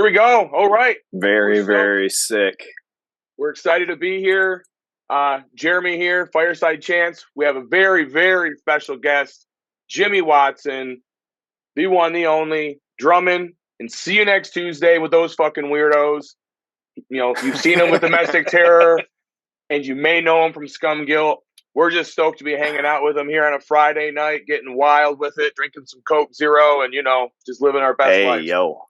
we go. All right. Very, very sick. We're excited to be here. Jeremy here, Fireside Chants. We have a very, very special guest, Jimmy Watson, the one, the only, drumming. And see you next Tuesday with those fucking weirdos. You know, you've seen him with Domestic Terror, and you may know him from Scum Guilt. We're just stoked to be hanging out with him here on a Friday night, getting wild with it, drinking some Coke Zero, and, you know, just living our best life. Hey, yo.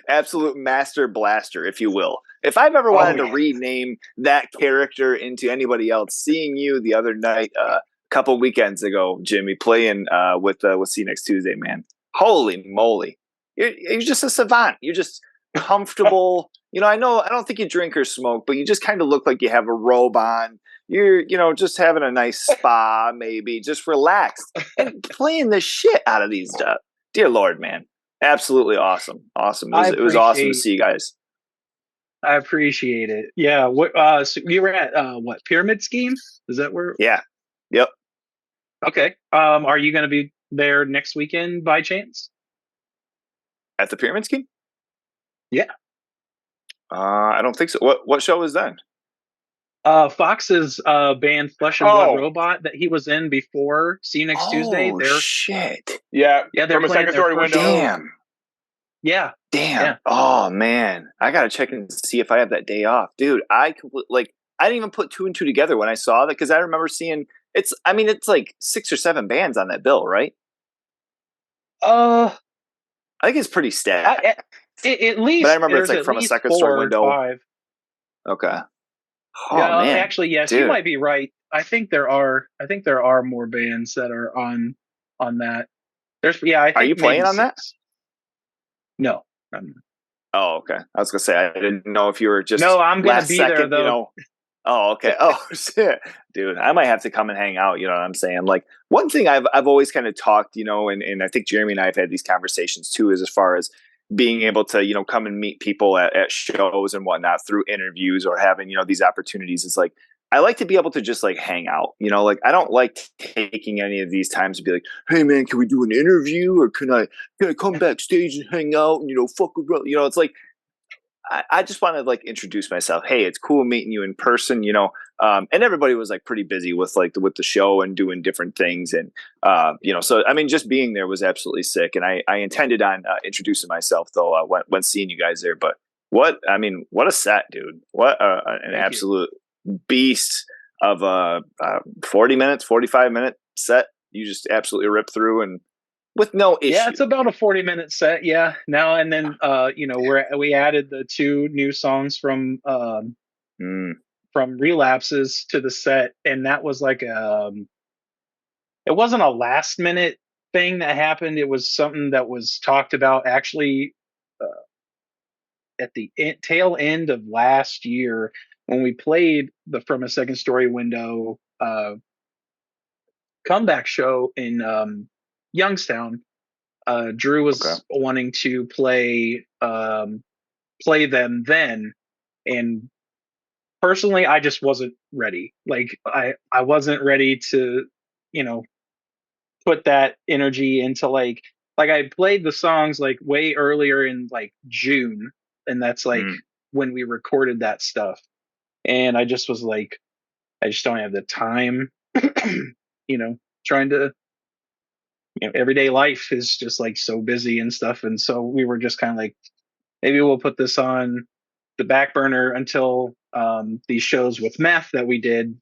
Absolute master blaster, if you will. If I've ever wanted to rename that character into anybody else, seeing you the other night, a couple weekends ago, Jimmy, playing with See You Next Tuesday, man. Holy moly. You're just a savant. You're just comfortable. I don't think you drink or smoke, but you just kind of look like you have a robe on. You're, just having a nice spa, maybe, just relaxed and playing the shit out of these stuff. Dear Lord, man. Absolutely awesome. It was awesome to see you guys. I appreciate it. Yeah. So you were at what, Pyramid Scheme? Is that where? Yeah. Yep. Okay. Are you going to be there next weekend by chance? At the Pyramid Scheme? Yeah. I don't think so. What show is that? Fox's band Flesh and Blood Robot that he was in before See You Next Tuesday. Oh, shit. Yeah. They're from a second story window. Damn. Yeah. Damn. Oh, man. I got to check and see if I have that day off. Dude, I didn't even put two and two together when I saw that, because I remember seeing it's like 6 or 7 bands on that bill, right? I think it's pretty stacked. At least, but I remember it's like from a second story window. 5. Okay. Oh, yeah, man. Actually, yes, Dude. You might be right. I think there are more bands that are on that. I think are you playing on 6. that? No. Oh, okay. I was gonna say I didn't know if you were just. No, I'm gonna be there though. Oh, okay. Oh, shit, dude. I might have to come and hang out. You know what I'm saying? Like, one thing I've always kind of talked, and I think Jeremy and I have had these conversations too, is as far as being able to, come and meet people at shows and whatnot through interviews or having, these opportunities. It's like, I like to be able to just like hang out, like I don't like taking any of these times to be like, hey man, can we do an interview, or can I come backstage and hang out and, fuck around? It's like, I just want to like introduce myself. Hey, it's cool meeting you in person, and everybody was like pretty busy with the show and doing different things. And, so, just being there was absolutely sick. And I intended on introducing myself though, when seeing you guys there, but what a set, dude. What an absolute beast of a 45-minute set. You just absolutely ripped through and with no issue. Yeah, it's about a 40-minute set. Yeah. Now and then, we added the 2 new songs from Relapses to the set, and that was like it wasn't a last minute thing that happened. It was something that was talked about actually at the tail end of last year when we played the From a Second Story Window comeback show in Youngstown. Drew was wanting to play them then, and personally I just wasn't ready. Like I wasn't ready to put that energy into like I played the songs like way earlier in like June, and that's like when we recorded that stuff, and I just was like, I just don't have the time. Trying to everyday life is just like so busy and stuff. And so we were just kind of like, maybe we'll put this on the back burner until these shows with Meth that we did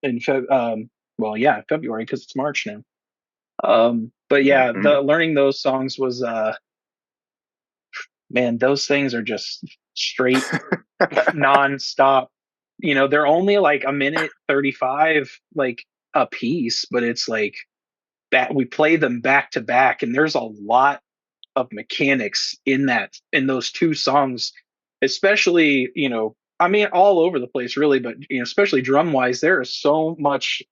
in February, because it's March now. But yeah, learning those songs was, man, those things are just straight nonstop. They're only like a minute 35, like a piece, but it's like, that we play them back to back, and there's a lot of mechanics in those 2 songs, especially all over the place really, but especially drum wise, there is so much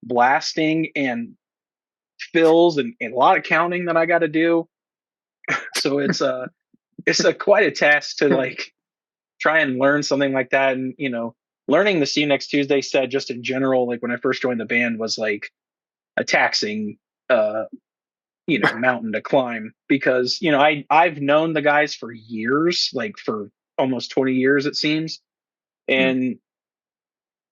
blasting and fills and a lot of counting that I got to do. So it's quite a task to like try and learn something like that. And learning the See You Next Tuesday set just in general, like when I first joined the band, was like a taxing mountain to climb, because I've known the guys for years, like for almost 20 years it seems, and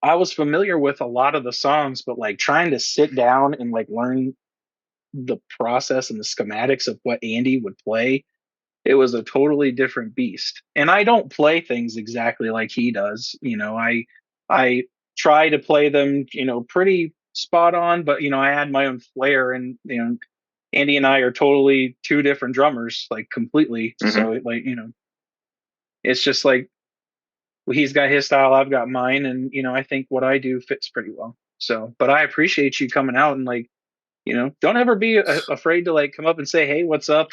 I was familiar with a lot of the songs, but like trying to sit down and like learn the process and the schematics of what Andy would play, it was a totally different beast. And I don't play things exactly like he does. I try to play them, pretty spot on, but I add my own flair, and Andy and I are totally two different drummers, like completely. So like, it's just like he's got his style, I've got mine, and I think what I do fits pretty well. So, but I appreciate you coming out and like, don't ever be afraid to like come up and say, "Hey, what's up?"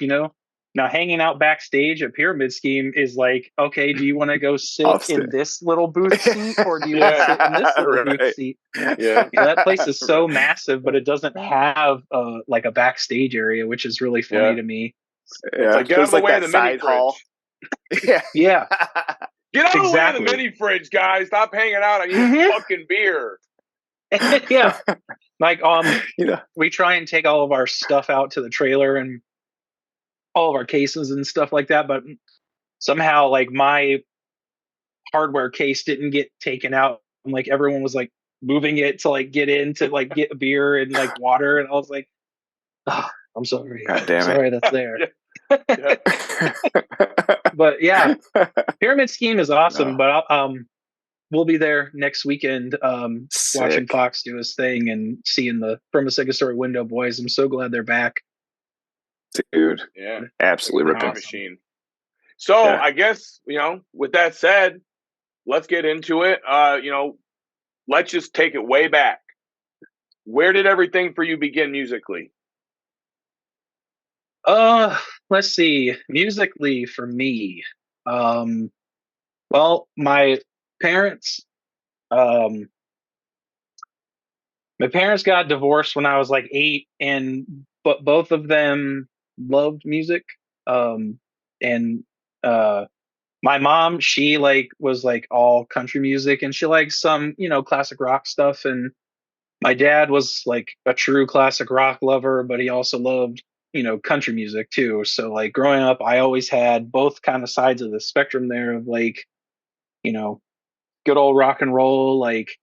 Now hanging out backstage at Pyramid Scheme is like, okay, do you want to go sit in this little booth seat, or do you want to sit in this little booth seat? Yeah, that place is so massive, but it doesn't have like a backstage area, which is really funny to me. It's like, get out of the way of the mini hall. fridge. Yeah. Get out of the way of the mini fridge, guys. Stop hanging out on your fucking beer. Yeah. Like, we try and take all of our stuff out to the trailer and all of our cases and stuff like that, but somehow like my hardware case didn't get taken out. And like everyone was like moving it to like get in to like get a beer and like water, and I was like, oh, I'm sorry. God damn it. Sorry that's there. But yeah, Pyramid Scheme is awesome. But we'll be there next weekend, watching Fox do his thing and seeing the From a Second Story Window boys. I'm so glad they're back. Dude, yeah, absolutely ripping machine. So I guess with that said, let's get into it. Let's just take it way back. Where did everything for you begin musically? Let's see. Musically for me, well, my parents got divorced when I was like 8, but both of them loved music. And my mom, she like was like all country music, and she liked some, classic rock stuff. And my dad was like a true classic rock lover, but he also loved, country music too. So like growing up, I always had both kind of sides of the spectrum there of like, good old rock and roll. Like,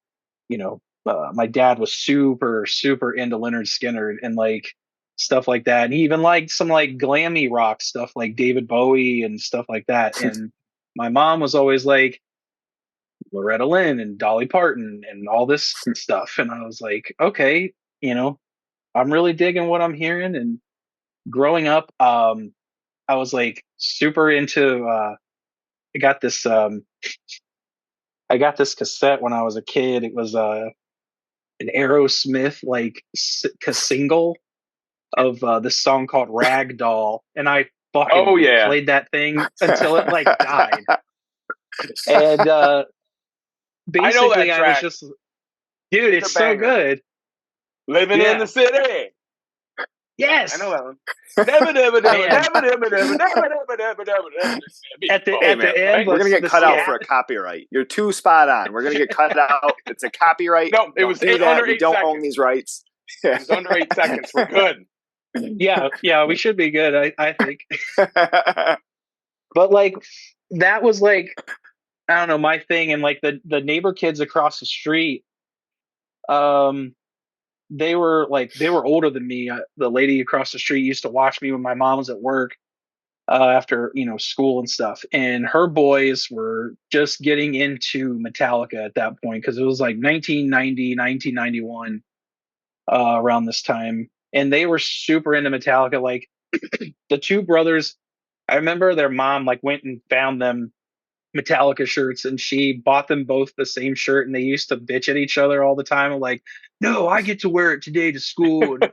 my dad was super, super into Leonard Skinner and like stuff like that. And he even liked some like glammy rock stuff like David Bowie and stuff like that. And my mom was always like Loretta Lynn and Dolly Parton and all this stuff. And I was like, okay, I'm really digging what I'm hearing. And growing up, I was like super into, I got this cassette when I was a kid. It was an Aerosmith like single of this song called Rag Doll, and I fucking played that thing until it like died. And basically, I was just, dude, it's so good. Living in the city. Yes, I know that one. At the end, we're gonna get cut out for a copyright. You're too spot on. We're gonna get cut out. It's a copyright. No, it was under 8 We don't own these rights. It was under 8 seconds. We're good. Yeah, we should be good. I think. But like that was like, I don't know, my thing. And like the neighbor kids across the street, they were older than me. The lady across the street used to watch me when my mom was at work after school and stuff, and her boys were just getting into Metallica at that point, because it was like 1990, 1991, around this time, and they were super into Metallica. Like the two brothers, I remember their mom like went and found them Metallica shirts, and she bought them both the same shirt, and they used to bitch at each other all the time, like, no, I get to wear it today to school, and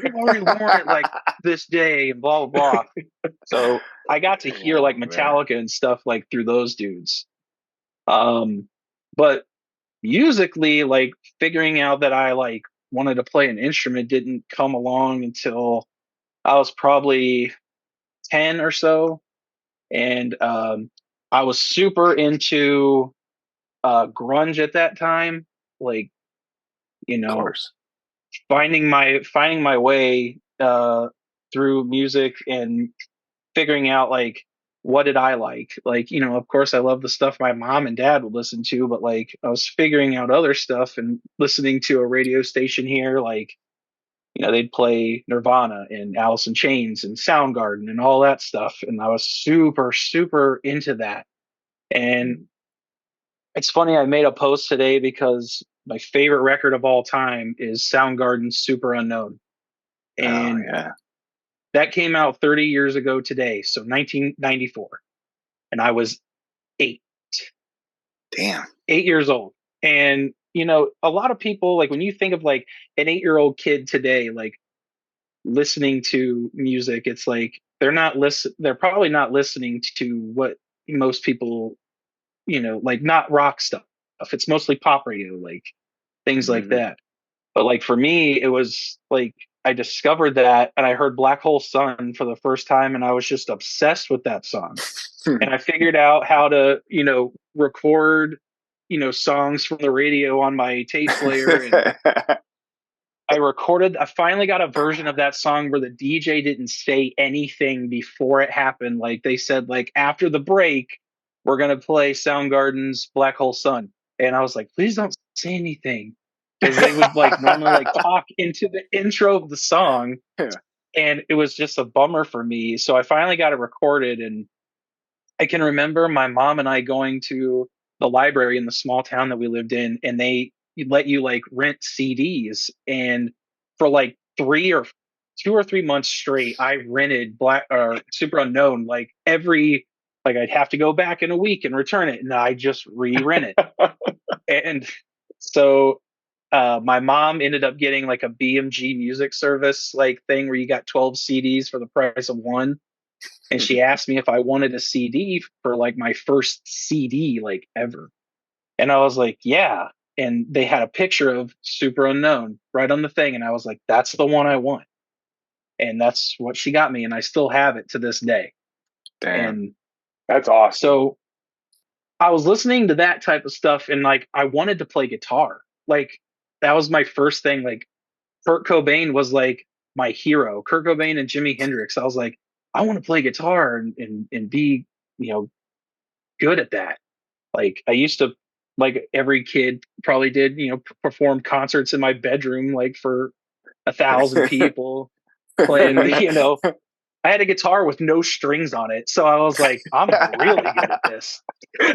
you've already worn it like this day, and blah blah blah. So I got to hear like Metallica and stuff like through those dudes. But musically, like figuring out that I like wanted to play an instrument didn't come along until I was probably 10 or so. And I was super into grunge at that time, like, finding my way through music and figuring out like what did I like. Like, you know, of course I love the stuff my mom and dad would listen to, but like I was figuring out other stuff and listening to a radio station here, like, you know, they'd play Nirvana and Alice in Chains and Soundgarden and all that stuff. And I was super, super into that. And it's funny, I made a post today because my favorite record of all time is Soundgarden's Super Unknown. And that came out 30 years ago today, so 1994. And I was 8. Damn. 8 years old. And, you know, a lot of people, like when you think of like an 8-year-old kid today, like listening to music, it's like they're probably not listening to what most people, you know, like not rock stuff. It's mostly pop radio, like things like that. But like for me, it was like I discovered that and I heard Black Hole Sun for the first time and I was just obsessed with that song. And I figured out how to, you know, record, you know, songs from the radio on my tape player. And I finally got a version of that song where the DJ didn't say anything before it happened. Like they said, like after the break, we're going to play Soundgarden's Black Hole Sun. And I was like, please don't say anything. Because they would like normally like talk into the intro of the song. And it was just a bummer for me. So I finally got it recorded. And I can remember my mom and I going to the library in the small town that we lived in, and they let you like rent CDs. And for like 2 or 3 months straight, I rented Black or Super Unknown like I'd have to go back in a week and return it, and I just re-rent it. And so my mom ended up getting like a BMG music service like thing where you got 12 CDs for the price of one. And she asked me if I wanted a CD for like my first CD like ever. And I was like, yeah. And they had a picture of Super Unknown right on the thing. And I was like, that's the one I want. And that's what she got me. And I still have it to this day. Damn. And that's awesome. So I was listening to that type of stuff and like I wanted to play guitar. Like that was my first thing. Like Kurt Cobain was like my hero. Kurt Cobain and Jimi Hendrix. I was like, I want to play guitar and be, you know, good at that. Like I used to, like every kid probably did, you know, perform concerts in my bedroom, like for 1,000 people playing, you know, I had a guitar with no strings on it. So I was like, I'm really good at this. You're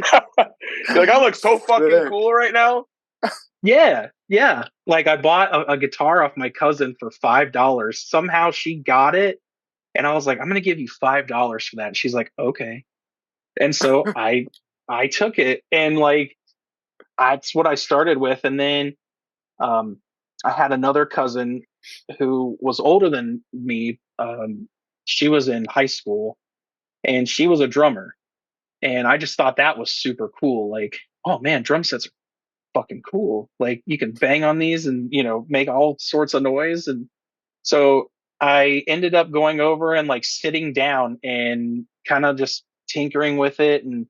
like, I look so fucking cool right now. Yeah. Yeah. Like I bought a guitar off my cousin for $5. Somehow she got it. And I was like, I'm going to give you $5 for that. And she's like, okay. And so I took it and like, that's what I started with. And then I had another cousin who was older than me. She was in high school and she was a drummer. And I just thought that was super cool. Like, oh man, drum sets are fucking cool. Like you can bang on these and, you know, make all sorts of noise. And so I ended up going over and like sitting down and kind of just tinkering with it. And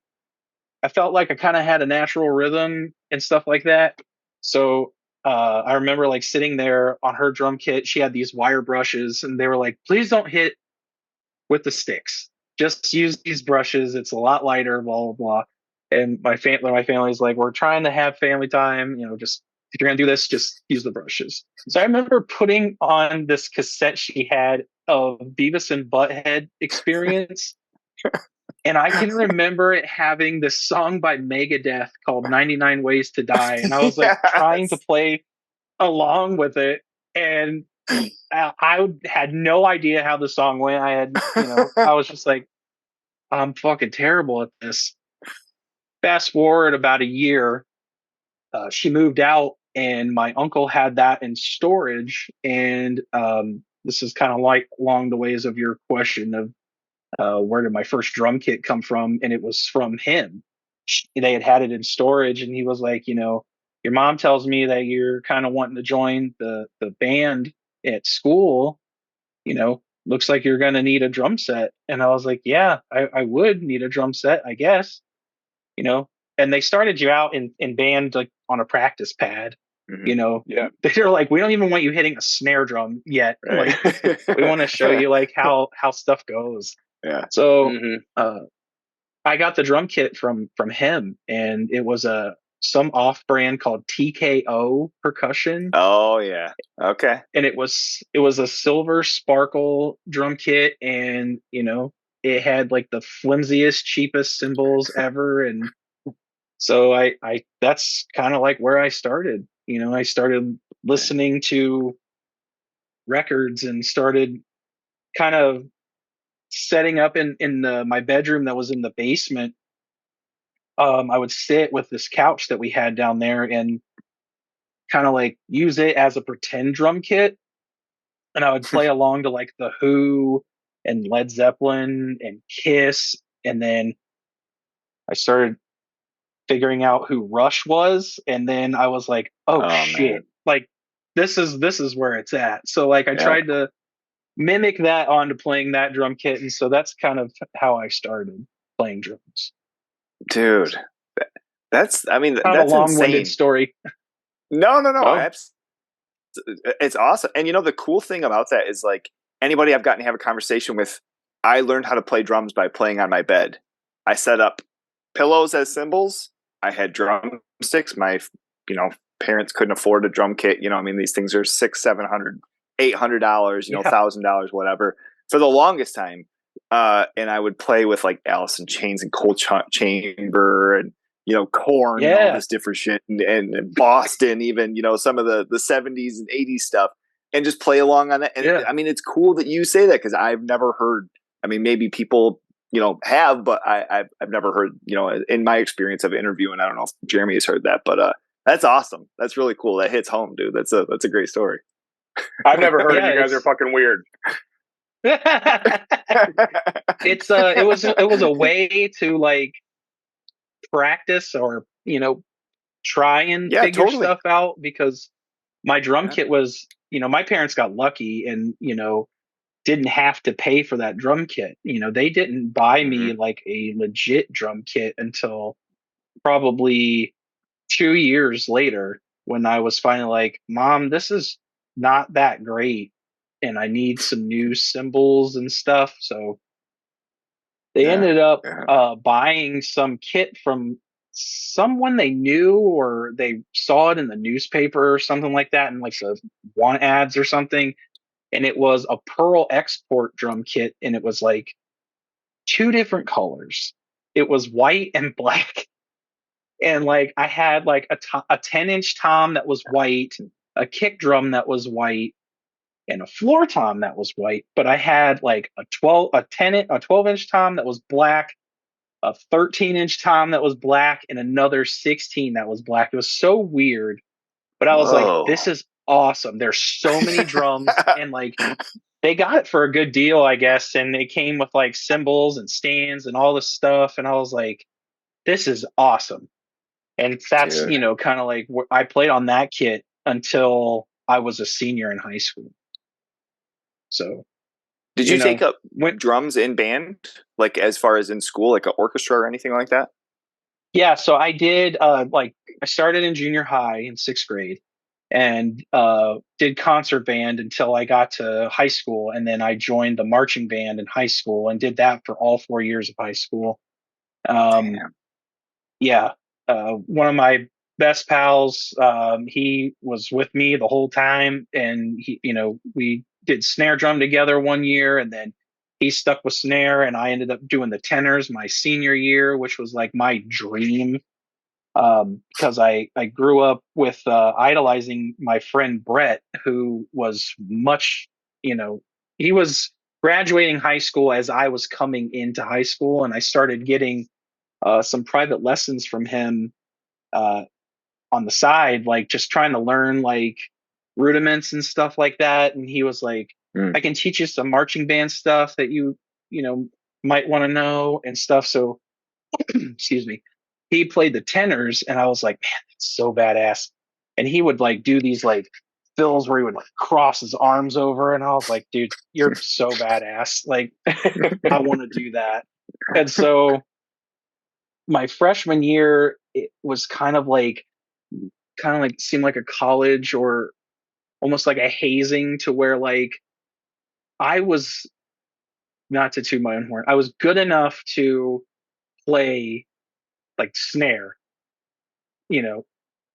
I felt like I kind of had a natural rhythm and stuff like that. So I remember like sitting there on her drum kit. She had these wire brushes and they were like, please don't hit with the sticks. Just use these brushes. It's a lot lighter, blah, blah, blah. And my family's like, we're trying to have family time. You know, just if you're going to do this, just use the brushes. So I remember putting on this cassette she had of Beavis and Butthead Experience. And I can remember it having this song by Megadeth called 99 Ways to Die. And I was like trying to play along with it. And I had no idea how the song went. I was just like, I'm fucking terrible at this. Fast forward about a year, she moved out and my uncle had that in storage. And this is kind of like along the ways of your question of where did my first drum kit come from? And it was from him. They had it in storage and he was like, you know, your mom tells me that you're kind of wanting to join the band at school, you know, looks like you're going to need a drum set. And I was like, yeah, I would need a drum set, I guess, you know, and they started you out in band, like on a practice pad. You know, Yeah. they're like, we don't even want you hitting a snare drum yet. Right. Like, we want to show you like how stuff goes. Yeah. So Mm-hmm. I got the drum kit from him, and it was some off brand called TKO percussion. Oh yeah. Okay. And it was a silver sparkle drum kit, and you know, it had like the flimsiest, cheapest cymbals ever. And so I that's kind of like where I started. You know, I started listening to records and started kind of setting up in my bedroom that was in the basement. I would sit with this couch that we had down there and kind of like use it as a pretend drum kit, and I would play along to like the Who and Led Zeppelin and Kiss, and then I started figuring out who Rush was, and then I was like, oh shit, man. like this is where it's at. So like I tried to mimic that onto playing that drum kit, and so that's kind of how I started playing drums. Dude, that's Kind of that's a long-winded insane. story. No. Oh. It's awesome. And you know, the cool thing about that is like anybody I've gotten to have a conversation with, I learned how to play drums by playing on my bed. I set up pillows as cymbals. I had drumsticks. My, you know, parents couldn't afford a drum kit. You know, I mean, these things are $600, $700, $800, you know, $1,000, whatever, for the longest time. And I would play with like Alice in Chains and Cold Chamber and, you know, Korn and all this different shit, and Boston, even, you know, some of the 70s and 80s stuff, and just play along on that. And I mean, it's cool that you say that, because I've never heard, I mean, maybe people, you know, have, but I've never heard, you know, in my experience of interviewing, I don't know if Jeremy has heard that, but that's awesome. That's really cool. That hits home, dude. That's a great story. I've never heard it. You guys are fucking weird. It was a way to like practice, or you know, try and figure stuff out, because my drum kit was, you know, my parents got lucky and, you know, didn't have to pay for that drum kit. You know, they didn't buy me like a legit drum kit until probably 2 years later, when I was finally like, Mom, this is not that great and I need some new cymbals and stuff. So they ended up buying some kit from someone they knew, or they saw it in the newspaper or something like that, in like the want ads or something. And it was a Pearl Export drum kit, and it was like 2 different colors. It was white and black. And like I had like a 10-inch tom that was white, a kick drum that was white, and a floor tom that was white. But I had like a 12-inch tom that was black, a 13-inch tom that was black, and another 16 that was black. It was so weird, but I was like, this is awesome. There's so many drums, and like they got it for a good deal, I guess. And it came with like cymbals and stands and all this stuff. And I was like, this is awesome. And that's, you know, kind of like I played on that kit until I was a senior in high school. So did you take up drums in band, like as far as in school, like an orchestra or anything like that? Yeah, so I did. Like I started in junior high in 6th grade, and did concert band until I got to high school, and then I joined the marching band in high school and did that for all 4 years of high school. Yeah, one of my best pals, he was with me the whole time, and he, you know, we did snare drum together one year, and then he stuck with snare, and I ended up doing the tenors my senior year, which was like my dream, because I grew up with idolizing my friend Brett, who was much, you know, he was graduating high school as I was coming into high school, and I started getting some private lessons from him on the side, like just trying to learn like rudiments and stuff like that. And he was like, I can teach you some marching band stuff that you know, might want to know and stuff. So, excuse me, he played the tenors, and I was like, man, that's so badass. And he would like do these like fills where he would like cross his arms over. And I was like, dude, you're so badass. Like, I want to do that. And so my freshman year, it was kind of like kind of like seemed like a college or almost like a hazing to where like I was, not to toot my own horn, I was good enough to play like snare, you know,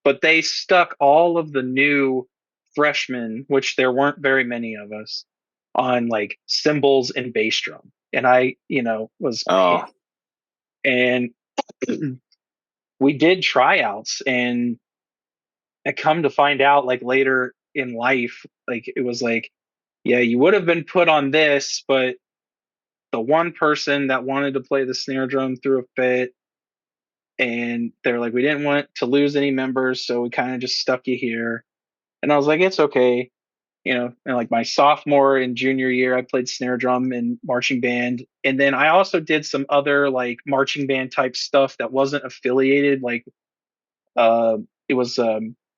but they stuck all of the new freshmen, which there weren't very many of us, on like cymbals and bass drum. And I, was pissed. And we did tryouts, and I come to find out like later in life, like it was like, yeah, you would have been put on this, but the one person that wanted to play the snare drum threw a fit, and they're like, we didn't want to lose any members, so we kind of just stuck you here. And I was like, it's okay. And like my sophomore and junior year, I played snare drum in marching band. And then I also did some other like marching band type stuff that wasn't affiliated. Like it was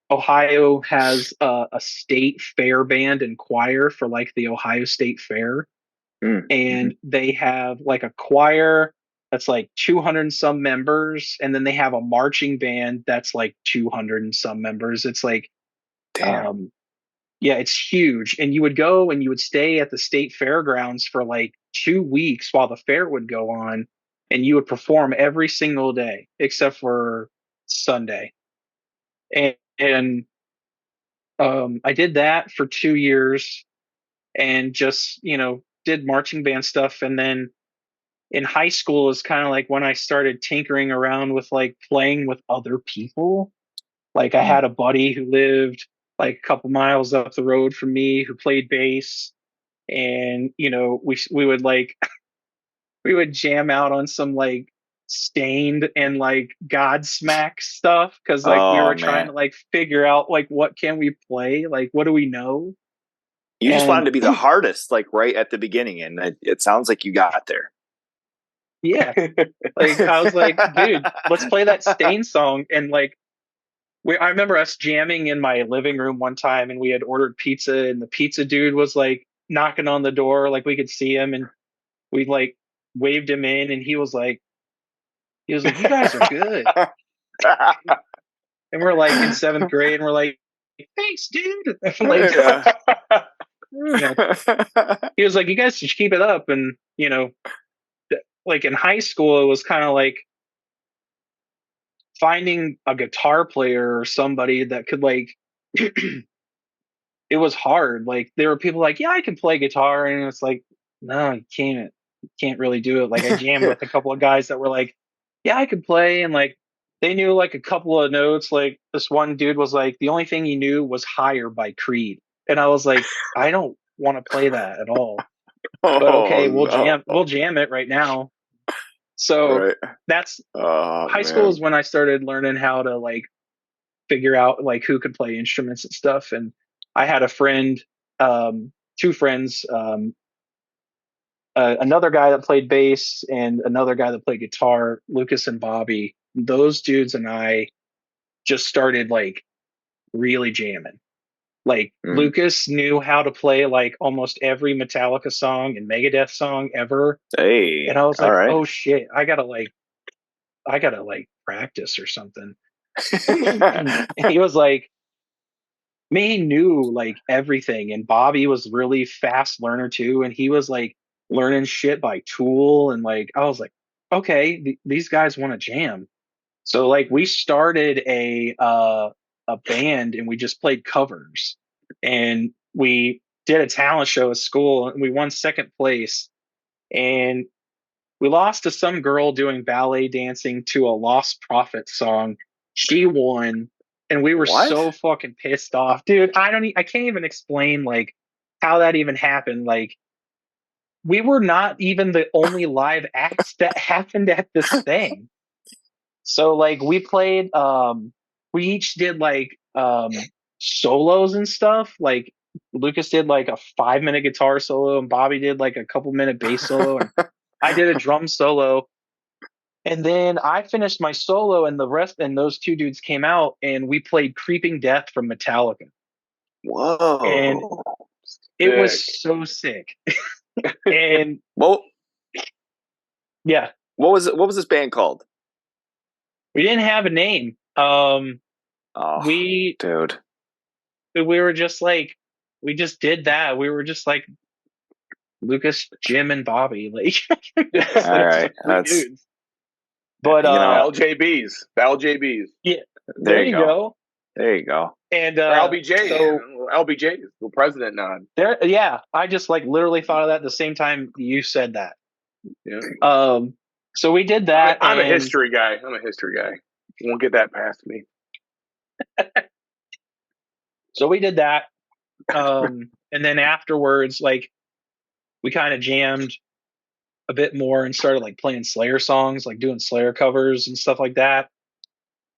Ohio has a state fair band and choir for like the Ohio State Fair. And they have like a choir that's like 200 and some members. And then they have a marching band that's like 200 and some members. It's like, yeah, it's huge. And you would go and you would stay at the state fairgrounds for like 2 weeks while the fair would go on, and you would perform every single day except for Sunday. And I did that for 2 years and just, did marching band stuff. And then in high school is kind of like when I started tinkering around with like playing with other people. Like I had a buddy who lived like a couple miles up the road from me who played bass, and we would like we would jam out on some like Stained and like Godsmack stuff, because like we were trying to like figure out like what can we play, like what do we know. You just wanted to be the hardest, like right at the beginning, and it sounds like you got there. Yeah, like I was like, dude, let's play that Stained song. And like I remember us jamming in my living room one time, and we had ordered pizza, and the pizza dude was like knocking on the door, like we could see him, and we like waved him in, and he was like, you guys are good. And we're like in 7th grade, and we're like, thanks, dude. Like, he was like, you guys should keep it up. And like in high school, it was kind of like finding a guitar player or somebody that could like it was hard. Like there were people like, yeah, I can play guitar, and it's like, no, you can't really do it. Like I jammed with a couple of guys that were like, yeah, I could play, and like they knew like a couple of notes. Like this one dude was like, the only thing he knew was Higher by Creed. And I was like, I don't want to play that at all. But okay, we'll jam it right now. So that's high school is when I started learning how to like figure out like who could play instruments and stuff. And I had a friend, 2 friends, another guy that played bass and another guy that played guitar, Lucas and Bobby. Those dudes and I just started like really jamming. Like Lucas knew how to play like almost every Metallica song and Megadeth song ever. Hey, and I was like, oh shit, I gotta practice or something. And he was like, May knew like everything, and Bobby was really fast learner too, and he was like learning shit by Tool, and like I was like, okay, these guys want to jam. So like we started a band, and we just played covers, and we did a talent show at school, and we won 2nd place, and we lost to some girl doing ballet dancing to a Lost Prophet song. She won, and we were so fucking pissed off, dude. I can't even explain like how that even happened. Like we were not even the only live acts that happened at this thing. So like we played, we each did like solos and stuff. Like Lucas did like a 5-minute guitar solo, and Bobby did like a couple-minute bass solo, and I did a drum solo. And then I finished my solo, and those 2 dudes came out, and we played Creeping Death from Metallica. Whoa. And it was so sick. And yeah. What was this band called? We didn't have a name. Oh, dude. We were just like, we just did that. We were just like Lucas, Jim, and Bobby. Like, all right, that's dudes. But LJBs, LJBs. Yeah, there you go. There you go. And LBJ, so LBJ, the president nod. there, yeah, I just like literally thought of that at the same time you said that. Yeah. So we did that. I'm a history guy. You won't get that past me. So we did that. And then afterwards, like, we kind of jammed a bit more and started like playing Slayer songs, like doing Slayer covers and stuff like that.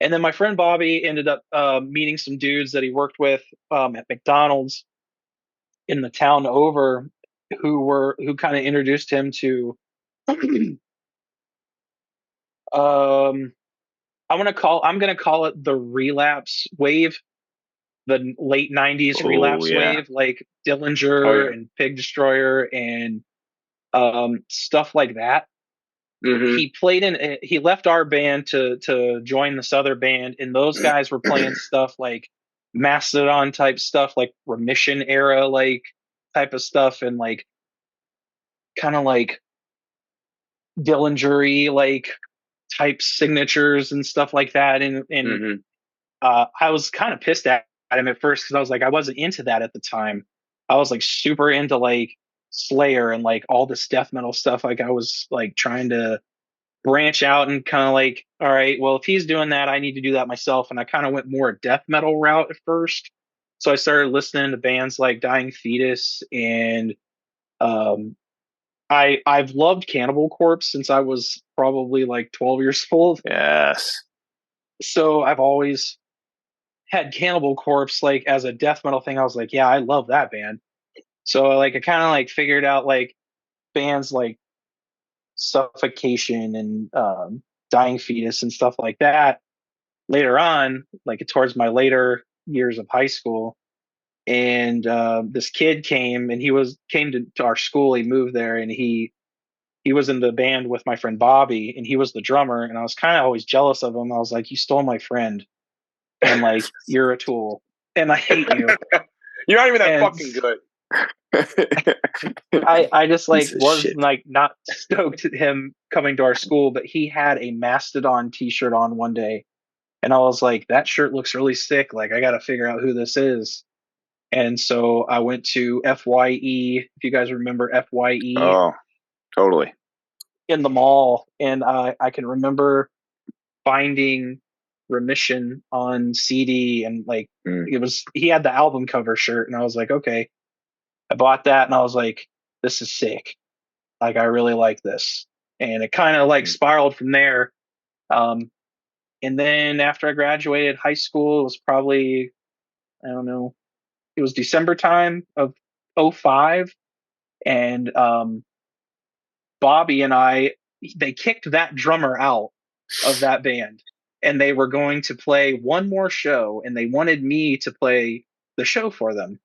And then my friend Bobby ended up meeting some dudes that he worked with at McDonald's in the town over, who kind of introduced him to I'm gonna call it the relapse wave, the late '90s relapse wave, like Dillinger and Pig Destroyer and stuff like that. Mm-hmm. He left our band to join this other band, and those guys were playing stuff like Mastodon type stuff, like Remission era like type of stuff, and like kind of like Dillinger-y like type signatures and stuff like that. And I was kind of pissed at him at first because I was like, I wasn't into that at the time. I was like super into like Slayer and like all this death metal stuff. Like I was like trying to branch out and kind of like, all right, well, if he's doing that, I need to do that myself. And I kind of went more death metal route at first. So I started listening to bands like Dying Fetus, and I've loved Cannibal Corpse since I was probably like 12 years old. Yes. So I've always had Cannibal Corpse like as a death metal thing. I was like, yeah, I love that band. So like I kind of like figured out like bands like Suffocation and Dying Fetus and stuff like that later on, like towards my later years of high school. And this kid came, and came to our school. He moved there, and he was in the band with my friend Bobby, and he was the drummer. And I was kind of always jealous of him. I was like, you stole my friend, and like you're a tool, and I hate you. You're not even that fucking good. I just like was like not stoked at him coming to our school, but he had a Mastodon t-shirt on one day, and I was like, that shirt looks really sick. Like I got to figure out who this is. And so I went to FYE, if you guys remember FYE. Oh, totally. In the mall, and I can remember finding Remission on CD, and like he had the album cover shirt, and I was like, okay. I bought that, and I was like, this is sick. Like I really like this. And it kind of like spiraled from there. And then after I graduated high school, it was probably, I don't know, it was December time of 05, and Bobby and they kicked that drummer out of that band, and they were going to play one more show, and they wanted me to play the show for them.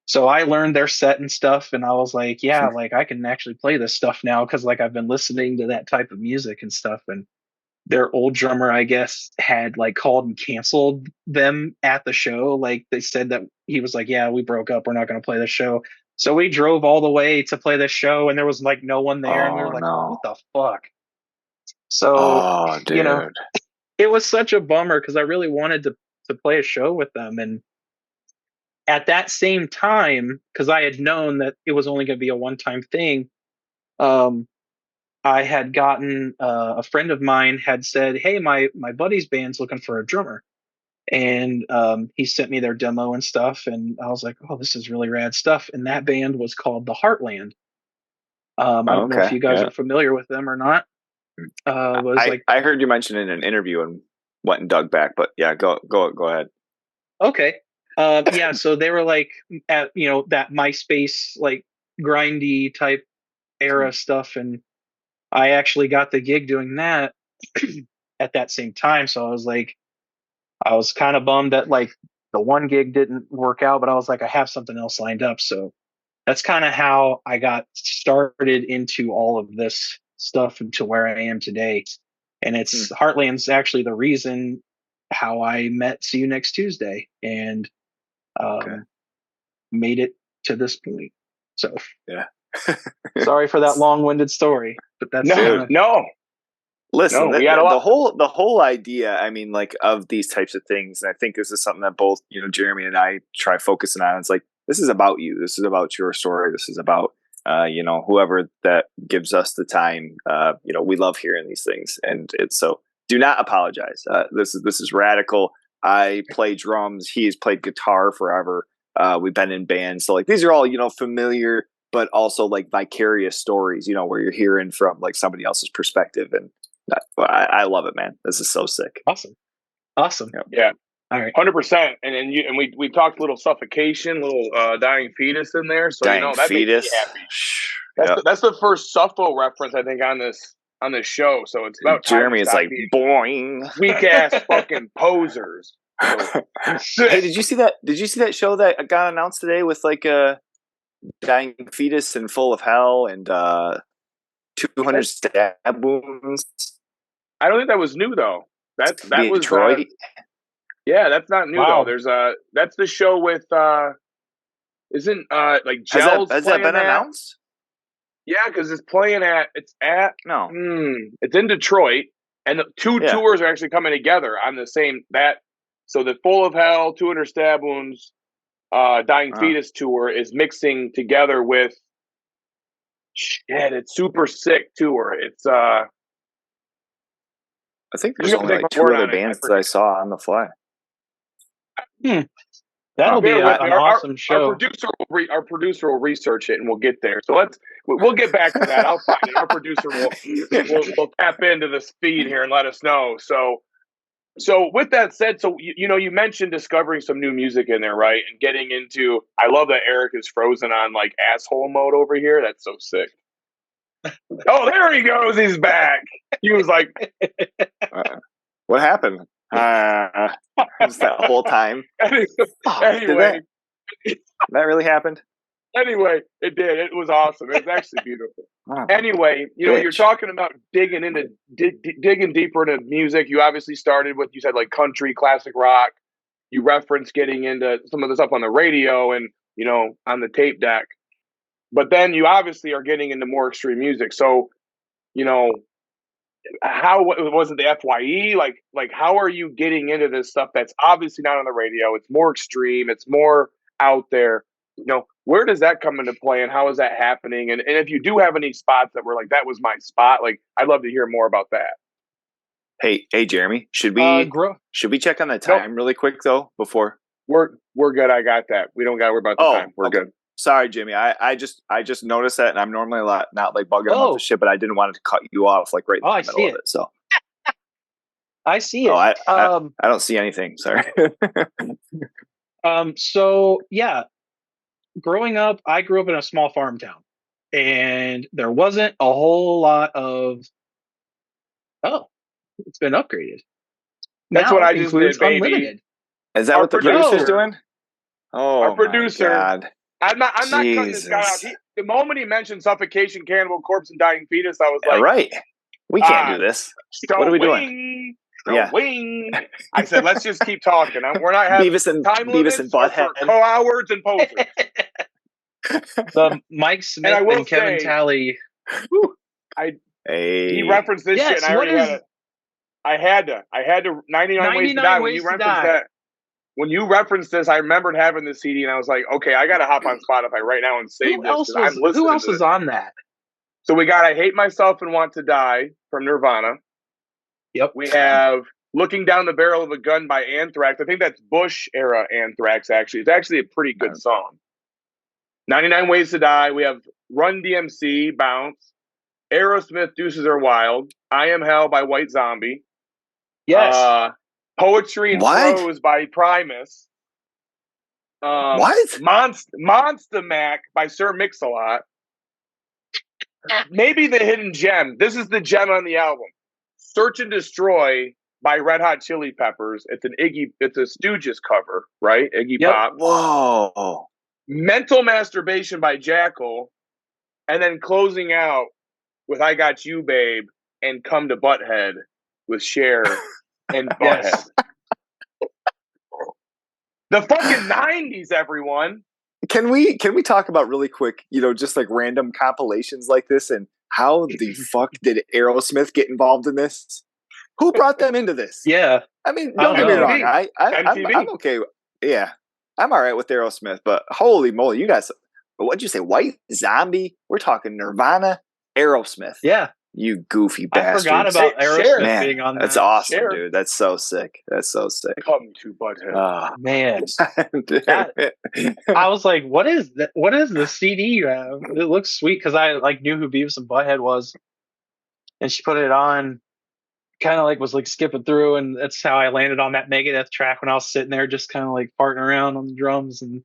So I learned their set and stuff, and I was like, yeah, like I can actually play this stuff now, because like I've been listening to that type of music and stuff. And their old drummer, I guess, had like called and canceled them at the show. Like they said that he was like, yeah, we broke up, we're not going to play the show. So we drove all the way to play the show, and there was like no one there, and we were like, oh, what the fuck? So you know, it was such a bummer, because I really wanted to play a show with them. And at that same time, because I had known that it was only going to be a one-time thing, I had gotten a friend of mine had said, hey, my buddy's band's looking for a drummer. And he sent me their demo and stuff. And I was like, oh, this is really rad stuff. And that band was called The Heartland. I don't know if you guys are familiar with them or not. I heard you mention it in an interview and went and dug back, but yeah, go ahead. Okay. Yeah, so they were like at that MySpace like grindy type era stuff, and I actually got the gig doing that at that same time. So I was kind of bummed that like the one gig didn't work out, but I was like, I have something else lined up. So that's kind of how I got started into all of this stuff and to where I am today. And it's Heartland's actually the reason how I met See You Next Tuesday and made it to this point. So yeah. sorry for that long-winded story, but that's no. Listen, we got a lot. the whole idea, I mean, like, of these types of things, and I think this is something that both, Jeremy and I try focusing on. It's like, this is about you. This is about your story. This is about, whoever that gives us the time. We love hearing these things, and it's so. Do not apologize. This is radical. I play drums. He has played guitar forever. We've been in bands, so like these are all familiar, but also like vicarious stories. Where you're hearing from like somebody else's perspective, and I love it, man. This is so sick. Awesome. Yeah. All right. 100%. And we talked a little Suffocation, little Dying Fetus in there. So Dying that Fetus. Makes me happy. That's the first Suffo reference I think on this show. So it's about Jeremy is like boing. Weak ass fucking posers. So. Hey, did you see that? Did you see that show that got announced today with like a Dying Fetus and Full of Hell and 200 stab wounds? I don't think that was new though. That was Detroit. Yeah, that's not new Wow. though. There's that's the show with isn't like Gels has that been announced? Yeah, because it's in Detroit, and the two tours are actually coming together on the same So the Full of Hell, 200 stab wounds, Dying Fetus tour is mixing together with it's super sick tour. It's I think there's only like two other bands that I saw on the fly. That'll be an awesome show. Our producer will research it, and we'll get there. So we'll get back to that. I'll find it. Our producer will tap into the speed here and let us know. So with that said, so you mentioned discovering some new music in there, right? And getting into. I love that Erik is frozen on like asshole mode over here. That's so sick. Oh, there he goes. He's back. He was like, what happened? Just that whole time. Anyway, that really happened. Anyway, it did. It was awesome. It was actually beautiful. Anyway, you're talking about digging deeper into music. You obviously started with, you said like country, classic rock. You referenced getting into some of the stuff on the radio and on the tape deck. But then you obviously are getting into more extreme music. So, how was it the FYE? Like how are you getting into this stuff that's obviously not on the radio? It's more extreme. It's more out there. Where does that come into play, and how is that happening? And if you do have any spots that were like, that was my spot, like I'd love to hear more about that. Hey, Jeremy, should we check on the time really quick though before? We're good. I got that. We don't got to worry about the time. We're good. Sorry, Jimmy. I just not that, and I'm normally not like bugging about the shit, but I didn't want to cut you off like right in the middle of it. So I see it. I don't see anything. Sorry. So yeah, growing up, I grew up in a small farm town, and there wasn't a whole lot of. Oh, it's been upgraded. That's what I just did, baby. Unlimited. Is that what the producer's doing? Oh, our producer. My God. I'm not cutting this guy out. The moment he mentioned Suffocation, Cannibal Corpse, and Dying Fetus, I was like, right. We can't do this. What are we doing? Wing. I said, let's just keep talking. We're not having time limits and Butthead. For cowards and posers. The Mike Smith and Kevin Talley. He referenced this shit, and I already had it. I had to 99 Ways to Die. When you referenced that. When you referenced this, I remembered having this CD, and I was like, okay, I got to hop on Spotify right now and save this. Who else was on that? So we got I Hate Myself and Want to Die from Nirvana. Yep. We have Looking Down the Barrel of a Gun by Anthrax. I think that's Bush-era Anthrax, actually. It's actually a pretty good song. 99 Ways to Die. We have Run DMC, Bounce. Aerosmith, Deuces Are Wild. I Am Hell by White Zombie. Yes. Poetry and Prose by Primus. What? Monster Mac by Sir Mix-a-Lot. Maybe the hidden gem. This is the gem on the album. Search and Destroy by Red Hot Chili Peppers. It's a Stooges cover, right? Iggy Pop. Whoa. Mental Masturbation by Jackal. And then closing out with I Got You, Babe, and Come to Butthead with Cher and Butthead. The fucking 90s, everyone. Can we talk about really quick, just like random compilations like this, and how the fuck did Aerosmith get involved in this? Who brought them into this? Yeah. I mean, don't get me wrong. I'm okay. Yeah, I'm all right with Aerosmith, but holy moly, you guys! What'd you say? White Zombie? We're talking Nirvana, Aerosmith. Yeah, you goofy bastards! I forgot about Aerosmith being on that. That's awesome, dude. That's so sick. That's so sick. Come to Butthead. Oh, man, I was like, "What is that? What is the CD you have? It looks sweet," because I like knew who Beavis and Butthead was, and she put it on. Kind of like was like skipping through, and that's how I landed on that Megadeth track when I was sitting there, just kind of like farting around on the drums, and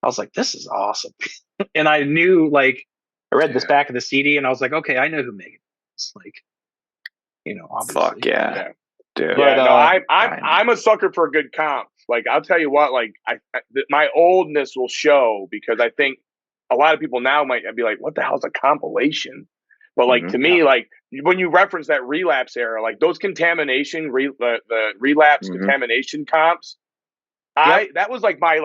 I was like, "This is awesome." And I knew, like, I read this back of the CD, and I was like, "Okay, I know who Megadeth is." Like, obviously. Fuck yeah, dude. But, no, I'm a sucker for a good comp. Like, I'll tell you what, like, my oldness will show, because I think a lot of people now might be like, "What the hell's a compilation?" But like, to me, like, when you reference that Relapse era, like those contamination, the Relapse contamination comps, that was like that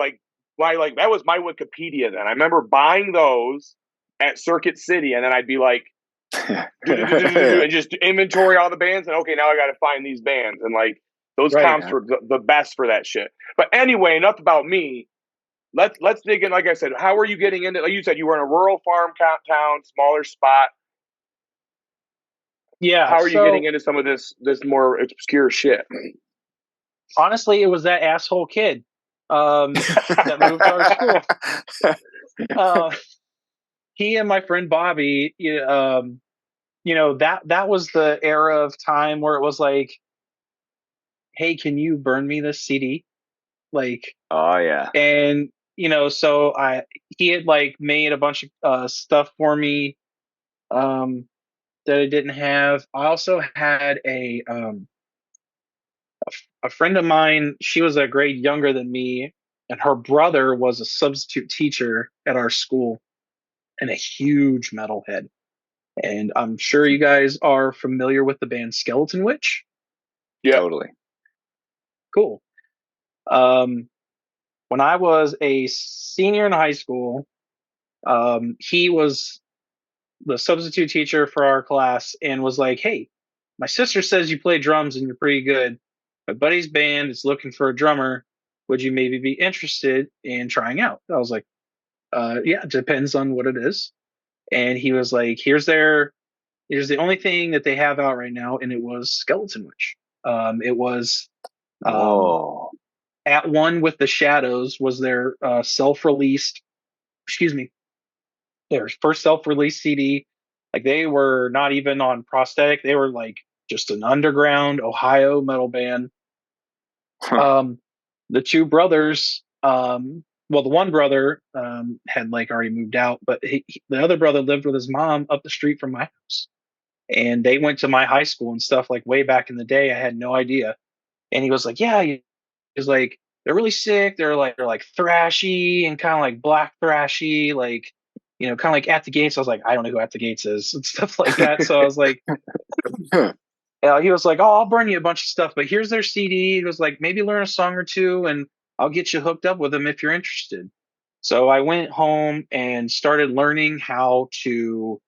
was my Wikipedia then. I remember buying those at Circuit City, and then I'd be like, and just inventory all the bands, and okay, now I got to find these bands, and like those comps were the best for that shit. But anyway, enough about me. Let's dig in. Like I said, how are you getting into? Like you said, you were in a rural farm town, smaller spot. Yeah. How are you getting into some of this more obscure shit? Honestly, it was that asshole kid that moved to our school. He and my friend Bobby, that was the era of time where it was like, "Hey, can you burn me this CD?" Like, oh yeah. And so he had like made a bunch of stuff for me. That I didn't have. I also had a friend of mine. She was a grade younger than me, and her brother was a substitute teacher at our school, and a huge metalhead. And I'm sure you guys are familiar with the band Skeleton Witch. Yeah, totally. Cool. When I was a senior in high school, he was the substitute teacher for our class and was like, "Hey, my sister says you play drums and you're pretty good. My buddy's band is looking for a drummer. Would you maybe be interested in trying out?" I was like, "Yeah, it depends on what it is." And he was like, here's the only thing that they have out right now," and it was Skeleton Witch. It was At One with the Shadows was their self-released, their first self-released CD. Like, they were not even on prosthetic. They were like just an underground Ohio metal band. The two brothers, the one brother had like already moved out, but the other brother lived with his mom up the street from my house. And they went to my high school and stuff, like way back in the day. I had no idea. And he was like, "Yeah," he was like, "they're really sick. They're like thrashy and kind of like black thrashy, like, kind of like At the Gates." I was like, "I don't know who At the Gates is," and stuff like that. So I was like, he was like, "Oh, I'll burn you a bunch of stuff, but here's their CD." He was like, "Maybe learn a song or two, and I'll get you hooked up with them if you're interested." So I went home and started learning how to,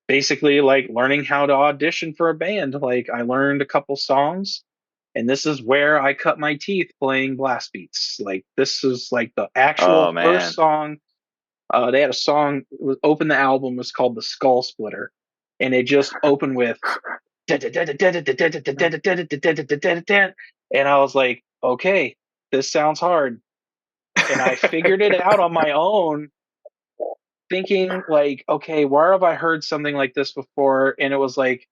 basically like learning how to audition for a band. Like, I learned a couple songs, and this is where I cut my teeth playing blast beats. Like, this is like the actual first song. They had a song, open the album, was called The Skull Splitter, and it just opened with and I was like, "Okay, this sounds hard." And I figured it out on my own, thinking like, "Okay, where have I heard something like this before?" And it was like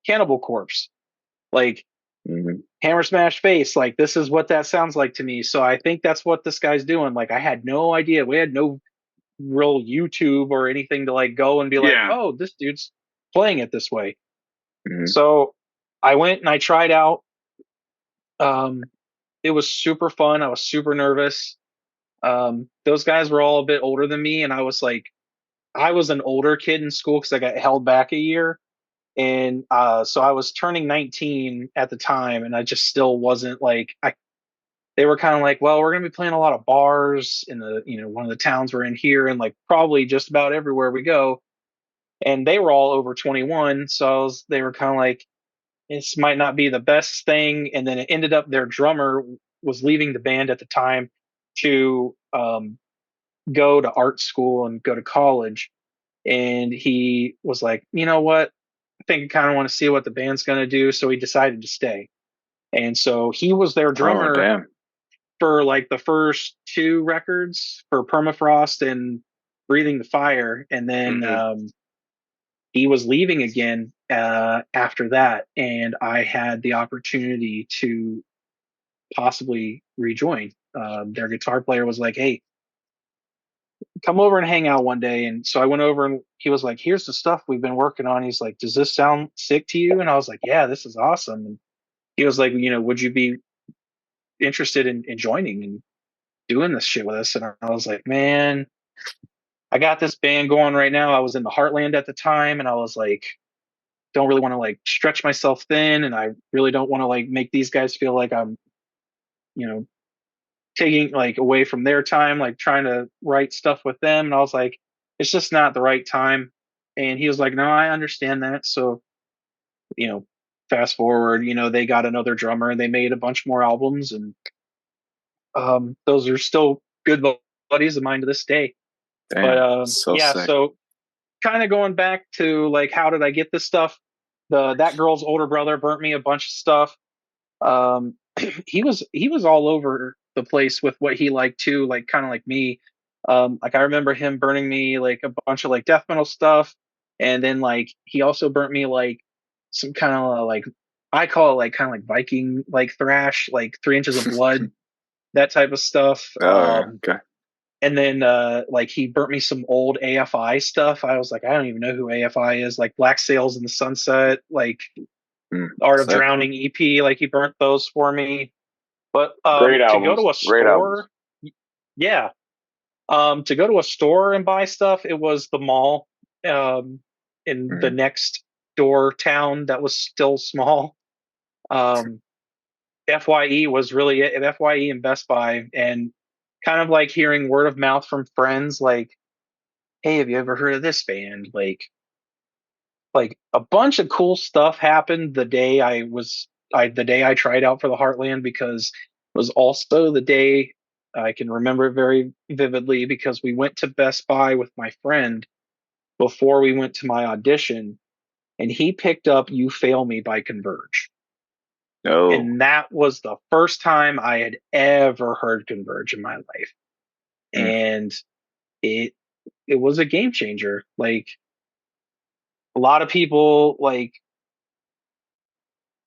Cannibal Corpse, like Hammer Smash Face. Like, this is what that sounds like to me. So I think that's what this guy's doing. Like, I had no idea. We had no real YouTube or anything to like go and be like, "Oh, this dude's playing it this way." So I went and I tried out. It was super fun. I was super nervous. Those guys were all a bit older than me, and I was an older kid in school because I got held back a year. And so I was turning 19 at the time, and I just still wasn't like, they were kind of like, well, we're going to be playing a lot of bars in the, one of the towns we're in here, and like probably just about everywhere we go. And they were all over 21. So they were kind of like, this might not be the best thing. And then it ended up their drummer was leaving the band at the time to go to art school and go to college. And he was like, you know what? I think I kind of want to see what the band's going to do. So he decided to stay. And so he was their Oh, drummer damn. for like the first two records for Permafrost and Breathing the Fire. And then he was leaving again after that. And I had the opportunity to possibly rejoin. Their guitar player was like, hey, come over and hang out one day. And so I went over and he was like, here's the stuff we've been working on. He's like, does this sound sick to you? And I was like, yeah, this is awesome. And he was like, would you be interested in joining and doing this shit with us? And I was like, man, I got this band going right now. I was in the Heartland at the time, and I was like, don't really want to like stretch myself thin, and I really don't want to like make these guys feel like I'm, taking like away from their time, like trying to write stuff with them. And I was like, it's just not the right time. And he was like, no, I understand that. So, fast forward, they got another drummer and they made a bunch more albums, and those are still good buddies of mine to this day. Damn, But yeah, sick. so kind of going back to like, how did I get this stuff? That girl's older brother burnt me a bunch of stuff. He was all over the place with what he liked too, like kind of like me. Like I remember him burning me like a bunch of like death metal stuff, and then like he also burnt me like some kind of like, I call it like kind of like Viking like thrash, like 3 inches of blood, that type of stuff. Okay. And then like he burnt me some old AFI stuff. I was like, I don't even know who AFI is. Like Black Sails in the Sunset, like Art of Drowning EP. Like he burnt those for me. But Great to albums. go to a store, yeah, to go to a store and buy stuff, it was the mall in the next door town that was still small. FYE was really it. FYE and Best Buy, and kind of like hearing word of mouth from friends, like, hey, have you ever heard of this band? Like a bunch of cool stuff happened the day the day I tried out for the Heartland, because it was also the day I can remember it very vividly, because we went to Best Buy with my friend before we went to my audition, and he picked up You Fail Me by Converge. Oh. And that was the first time I had ever heard Converge in my life. And it was a game changer. Like a lot of people like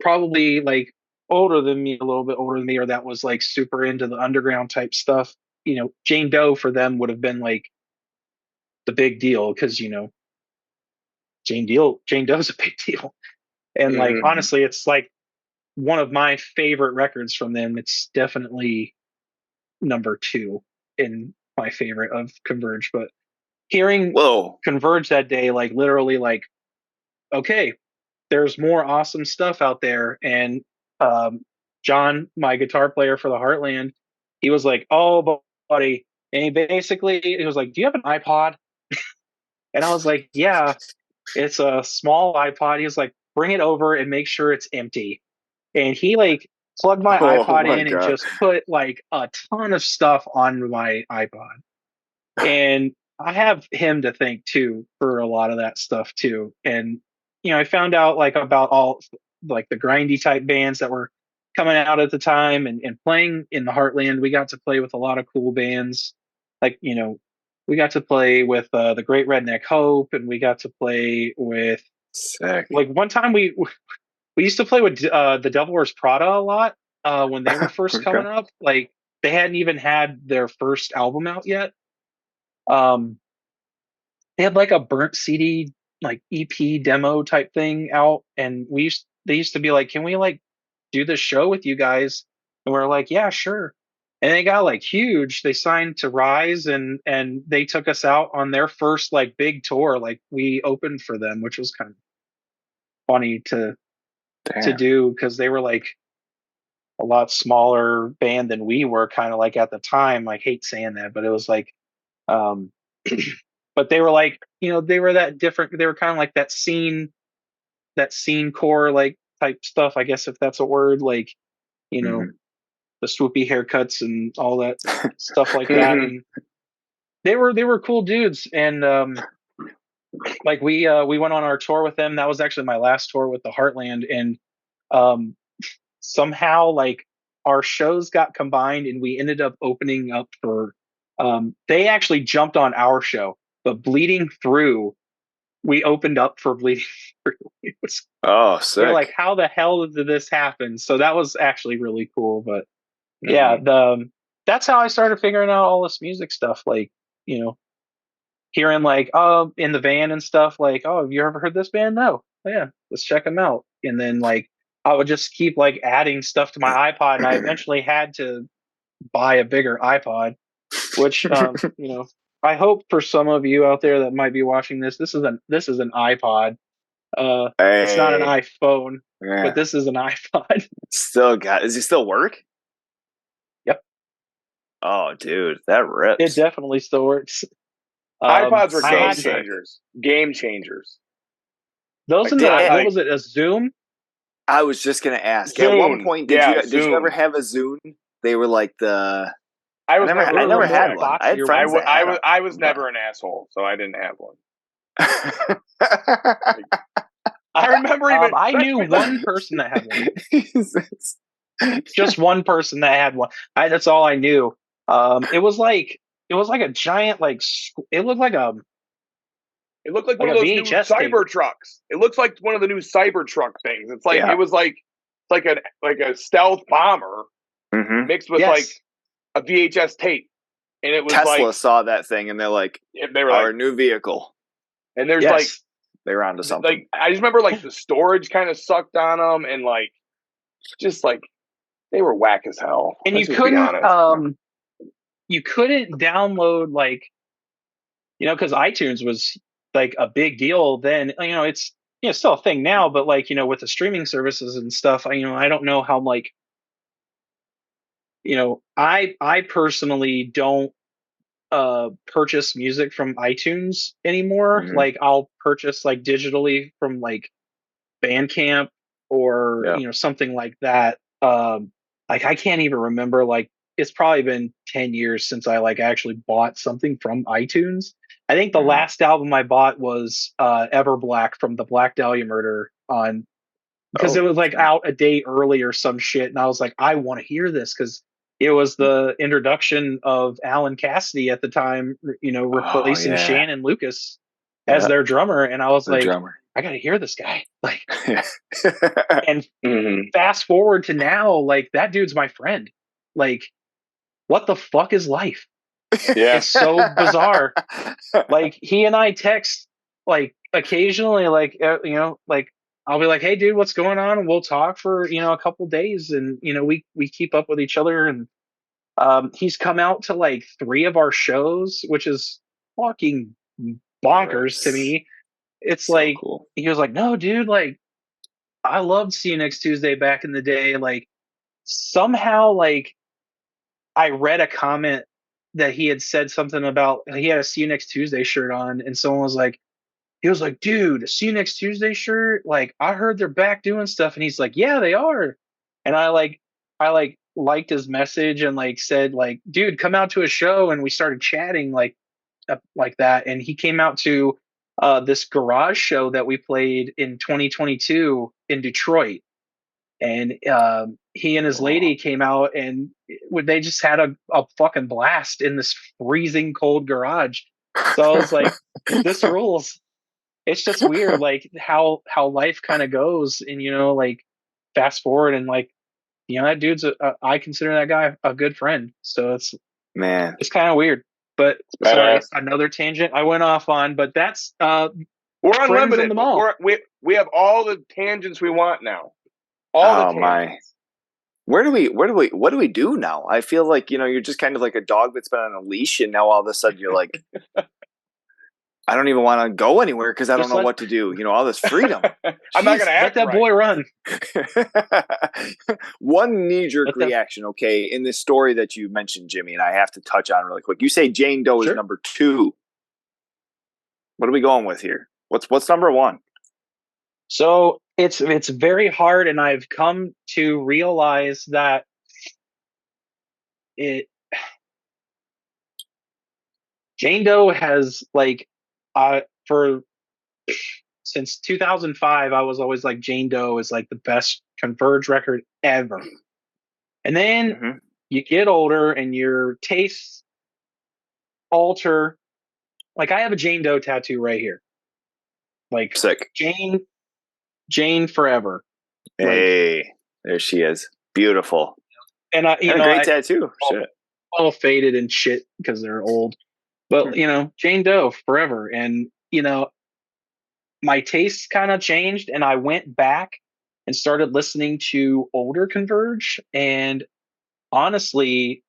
probably like older than me, a little bit older than me, or that was like super into the underground type stuff. Jane Doe for them would have been like the big deal, because Jane Doe's a big deal. And like honestly, it's like one of my favorite records from them. It's definitely number 2 in my favorite of Converge. But hearing Converge that day, like literally like, okay, there's more awesome stuff out there. And John, my guitar player for the Heartland, he was like, oh, buddy. And he was like, do you have an iPod? And I was like, yeah, it's a small iPod. He was like, bring it over and make sure it's empty. And he like plugged my iPod in and just put like a ton of stuff on my iPod. And I have him to thank too for a lot of that stuff too. And I found out like about all like the grindy type bands that were coming out at the time, and playing in the Heartland. We got to play with a lot of cool bands. Like, we got to play with the Great Redneck Hope, and we got to play with like one time we used to play with the Devil Wears Prada a lot when they were first coming up. Like they hadn't even had their first album out yet. They had like a burnt CD, like EP demo type thing out, and they used to be like, can we like do this show with you guys? And we're like, yeah, sure. And they got like huge. They signed to Rise, and they took us out on their first like big tour. Like we opened for them, which was kind of funny to do, because they were like a lot smaller band than we were, kind of like at the time. I hate saying that, but it was like, um, but they were like, they were that different. They were kind of like that scene core like type stuff, I guess, if that's a word, like, the swoopy haircuts and all that stuff like that. And they were cool dudes. And like we went on our tour with them. That was actually my last tour with the Heartland. And somehow like our shows got combined and we ended up opening up for they actually jumped on our show, but Bleeding Through, we opened up for Bleeding Through. It was, sick. we're like, how the hell did this happen? So that was actually really cool. But yeah, that's how I started figuring out all this music stuff. Like, hearing like, in the van and stuff, like, oh, have you ever heard this band? No. Oh, yeah, let's check them out. And then like I would just keep like adding stuff to my iPod, and I eventually had to buy a bigger iPod, which I hope for some of you out there that might be watching this is an iPod. It's not an iPhone, but this is an iPod. Does he still work? Yep. Oh, dude, that rips. It definitely still works. iPods were game changers. Game changers. Those what was it? A Zoom? I was just gonna ask. Zune. At one point, did you ever have a Zune? They were like the. I never had one. I had friends I was never an asshole, so I didn't have one. I remember even. I knew one person that had one. Just one person that had one. That's all I knew. It was like a giant it looked like one of those new cyber trucks. It looks like one of the new cyber truck things. It's like it was like a stealth bomber mixed with like a VHS tape. And it was Tesla saw that thing and they're like, they were our new vehicle. And there's like they were onto something. Like I just remember like the storage kind of sucked on them and like just like they were whack as hell. And you couldn't download like because iTunes was like a big deal then. It's still a thing now, but like with the streaming services and stuff, I don't know how like I personally don't purchase music from iTunes anymore. Like I'll purchase like digitally from like Bandcamp or something like that. Like I can't even remember, like it's probably been 10 years since I like actually bought something from iTunes. I think the last album I bought was Everblack from the Black Dahlia Murder because it was like out a day early or some shit, and I was like, I want to hear this because it was the introduction of Alan Cassidy at the time, replacing Shannon Lucas as their drummer, and I was like, I got to hear this guy. Like, and fast forward to now, like that dude's my friend. Like, what the fuck is life? Yeah, it's so bizarre. Like he and I text like occasionally, like like I'll be like, hey dude, what's going on? And we'll talk for a couple days, and we keep up with each other. And he's come out to like 3 of our shows, which is fucking bonkers to me. It's so like cool. He was like, no dude, like I loved See You Next Tuesday back in the day. Like somehow like I read a comment that he had said something about he had a See You Next Tuesday shirt on, and someone was like, he was like, dude, See You Next Tuesday shirt, like I heard they're back doing stuff, and he's like, yeah, they are. And I liked his message and like said like, dude, come out to a show, and we started chatting like that, and he came out to this garage show that we played in 2022 in Detroit. And he and his lady came out, and they just had a fucking blast in this freezing cold garage. So I was like, this rules. It's just weird, like how life kind of goes, and like fast forward, and like that dude's I consider that guy a good friend. So it's kind of weird. But sorry, another tangent I went off on. But that's we're unlimited. We have all the tangents we want now. My. What do we do now? I feel like, you're just kind of like a dog that's been on a leash, and now all of a sudden you're like, I don't even want to go anywhere because I don't know what to do. All this freedom. I'm not gonna act let that boy run. One knee-jerk reaction, okay, in this story that you mentioned, Jimmy, and I have to touch on really quick. You say Jane Doe is number 2. What are we going with here? What's number 1? So it's very hard, and I've come to realize that Jane Doe has since 2005, I was always like Jane Doe is like the best Converge record ever. And then you get older and your tastes alter. Like I have a Jane Doe tattoo right here. Like sick. Jane forever. Hey, there she is. Beautiful. And a great tattoo. Shit. All faded and shit because they're old. But Jane Doe forever. And my tastes kind of changed, and I went back and started listening to older Converge. And honestly,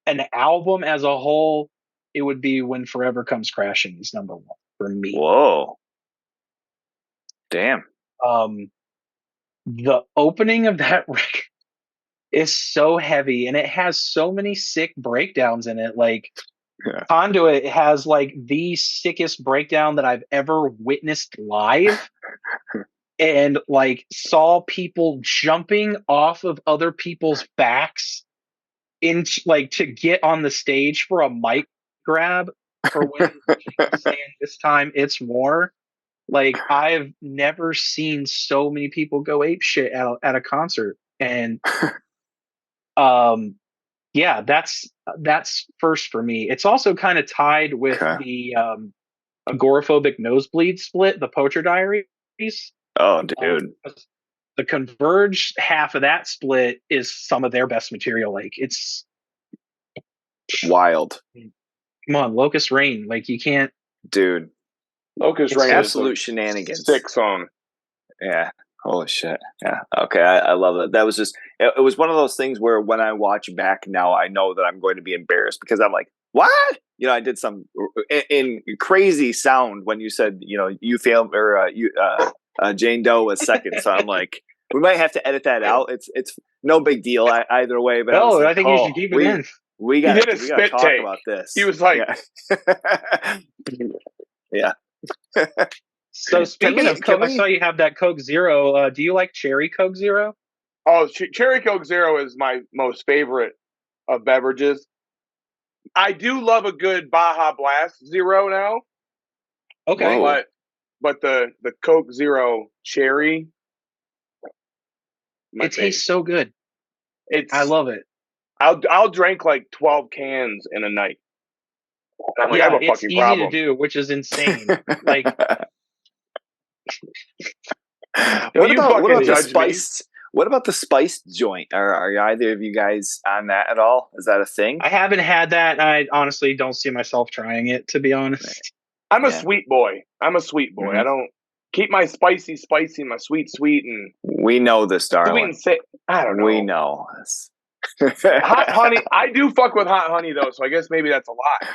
an album as a whole, it would be When Forever Comes Crashing is number 1 for me. Whoa. Damn. The opening of that record is so heavy, and it has so many sick breakdowns in it. Like Conduit has like the sickest breakdown that I've ever witnessed live. And like saw people jumping off of other people's backs into like to get on the stage for a mic grab for when saying this time it's war. Like I've never seen so many people go ape shit at a concert. And yeah, that's first for me. It's also kind of tied with the Agoraphobic Nosebleed split, the Poacher Diaries. Oh, dude. The Converge half of that split is some of their best material. Like it's wild. Come on, Locust Rain. Like you can't, dude. Locust Rain, absolute shenanigans. Sick song. Yeah. Holy shit. Yeah. Okay. I love it. That was just, it was one of those things where when I watch back now, I know that I'm going to be embarrassed because I'm like, what? I did some in crazy sound when you said, you failed or Jane Doe was second. So I'm like, we might have to edit that out. It's no big deal either way. But I think you should keep it in. We got to talk about this. He was like, yeah. So speaking of Coke, I saw you have that Coke Zero. Do you like Cherry Coke Zero? Oh, Cherry Coke Zero is my most favorite of beverages. I do love a good Baja Blast Zero now. Okay. But the Coke Zero Cherry, it tastes so good. I love it. I'll drink like 12 cans in a night. I'm like, I have a fucking problem. It's easy to do, which is insane. Like, what about the spiced? What about the spiced joint? Are either of you guys on that at all? Is that a thing? I haven't had that. I honestly don't see myself trying it, to be honest. I'm a sweet boy. I don't keep my spicy, my sweet, and we know this, darling. Sweet and I don't know. We know this. Hot honey. I do fuck with hot honey though, so I guess maybe that's a lot.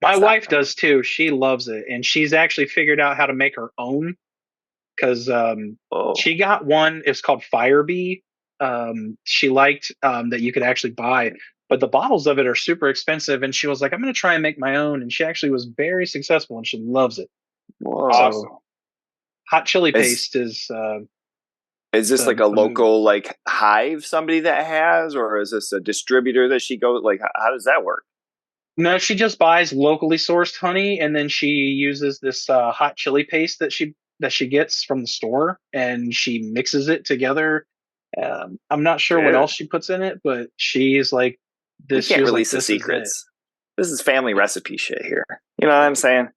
My wife does too. She loves it, and she's actually figured out how to make her own. Because she got one. It's called Firebee. She liked that you could actually buy, but the bottles of it are super expensive. And she was like, "I'm going to try and make my own." And she actually was very successful, and she loves it. Whoa. Awesome. So, hot chili paste is. Is this like a local like hive somebody that has, or is this a distributor that she goes? Like, how does that work? No, she just buys locally sourced honey, and then she uses this hot chili paste that she gets from the store, and she mixes it together. I'm not sure what else she puts in it, but she's like, "This." We can't release the secrets. This is family recipe shit here. You know what I'm saying?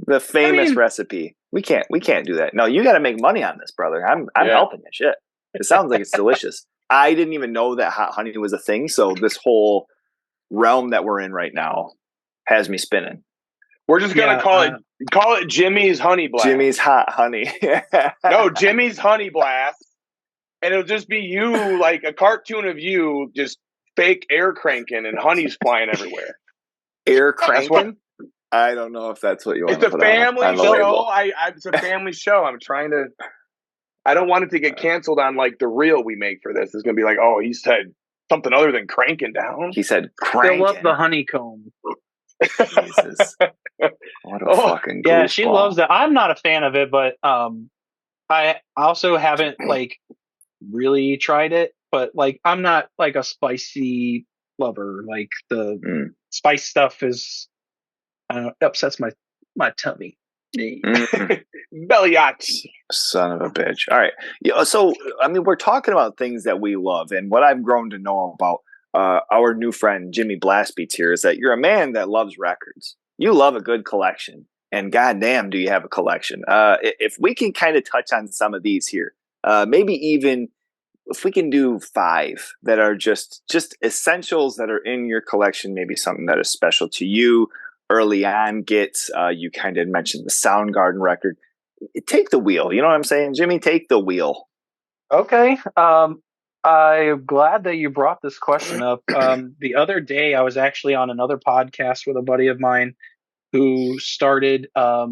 The famous recipe. We can't do that. No, you got to make money on this, brother. I'm helping you. Shit. It sounds like it's delicious. I didn't even know that hot honey was a thing. So this whole realm that we're in right now has me spinning. We're just gonna call it Jimmy's Honey Blast. Jimmy's Hot Honey. No, Jimmy's Honey Blast, and it'll just be you, like a cartoon of you, just fake air cranking and honey's flying everywhere. Air cranking? I don't know if that's what you want It's to a put family on the show. label. It's a family show. I don't want it to get canceled on like the reel we make for this. It's going to be like, oh, he said something other than cranking down. He said Fill up cranking. the honeycomb. Jesus. What a fucking goofball. Yeah, she loves that. I'm not a fan of it, but I also haven't like really tried it. But like, I'm not like a spicy lover. Like the spice stuff is upsets my tummy. Belliach. Son of a bitch. All right. Yeah, so, I mean, we're talking about things that we love. And what I've grown to know about our new friend, Jimmy Blastbeats here, is that you're a man that loves records. You love a good collection. And goddamn, do you have a collection. If we can kind of touch on some of these here, maybe even if we can do 5 that are just essentials that are in your collection, maybe something that is special to you. Early on, you kind of mentioned the Soundgarden record. Take the wheel. You know what I'm saying, Jimmy? Take the wheel. Okay. I'm glad that you brought this question up. The other day, I was actually on another podcast with a buddy of mine who started a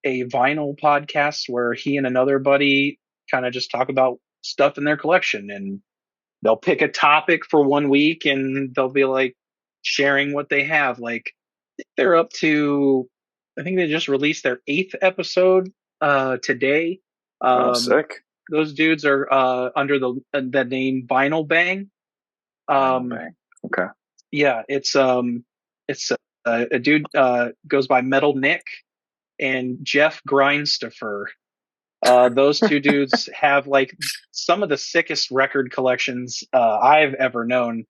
vinyl podcast where he and another buddy kind of just talk about stuff in their collection, and they'll pick a topic for 1 week and they'll be like sharing what they have. Like they're up to, I think they just released their 8th episode today. Sick. Those dudes are under the name Vinyl Bang. Bang. Okay. Yeah, it's a dude goes by Metal Nick and Jeff Grindstoffer. Those two dudes have like some of the sickest record collections I've ever known.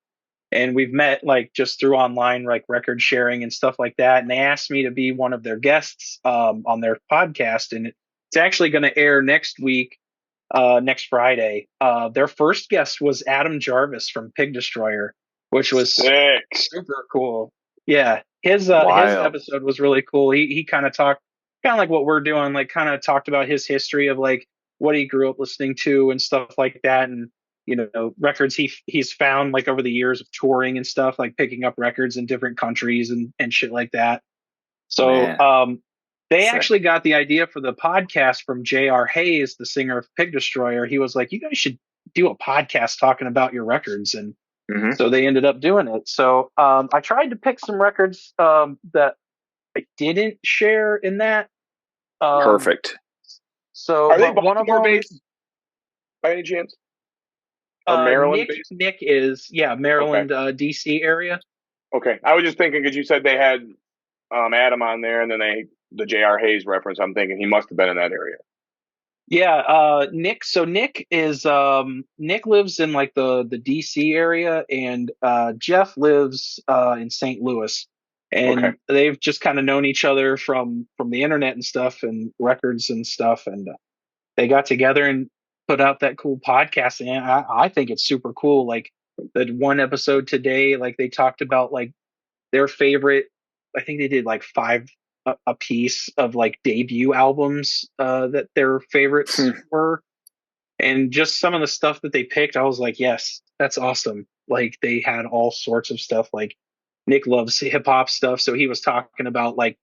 And we've met like just through online, like record sharing and stuff like that. And they asked me to be one of their guests on their podcast. And it's actually going to air next week, next Friday. Their first guest was Adam Jarvis from Pig Destroyer, which was sick. Super cool. Yeah. His episode was really cool. He kind of talked, kind of like what we're doing, like kind of talked about his history of like what he grew up listening to and stuff like that. And, you know, records he's found like over the years of touring and stuff, like picking up records in different countries and shit like that. So they actually got the idea for the podcast from J.R. Hayes, the singer of Pig Destroyer. He was like, you guys should do a podcast talking about your records. And so they ended up doing it. So I tried to pick some records that I didn't share in that. Perfect. So are they one of them based by any chance? Maryland based? Nick is Maryland, okay. DC area. Okay, I was just thinking because you said they had Adam on there, and then the J.R. Hayes reference. I'm thinking he must have been in that area. Yeah, Nick. So Nick is Nick lives in like the DC area, and Jeff lives in St. Louis, and they've just kind of known each other from the internet and stuff, and records and stuff, and they got together and put out that cool podcast, and I think it's super cool. Like that one episode today, like they talked about like their favorite. I think they did like 5 a piece of like debut albums that their favorites were, and just some of the stuff that they picked, I was like, yes, that's awesome. Like they had all sorts of stuff. Like Nick loves hip hop stuff, so he was talking about like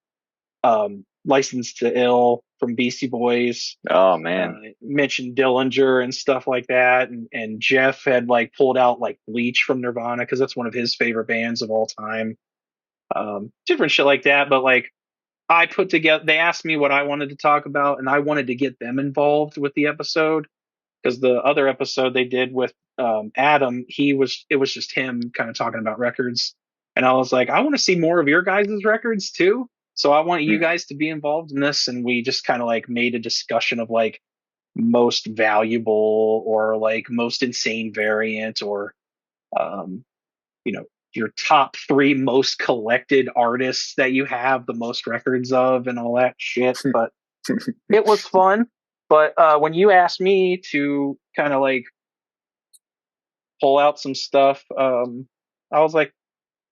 License to Ill from Beastie Boys. Oh man, mentioned Dillinger and stuff like that, and Jeff had like pulled out like Bleach from Nirvana because that's one of his favorite bands of all time. Different shit like that, but like I put together, they asked me what I wanted to talk about, and I wanted to get them involved with the episode because the other episode they did with Adam, it was just him kind of talking about records, and I was like, I want to see more of your guys' records too, so I want you guys to be involved in this, and we just kind of like made a discussion of like most valuable or like most insane variant or you know, your top 3 most collected artists that you have the most records of and all that shit. But it was fun. But when you asked me to kind of like pull out some stuff, I was like,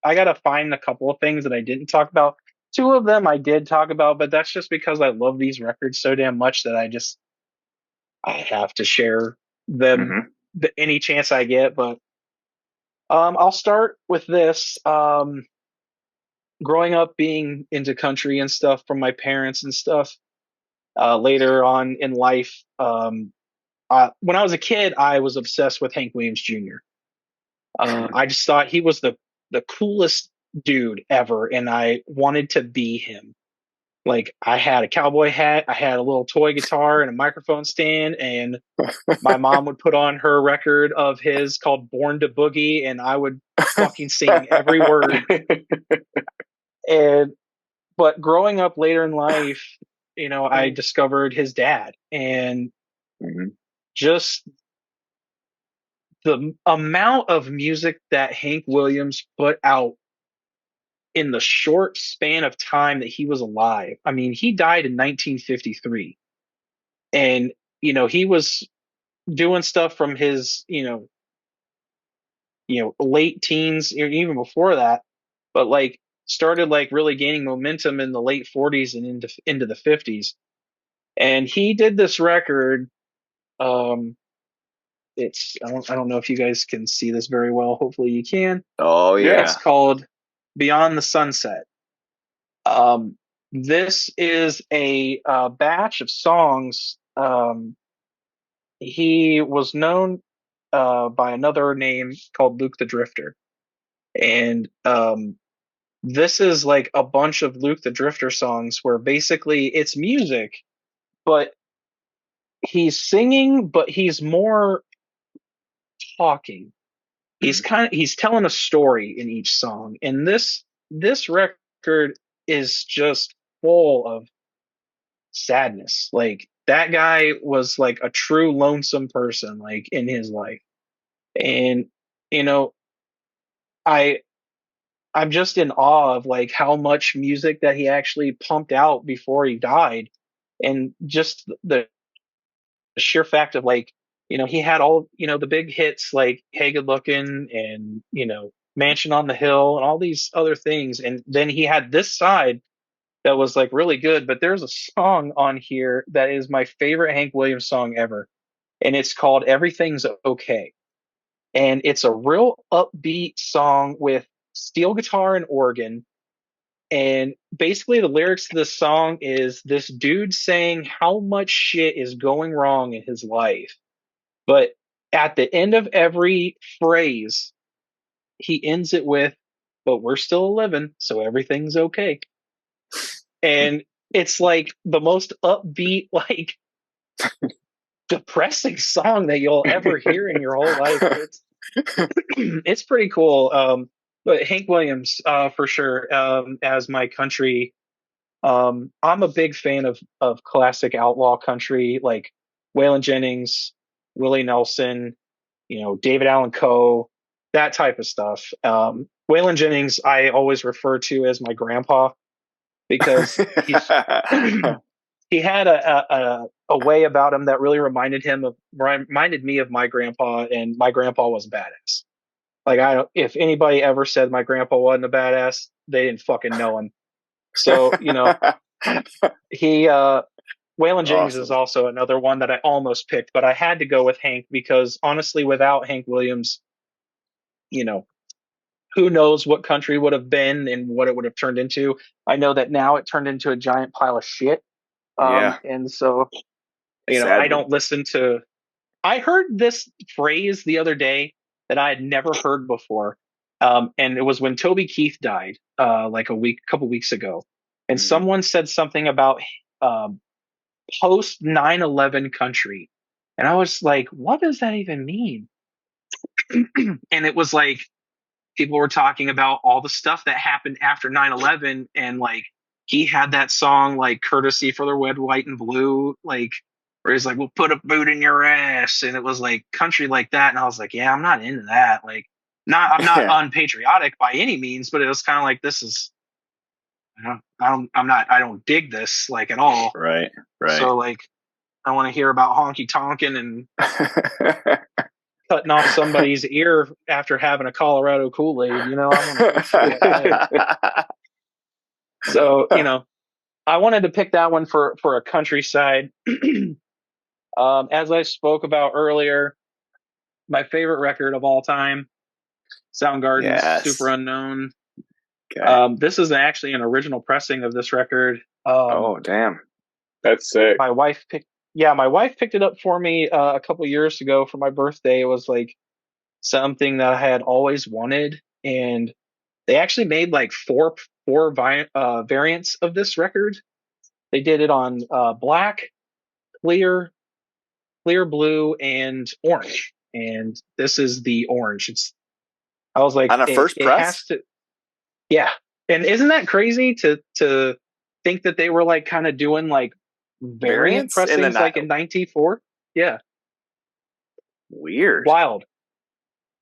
I got to find a couple of things that I didn't talk about. 2 of them I did talk about, but that's just because I love these records so damn much that I have to share them any chance I get. But I'll start with this. growing up being into country and stuff from my parents and stuff, later on in life, when I was a kid, I was obsessed with Hank Williams Jr. I just thought he was the coolest dude ever, and I wanted to be him. Like, I had a cowboy hat, I had a little toy guitar and a microphone stand, and my mom would put on her record of his called Born to Boogie, and I would fucking sing every word. And but growing up later in life, I discovered his dad, and just the amount of music that Hank Williams put out in the short span of time that he was alive. I mean, he died in 1953, and he was doing stuff from his late teens or even before that, but like started like really gaining momentum in the late 40s and into the 50s. And he did this record. um I don't know if you guys can see this very well. Hopefully you can. Oh yeah. It's called Beyond the Sunset. This is a batch of songs. He was known by another name called Luke the Drifter. And this is like a bunch of Luke the Drifter songs where basically it's music, but he's singing, but he's more talking. He's telling a story in each song. And this record is just full of sadness. Like, that guy was like a true lonesome person, like, in his life. And you know, I I'm just in awe of like how much music that he actually pumped out before he died, and just the sheer fact of like, he had all, the big hits like Hey Good Looking and, Mansion on the Hill and all these other things. And then he had this side that was like really good. But there's a song on here that is my favorite Hank Williams song ever. And it's called Everything's Okay. And it's a real upbeat song with steel guitar and organ. And basically, the lyrics to this song is this dude saying how much shit is going wrong in his life. But at the end of every phrase, he ends it with, "But we're still living, so everything's okay." And it's like the most upbeat, like depressing song that you'll ever hear in your whole life. It's pretty cool. But Hank Williams, for sure, as my country. I'm a big fan of classic outlaw country, like Waylon Jennings, Willie Nelson, David Allan Coe, that type of stuff. Waylon Jennings, I always refer to as my grandpa because he had a way about him that really reminded me of my grandpa, and my grandpa was badass. Like, if anybody ever said my grandpa wasn't a badass, they didn't fucking know him. So, he Waylon Jennings is also another one that I almost picked, but I had to go with Hank because honestly, without Hank Williams, who knows what country would have been and what it would have turned into. I know that now it turned into a giant pile of shit. And so, I don't listen to. I heard this phrase the other day that I had never heard before. And it was when Toby Keith died, like couple weeks ago. And someone said something about post 9/11 country. And I was like, what does that even mean? And it was like, people were talking about all the stuff that happened after 9/11. And like, he had that song, like Courtesy for the Red, White, and Blue, like, where he's like, we'll put a boot in your ass. And it was like country like that. And I was like, yeah, I'm not into that. Like, I'm not unpatriotic by any means, but it was kind of like, this is, I don't dig this like at all. Right. So like, I want to hear about honky tonking and cutting off somebody's ear after having a Colorado Kool-Aid. So, I wanted to pick that one for a countryside. As I spoke about earlier, my favorite record of all time, Soundgarden's Super Unknown. Okay. This is actually an original pressing of this record. Oh, damn. That's sick. My wife picked it up for me a couple years ago for my birthday. It was like something that I had always wanted, and they actually made like four variants of this record. They did it on black, clear, clear blue, and orange. And this is the orange. I was like, On a first it has press? to, yeah. And isn't that crazy to think that they were like kind of doing like variant Variants? In the pressings like in '94? Yeah, Weird. wild.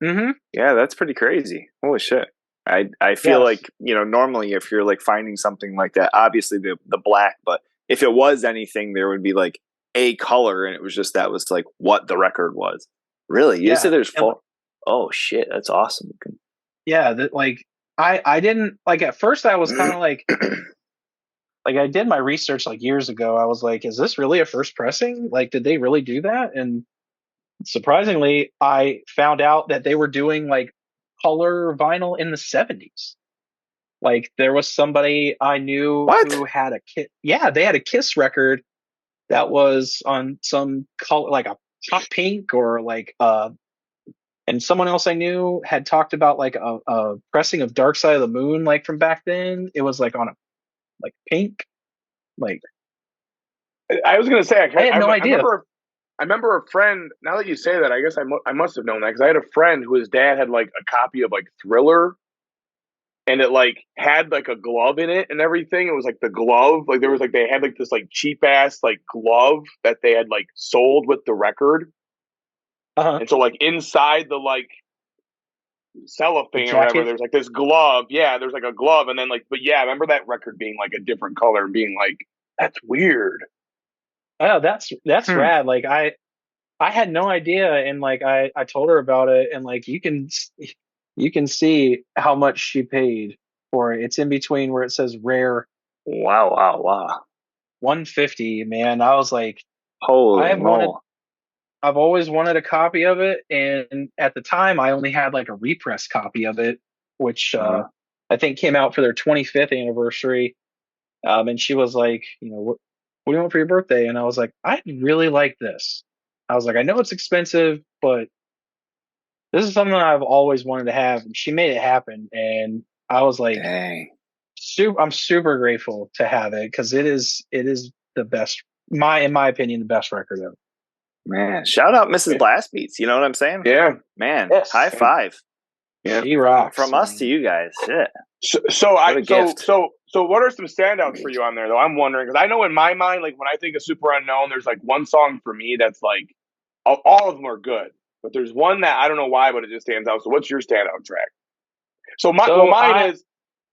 Mm-hmm. Yeah, that's pretty crazy. Holy shit. I feel Yes. like, normally if you're like finding something like that, obviously the black, but if it was anything, there would be like a color, and it was just that was like what the record was. Really? You said there's And, four? Oh shit, that's awesome. yeah, that like I didn't like at first I was kind of like I did my research like years ago. I was like, is this really a first pressing? Like, did they really do that? And surprisingly, I found out that they were doing like color vinyl in the '70s. Like there was somebody I knew What? who had a Kiss. Yeah, they had a Kiss record that was on some color, like a hot pink or like and someone else I knew had talked about like a pressing of Dark Side of the Moon, like from back then. It was like on a like pink, like I was gonna say, I had no idea. I remember a friend. Now that you say that, I guess I must have known that because I had a friend who his dad had like a copy of like Thriller, and it like had like a glove in it and everything. It was like the glove, like there was like they had like this like cheap ass like glove that they had like sold with the record, Uh-huh. and so like inside the like cellophane or whatever, Jacket. there's like this glove. Yeah, there's like a glove, and then like, but yeah, I remember that record being like a different color and being like, that's weird. Oh, that's rad. Like I had no idea, and like I told her about it, and like you can see how much she paid for it. It's in between where it says rare Wow, wow, wow. 150. Man, I was like, I Holy have wanted. moly. I've always wanted a copy of it, and at the time, I only had like a repress copy of it, which I think came out for their 25th anniversary. And she was like, what do you want for your birthday? And I was like, I really like this. I was like, I know it's expensive, but this is something I've always wanted to have. And she made it happen. And I was like, Dang. I'm super grateful to have it because it is the best, in my opinion, the best record ever. Man, shout out Mrs. Blastbeats. You know what I'm saying? Yeah. Man, Yes. high five. Yeah. She rocks. From us to you guys. Shit. So what are some standouts for you on there though? I'm wondering because I know in my mind, like when I think of Super Unknown, there's like one song for me that's like all of them are good, but there's one that I don't know why, but it just stands out. So what's your standout track? Mine is.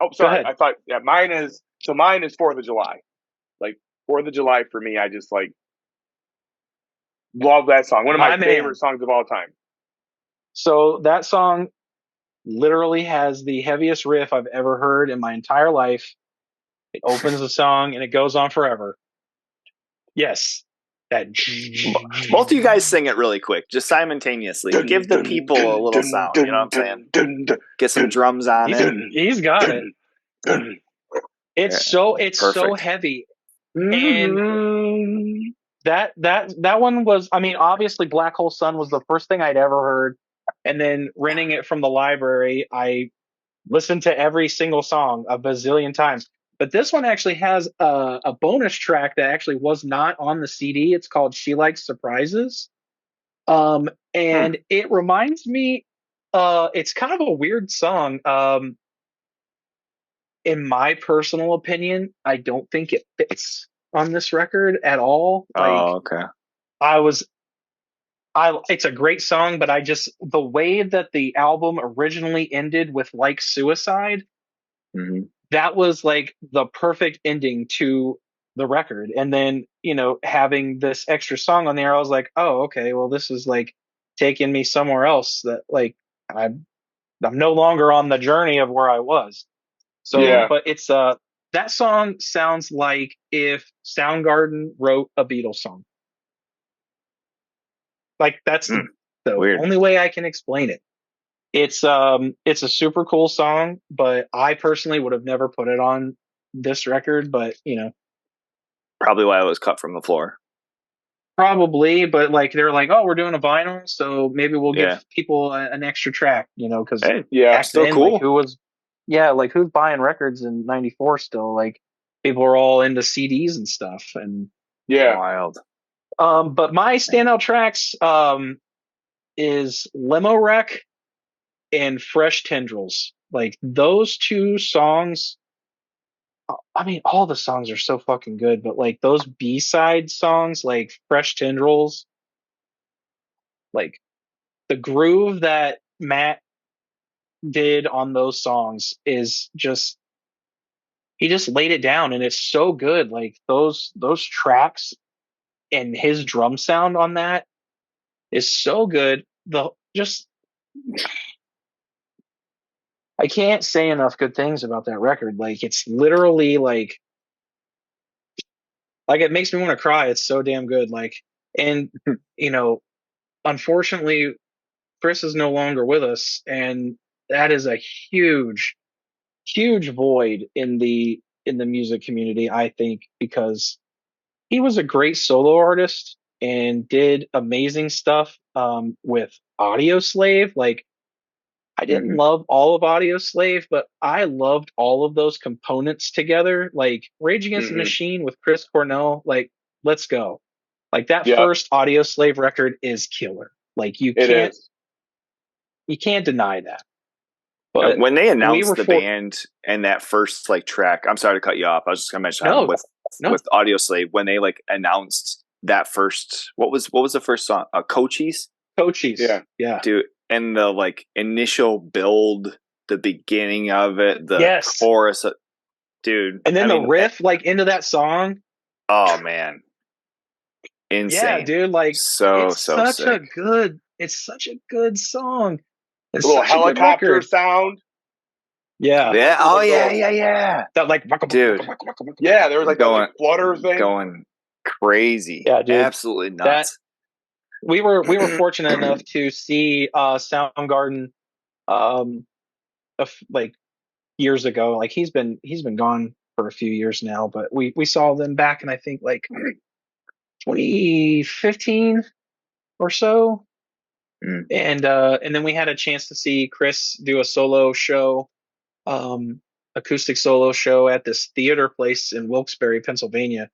Oh, sorry. I thought mine is 4th of July. Like 4th of July for me, I just like love that song. One of my favorite songs of all time. So that song literally has the heaviest riff I've ever heard in my entire life. It opens the song and it goes on forever. Yes. That both of you guys sing it really quick, just simultaneously. Give the people a little sound, you know what I'm saying? Get some drums on it. He's got it. It's so heavy. And that one was, I mean, obviously Black Hole Sun was the first thing I'd ever heard. And then renting it from the library, I listened to every single song a bazillion times. But this one actually has a bonus track that actually was not on the CD. It's called She Likes Surprises. And it reminds me, it's kind of a weird song. In my personal opinion, I don't think it fits on this record at all. Okay. It's a great song, but the way that the album originally ended with Like Suicide, that was like the perfect ending to the record. And then, having this extra song on there, I was like, oh, okay, well, this is like taking me somewhere else that like I'm no longer on the journey of where I was. So, yeah. But it's, that song sounds like if Soundgarden wrote a Beatles song. Like that's the Weird. only way I can explain it. It's a super cool song, but I personally would have never put it on this record, but Probably why it was cut from the floor. probably, but like they're like, oh, we're doing a vinyl, so maybe we'll Yeah. give people an extra track, because Hey, Yeah. back still then, cool. like who's buying records in '94 still? Like people were all into CDs and stuff, and Yeah. Wild. but my standout tracks is Limo Wreck and Fresh Tendrils. Like those two songs, I mean, all the songs are so fucking good, but like those B-side songs, like Fresh Tendrils, like the groove that Matt did on those songs is just, he just laid it down and it's so good. Like those tracks and his drum sound on that is so good. I can't say enough good things about that record. Like it's literally like it makes me want to cry. It's so damn good. Like, and you know, unfortunately, Chris is no longer with us, and that is a huge, huge void in the music community. I think because he was a great solo artist and did amazing stuff with Audio Slave. Like, I didn't love all of Audio Slave, but I loved all of those components together. Like Rage Against the Machine with Chris Cornell. Like, let's go. Like that first Audio Slave record is killer. Like you can't deny that. But when they announced the band and that first like track, I'm sorry to cut you off. I was just gonna mention with Audio Slave when they like announced that first. What was the first song? Cochise. Yeah, dude. And the like initial build, the beginning of it, the chorus, dude, and then the riff like into that song. Oh man, insane! Yeah, dude, like it's such a good song. It's a little such helicopter a good sound. Yeah. Yeah. Oh yeah. That like, dude. Yeah, there was like that like flutter thing going crazy. Yeah, dude. Absolutely nuts. We were fortunate enough to see Soundgarden like years ago. Like he's been gone for a few years now, but we saw them back in I think like 2015 or so. And then we had a chance to see Chris do a solo show, acoustic solo show at this theater place in Wilkes-Barre, Pennsylvania.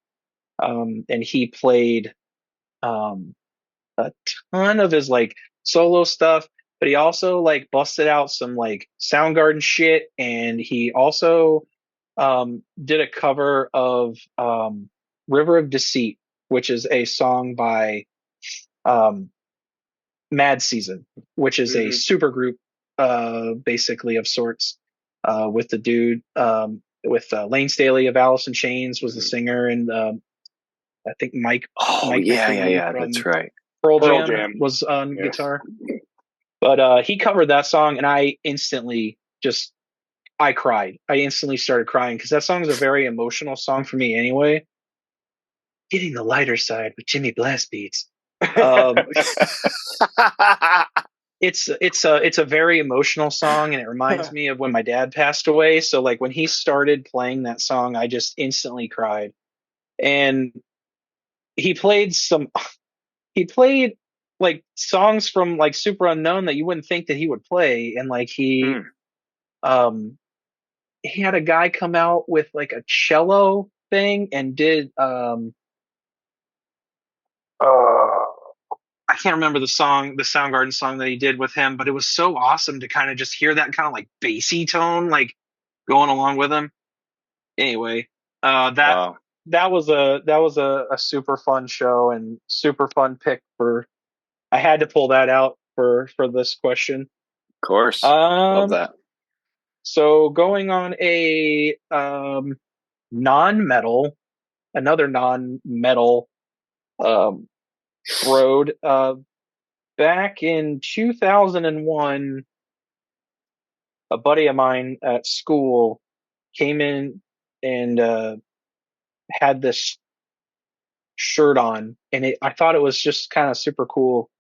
And he played a ton of his like solo stuff, but he also like busted out some like Soundgarden shit, and he also did a cover of River of Deceit, which is a song by Mad Season, which is a super group basically of sorts, with the dude with Lane Staley of Alice in Chains was the singer, and I think Mike yeah, from that's right. Pearl Jam was on guitar. But he covered that song, and I cried. I instantly started crying because that song is a very emotional song for me anyway. Getting the lighter side with Jimmy Blast Beats. It's a very emotional song, and it reminds me of when my dad passed away. So like when he started playing that song, I just instantly cried. And he played like songs from like Super Unknown that you wouldn't think that he would play, and like he had a guy come out with like a cello thing and did I can't remember the Soundgarden song that he did with him, but it was so awesome to kind of just hear that kind of like bassy tone like going along with him. Anyway, that was a super fun show and super fun pick for. I had to pull that out for this question. Of course, love that. So going on a another non-metal road. Back in 2001, a buddy of mine at school came in and had this shirt on, and I thought it was just kind of super cool.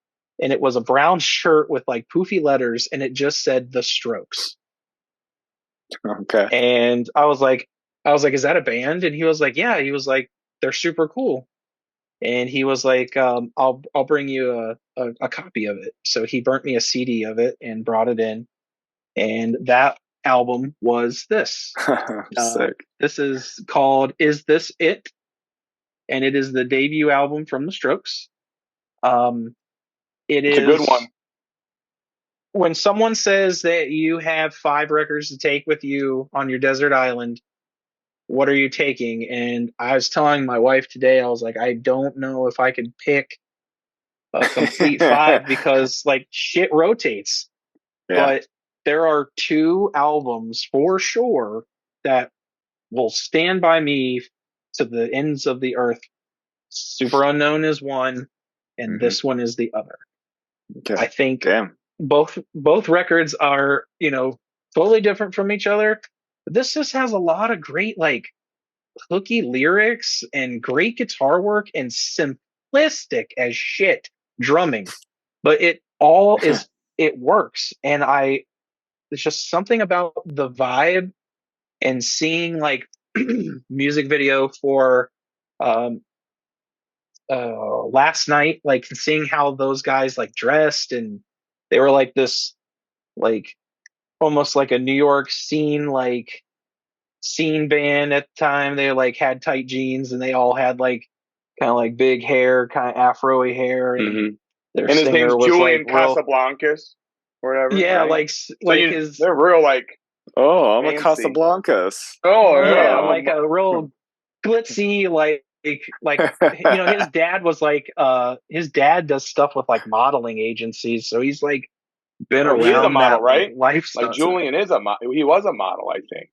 and it was a brown shirt with like poofy letters, and it just said The Strokes. Okay. And I was like, is that a band? And he was like, yeah. He was like, they're super cool. And he was like, I'll bring you a copy of it. So he burnt me a CD of it and brought it in. And that album was this. Sick. This is called Is This It? And it is the debut album from The Strokes. It's a good one. When someone says that you have 5 records to take with you on your desert island, what are you taking? And I was telling my wife today, I was like, I don't know if I could pick a complete 5 because like shit rotates. Yeah. But there are 2 albums for sure that will stand by me to the ends of the earth. Super Unknown is one, and this one is the other. Okay. I think both records are, totally different from each other. But this just has a lot of great like hooky lyrics and great guitar work and simplistic as shit drumming. But it all is it works. And there's just something about the vibe and seeing like music video for last night, like seeing how those guys like dressed, and they were like this like almost like a New York scene band at the time. They like had tight jeans and they all had like kind of like big hair, kind of afro-y hair, and their and his singer name's was Julian like real, Casablancas or whatever. yeah, right? his they're real like I'm fancy. a Casablancas. Oh yeah, like a real glitzy like his dad was like his dad does stuff with like modeling agencies, so he's like been around he is a model, that right? like, lifestyle. Like Julian is he was a model, I think.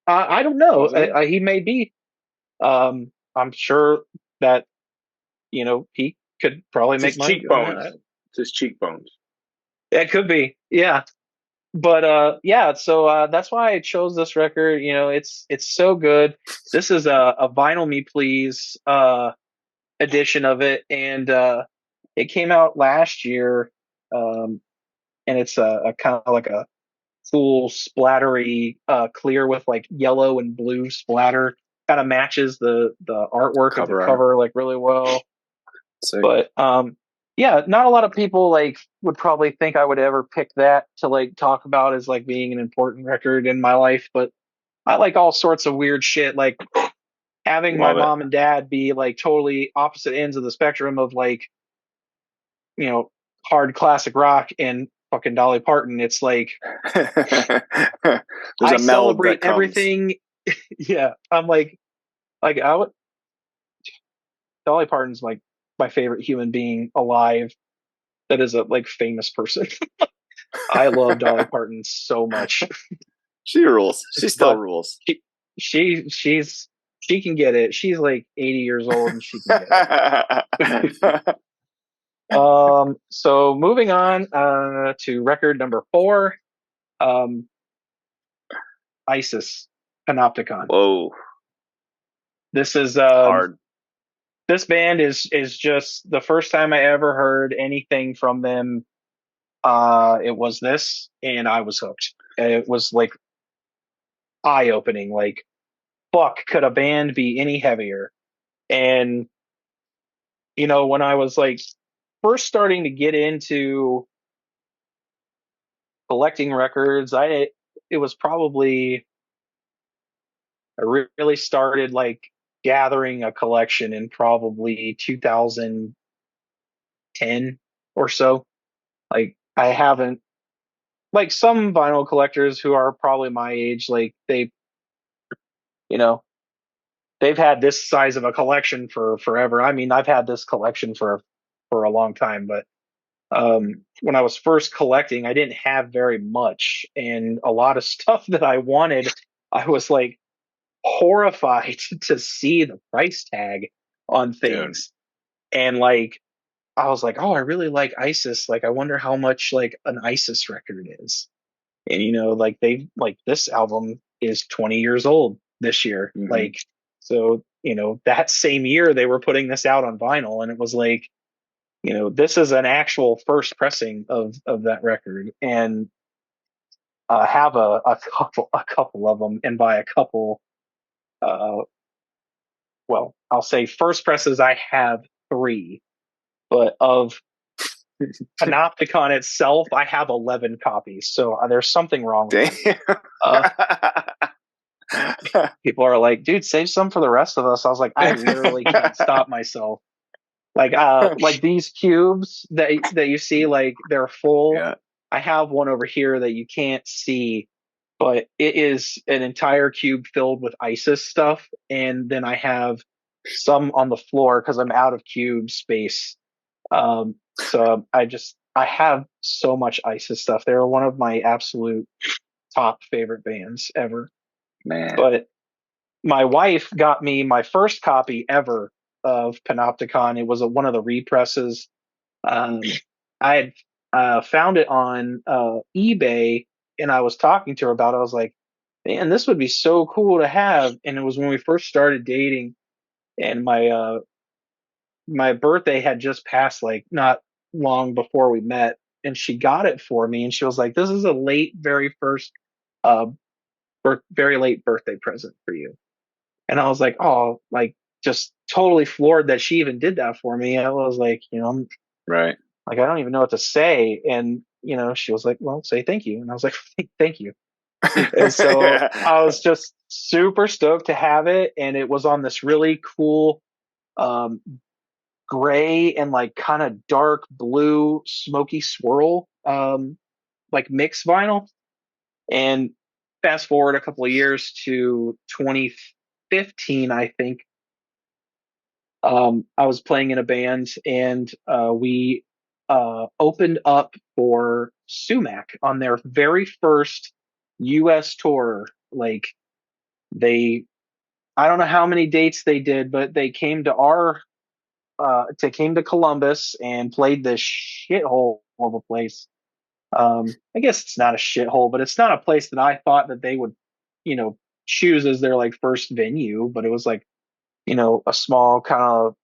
I don't know. He may be. I'm sure that he could probably make money. Cheekbones. It's his cheekbones. It could be, yeah. But yeah, so that's why I chose this record. It's so good. This is a Vinyl Me Please edition of it, and it came out last year. And it's a kind of like a full splattery clear with like yellow and blue splatter. Kind of matches the artwork of the cover like really well. Sick. But yeah, not a lot of people like would probably think I would ever pick that to like talk about as like being an important record in my life, but I like all sorts of weird shit, like having my mom and dad be like totally opposite ends of the spectrum of like hard classic rock and fucking Dolly Parton. It's like I celebrate everything. Yeah, I'm like Dolly Parton's like my favorite human being alive that is a like famous person. I love Dolly Parton so much. She rules. She still rules. She can get it. She's like 80 years old and she can get it. So moving on to record number 4, ISIS Panopticon. Whoa. This is hard. This band is just the first time I ever heard anything from them. It was this, and I was hooked. It was like eye-opening. Like, fuck, could a band be any heavier? And when I was like first starting to get into collecting records, it was probably I really started like gathering a collection in probably 2010 or so. Like I haven't, like some vinyl collectors who are probably my age, like they've had this size of a collection for forever. I mean, I've had this collection for a long time, but when I was first collecting, I didn't have very much, and a lot of stuff that I wanted, I was like horrified to see the price tag on things. And like I was like, oh, I really like ISIS. Like I wonder how much like an ISIS record is. And like this album is 20 years old this year. Like so that same year they were putting this out on vinyl, and it was like this is an actual first pressing of that record, and have a couple of them, and by a couple, well, I'll say first presses I have 3, but of Panopticon itself I have 11 copies. So there's something wrong with it. People are like, dude, save some for the rest of us. I was like, I literally can't stop myself. Like these cubes that you see, like they're full. Yeah. I have one over here that you can't see, but it is an entire cube filled with ISIS stuff, and then I have some on the floor because I'm out of cube space. So I have so much ISIS stuff. They're one of my absolute top favorite bands ever. Man. But my wife got me my first copy ever of Panopticon. It was one of the represses. I had found it on eBay, and I was talking to her about it. I was like, man, this would be so cool to have. And it was when we first started dating, and my birthday had just passed, like not long before we met, and she got it for me, and she was like, this is a uh, very late birthday present for you. And I was like, oh, like just totally floored that she even did that for me. I was like, I'm right. like, I don't even know what to say. And, she was like, well, say thank you. And I was like, thank you. And so Yeah. I was just super stoked to have it. And it was on this really cool, gray and like kind of dark blue smoky swirl, like mix vinyl. And fast forward a couple of years to 2015, I think. I was playing in a band, and we opened up for Sumac on their very first U.S. tour. Like I don't know how many dates they did, but they came to Columbus and played this shithole of a place. I guess it's not a shithole, but it's not a place that I thought that they would, choose as their like first venue. But it was like, a small kind of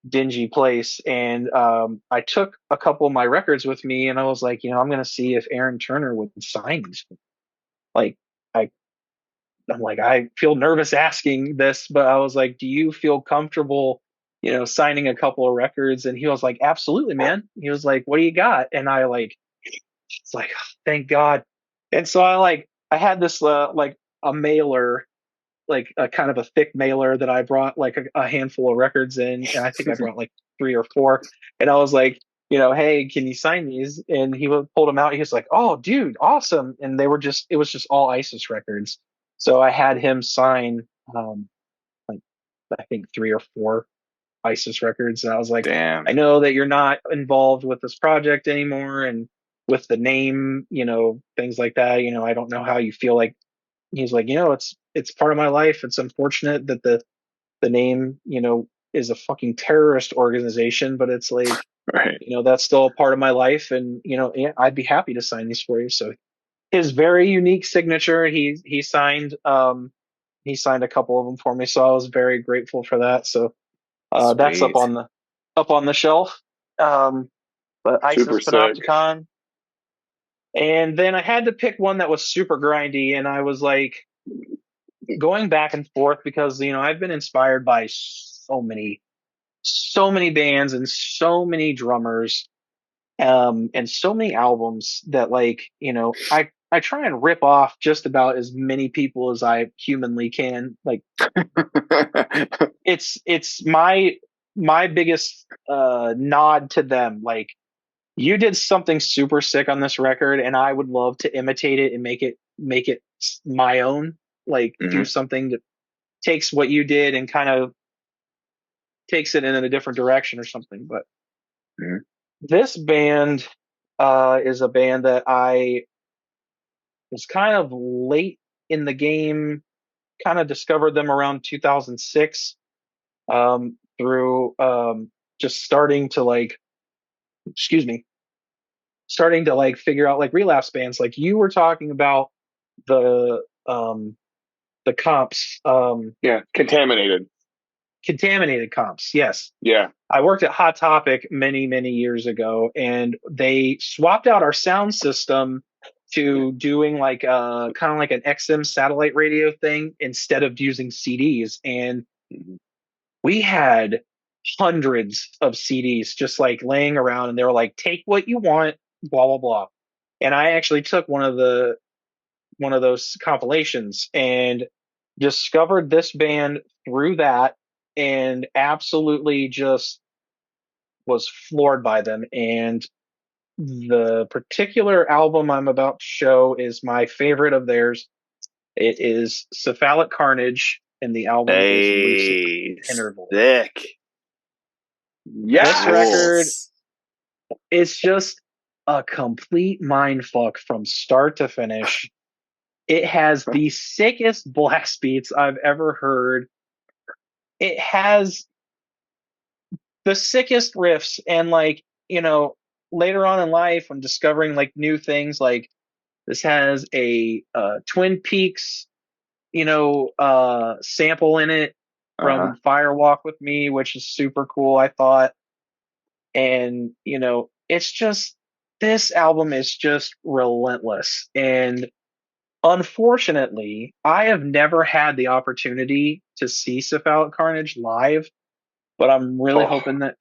dingy place. And I took a couple of my records with me, and I was like, I'm going to see if Aaron Turner would sign these. Like, I'm like, I feel nervous asking this, but I was like, do you feel comfortable, signing a couple of records? And he was like, absolutely, man. He was like, what do you got? And it's like, oh, thank God. And so I had this, like a mailer, like a kind of a thick mailer that I brought like a handful of records in. And I think I brought like 3 or 4. And I was like, hey, can you sign these? And he pulled them out. He was like, oh, dude, awesome. And it was just all ISIS records. So I had him sign, like I think 3 or 4 ISIS records. And I was like, damn. I know that you're not involved with this project anymore, and with the name, things like that. I don't know how you feel. Like, he's like, it's part of my life. It's unfortunate that the name, is a fucking terrorist organization, but it's like, right. That's still a part of my life, and yeah, I'd be happy to sign these for you. So his very unique signature, he signed a couple of them for me, so I was very grateful for that. So that's up on the shelf. But ISIS Panopticon. And then I had to pick one that was super grindy, and I was like going back and forth because I've been inspired by so many bands and so many drummers, and so many albums that I try and rip off just about as many people as I humanly can. Like it's my biggest nod to them. Like, you did something super sick on this record, and I would love to imitate it and make it my own. Like, do something that takes what you did and kind of takes it in a different direction or something. But this band is a band that I was kind of late in the game, kind of discovered them around 2006, through just starting to figure out like relapse bands. Like, you were talking about the comps. Yeah, Contaminated. Contaminated Comps, yes. Yeah. I worked at Hot Topic many, many years ago, and they swapped out our sound system to doing like kind of like an XM satellite radio thing instead of using CDs. And we had hundreds of CDs just like laying around, and they were like, take what you want, blah blah blah. And I actually took one of those compilations and discovered this band through that, and absolutely just was floored by them. And the particular album I'm about to show is my favorite of theirs. It is Cephalic Carnage, and the album is Lucid Interval. Sick. This record is just a complete mindfuck from start to finish. It has the sickest blast beats I've ever heard. It has the sickest riffs, and like, later on in life, I'm discovering like new things. Like this has a Twin Peaks, sample in it from Fire Walk with Me, which is super cool, I thought. And it's just, this album is just relentless. And unfortunately, I have never had the opportunity to see Cephalic Carnage live, but I'm really hoping that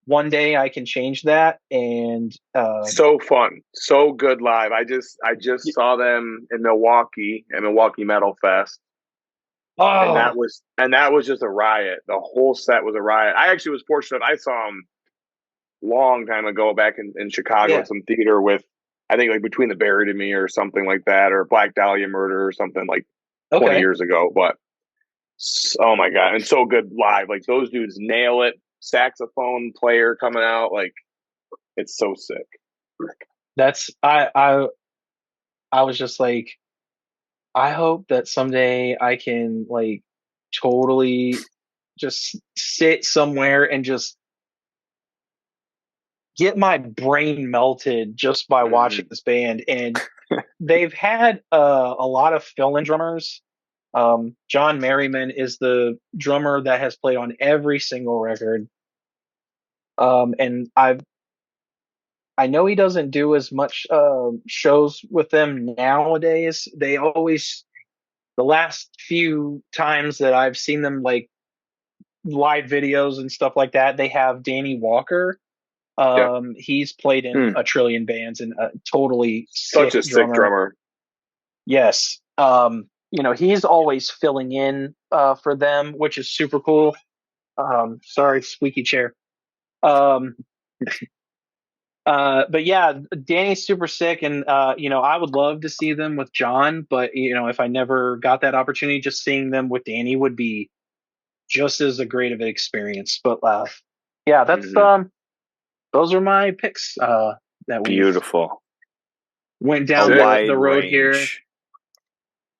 one day I can change that. And so fun, so good live. I just saw them in Milwaukee at Milwaukee Metal Fest, and that was just a riot. The whole set was a riot. I actually was fortunate. I saw them long time ago back in Chicago at some theater with, I think like Between the Buried and Me or something like that, or Black Dahlia Murder or something like 20 years ago. But oh my God, and so good live. Like those dudes nail it. Saxophone player coming out, like it's so sick. That's I was just like, I hope that someday I can like totally just sit somewhere and just get my brain melted just by watching this band. And they've had a lot of fill-in drummers. John Merriman is the drummer that has played on every single record. And I know he doesn't do as much shows with them nowadays. They always, the last few times that I've seen them like live videos and stuff like that, they have Danny Walker. He's played in a trillion bands and totally such a sick drummer. Yes. He's always filling in for them, which is super cool. Sorry, squeaky chair. But yeah, Danny's super sick, and I would love to see them with John, but if I never got that opportunity, just seeing them with Danny would be just as a great of an experience. But yeah, that's those are my picks. That beautiful went down the road range here.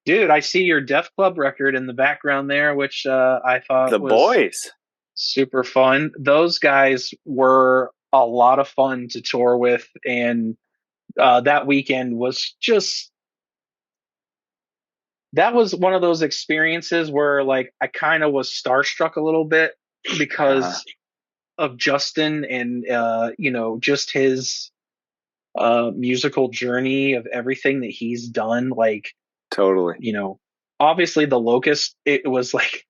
Dude, I see your Def Club record in the background there, which I thought was boys super fun. Those guys were a lot of fun to tour with, and that weekend was just, that was one of those experiences where like I kind of was starstruck a little bit because of Justin and just his musical journey of everything that he's done. Like totally, obviously the Locust, it was like,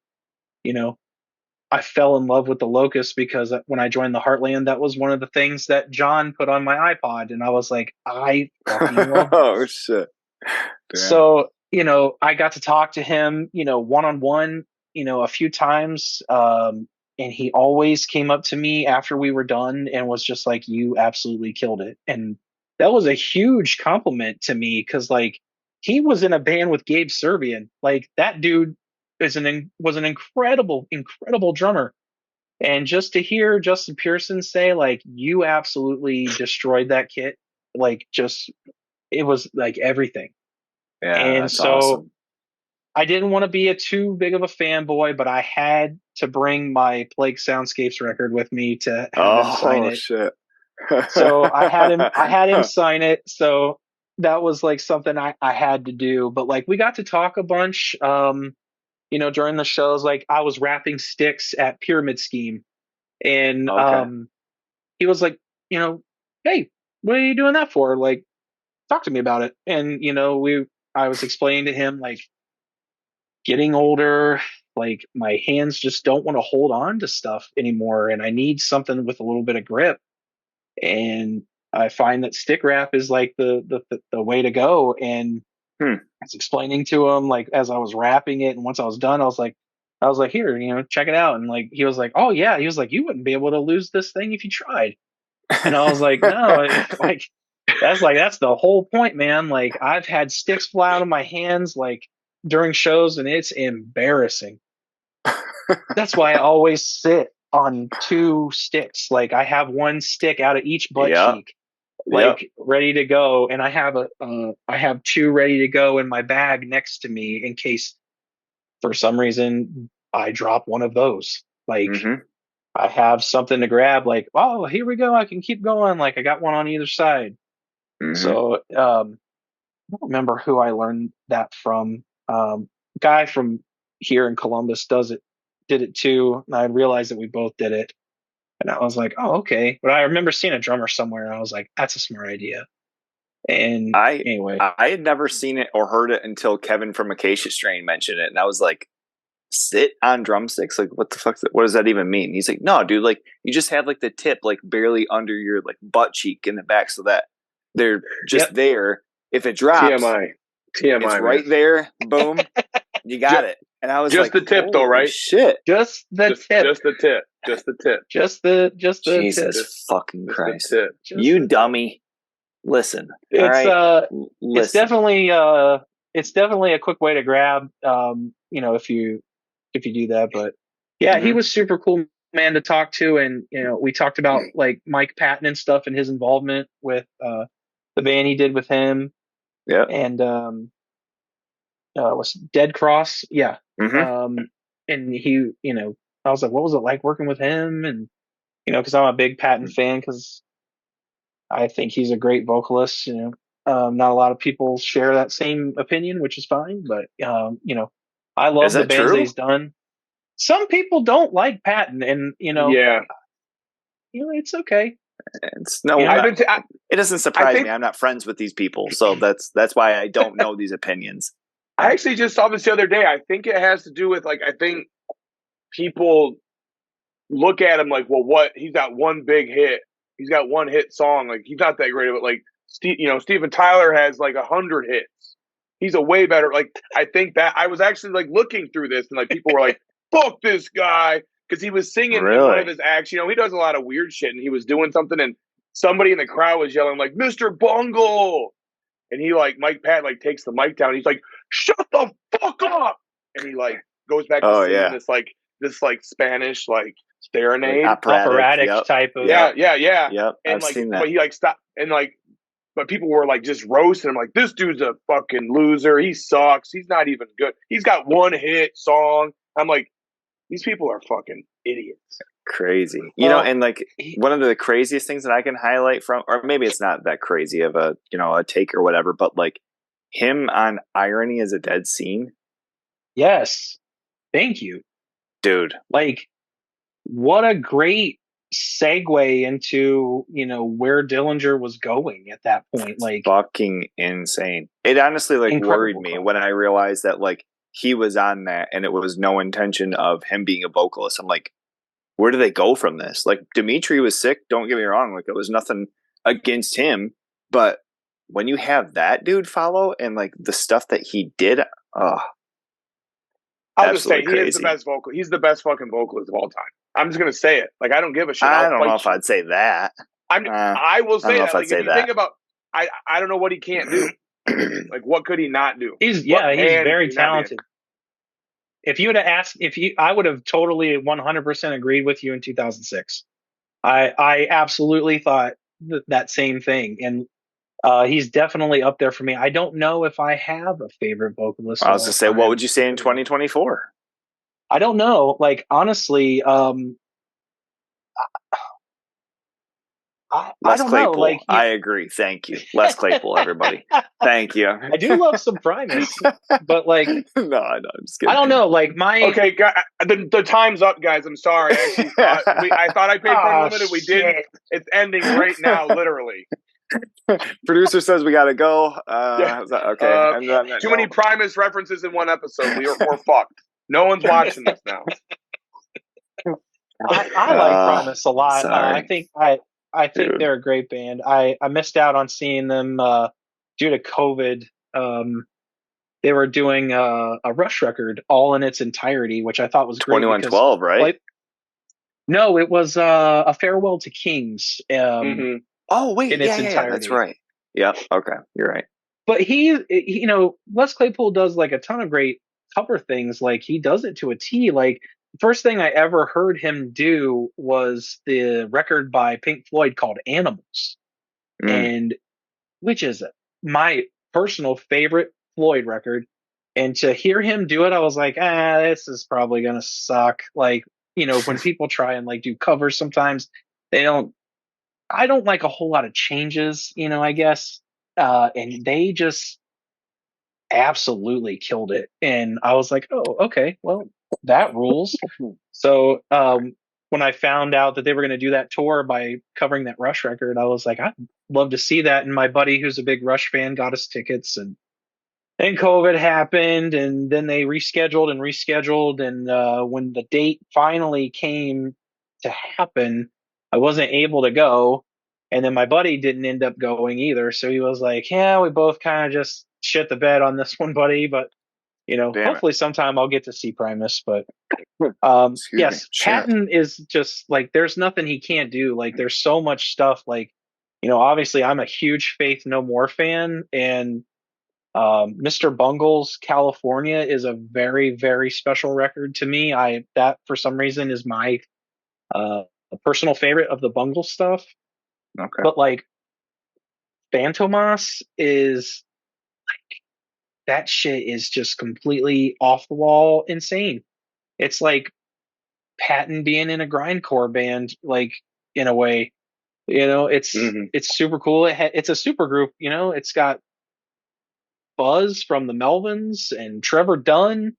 I fell in love with the Locust because when I joined the Heartland, that was one of the things that John put on my iPod, and I was like, I fucking love this. Oh shit. Damn. So, I got to talk to him, one-on-one, a few times. And he always came up to me after we were done and was just like, you absolutely killed it. And that was a huge compliment to me because like he was in a band with Gabe Serbian. Like that dude was an incredible drummer. And just to hear Justin Pearson say like, you absolutely destroyed that kit, like just, it was like everything. Yeah, and so awesome. I didn't want to be too big of a fanboy, but I had to bring my Plague Soundscapes record with me to have him sign it. Shit. So I had him sign it. So that was like something I had to do. But like we got to talk a bunch. during the shows, like I was wrapping sticks at Pyramid Scheme, and he was like, hey, what are you doing that for? Like, talk to me about it. And I was explaining to him, like, getting older, like my hands just don't want to hold on to stuff anymore, and I need something with a little bit of grip. And I find that stick wrap is like the way to go. And I was explaining to him, like, as I was wrapping it, and once I was done, I was like, here, check it out. And like, he was like, oh yeah, he was like, you wouldn't be able to lose this thing if you tried. And I was like, no, like that's the whole point, man. Like, I've had sticks fly out of my hands like during shows, and it's embarrassing. That's why I always sit on 2 sticks. Like, I have 1 stick out of each butt cheek, like ready to go, and I have 2 ready to go in my bag next to me in case for some reason I drop one of those. Like, I have something to grab. Like, oh, here we go. I can keep going. Like, I got one on either side. So I don't remember who I learned that from. Guy from here in Columbus did it too, and I realized that we both did it. And I was like, oh, okay. But I remember seeing a drummer somewhere, and I was like, that's a smart idea. And anyway, I had never seen it or heard it until Kevin from Acacia Strain mentioned it, and I was like, sit on drumsticks? Like, what the fuck? What does that even mean? He's like, no, dude. Like, you just have like the tip like barely under your like butt cheek in the back, so that they're just there. If it drops, TMI, it's right there. Boom, you got it. And I was just like, the tip, though, right? Shit, just the tip, just the tip, just the tip, just the Jesus tip. fucking Christ, You dummy. Listen, it's listen. It's definitely a quick way to grab. If you do that, but yeah, he was super cool man to talk to, and we talked about like Mike Patton and stuff and his involvement with the band he did with him. Yeah, and was Dead Cross, yeah. And he, I was like, what was it like working with him? And because I'm a big Patton fan, because I think he's a great vocalist. Not a lot of people share that same opinion, which is fine. But I love the bands that he's done. Some people don't like Patton, and it's okay. It's it doesn't surprise me. I'm not friends with these people, so that's why I don't know these opinions. I actually just saw this the other day. I think it has to do with I think people look at him like, well, what? He's got one big hit. He's got one hit song. Like, he's not that great of it. Like, Steven Tyler has like 100 hits. He's a way better. Like, I think that I was actually like looking through this, and like people were like, fuck this guy. Because he was singing in one of his acts. He does a lot of weird shit, and he was doing something, and somebody in the crowd was yelling like, Mr. Bungle. And he Mike Pat takes the mic down. He's like, shut the fuck up. And he goes back to singing this Spanish serenade, operatic type of yeah. Yep, and I've seen that. But he stopped, and but people were just roasting him, like, this dude's a fucking loser. He sucks. He's not even good. He's got one hit song. I'm like, these people are fucking idiots. Crazy. And one of the craziest things that I can highlight from, or maybe it's not that crazy of a take or whatever, but him on Irony Is a Dead Scene. Yes. Thank you. Dude. What a great segue into, where Dillinger was going at that point. Fucking insane. It honestly worried me when I realized that he was on that and it was no intention of him being a vocalist. I'm like, where do they go from this? Dimitri was sick, don't get me wrong. It was nothing against him, but when you have that dude follow and the stuff that he did, I'll just say he is the best vocal. He's the best fucking vocalist of all time. I'm just gonna say it. I don't give a shit. I don't know if I'd say that. I will say that. If you think about, I don't know what he can't do. What could he not do? He's very talented. If you would have asked, I would have totally 100% agreed with you in 2006. I absolutely thought that same thing, and he's definitely up there for me. I don't know if I have a favorite vocalist. I was going to say, what would you say in 2024? I don't know. Honestly, I don't know. Like, I agree. Thank you. Les Claypool, everybody. Thank you. I do love some Primus, but like, no, I'm just kidding. I don't know. Like Okay, the time's up, guys. I'm sorry. I thought I paid for unlimited. We didn't. It's ending right now, literally. Producer says we got to go. Okay. Too many Primus references in one episode. We're fucked. No one's watching this now. I like Primus a lot. I think Dude. they're a great band. I missed out on seeing them due to COVID. They were doing a Rush record all in its entirety, which I thought was great. 2112, right? Like, no, it was a Farewell to Kings. Oh wait, in its entirety. That's right. Yeah, okay, you're right. But Les Claypool does like a ton of great cover things. Like he does it to a T. Like the first thing I ever heard him do was the record by Pink Floyd called Animals, and which is my personal favorite Floyd record. And to hear him do it, I was like, this is probably gonna suck. Like, when people try and like do covers, sometimes I don't like a whole lot of changes, I guess. And they just absolutely killed it. And I was like, oh, okay, well, that rules. So when I found out that they were going to do that tour by covering that Rush record, I was like, I'd love to see that. And my buddy, who's a big Rush fan, got us tickets. And then COVID happened, and then they rescheduled. And when the date finally came to happen, I wasn't able to go. And then my buddy didn't end up going either. So he was like, yeah, we both kind of just shit the bed on this one, buddy. But, hopefully sometime I'll get to see Primus. But yes, Patton is just like, there's nothing he can't do. Like, there's so much stuff. Like, obviously I'm a huge Faith No More fan. And Mr. Bungle's California is a very, very special record to me. That for some reason is my personal favorite of the Bungle stuff. Okay. But like Phantomas is like, that shit is just completely off the wall insane. It's like Patton being in a grindcore band, like in a way, it's super cool. It's a super group, it's got Buzz from the Melvins and Trevor Dunn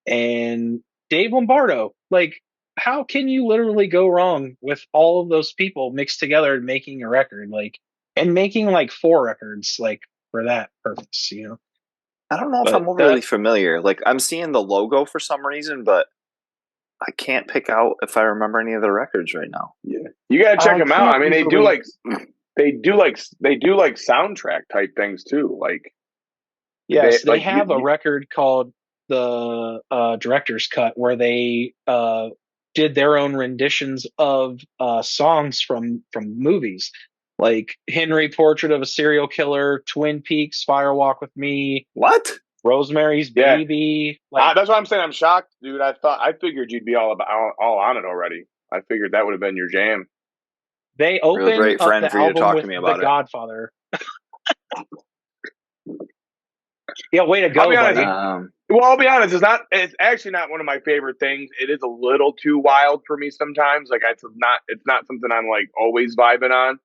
and Dave Lombardo. Like, how can you literally go wrong with all of those people mixed together and making a record, like, and making like 4 records, like, for that purpose, I don't know if I'm overly familiar. Like, I'm seeing the logo for some reason, but I can't pick out if I remember any of the records right now. Yeah, you gotta check them out. I mean, they do like soundtrack type things too. Like, yes, they have a record called the Director's Cut where they did their own renditions of songs from movies, like Henry, Portrait of a Serial Killer, Twin Peaks, Fire Walk with Me. What? Rosemary's Baby. Like, that's what I'm saying. I'm shocked, dude. I figured you'd be all on it already. I figured that would have been your jam. They opened Real great friend up the for you to album talk with to me about The Godfather. Yeah, way to go, I'll be honest, buddy. I'll be honest. It's actually not one of my favorite things. It is a little too wild for me sometimes. Like, it's not something I'm like always vibing on.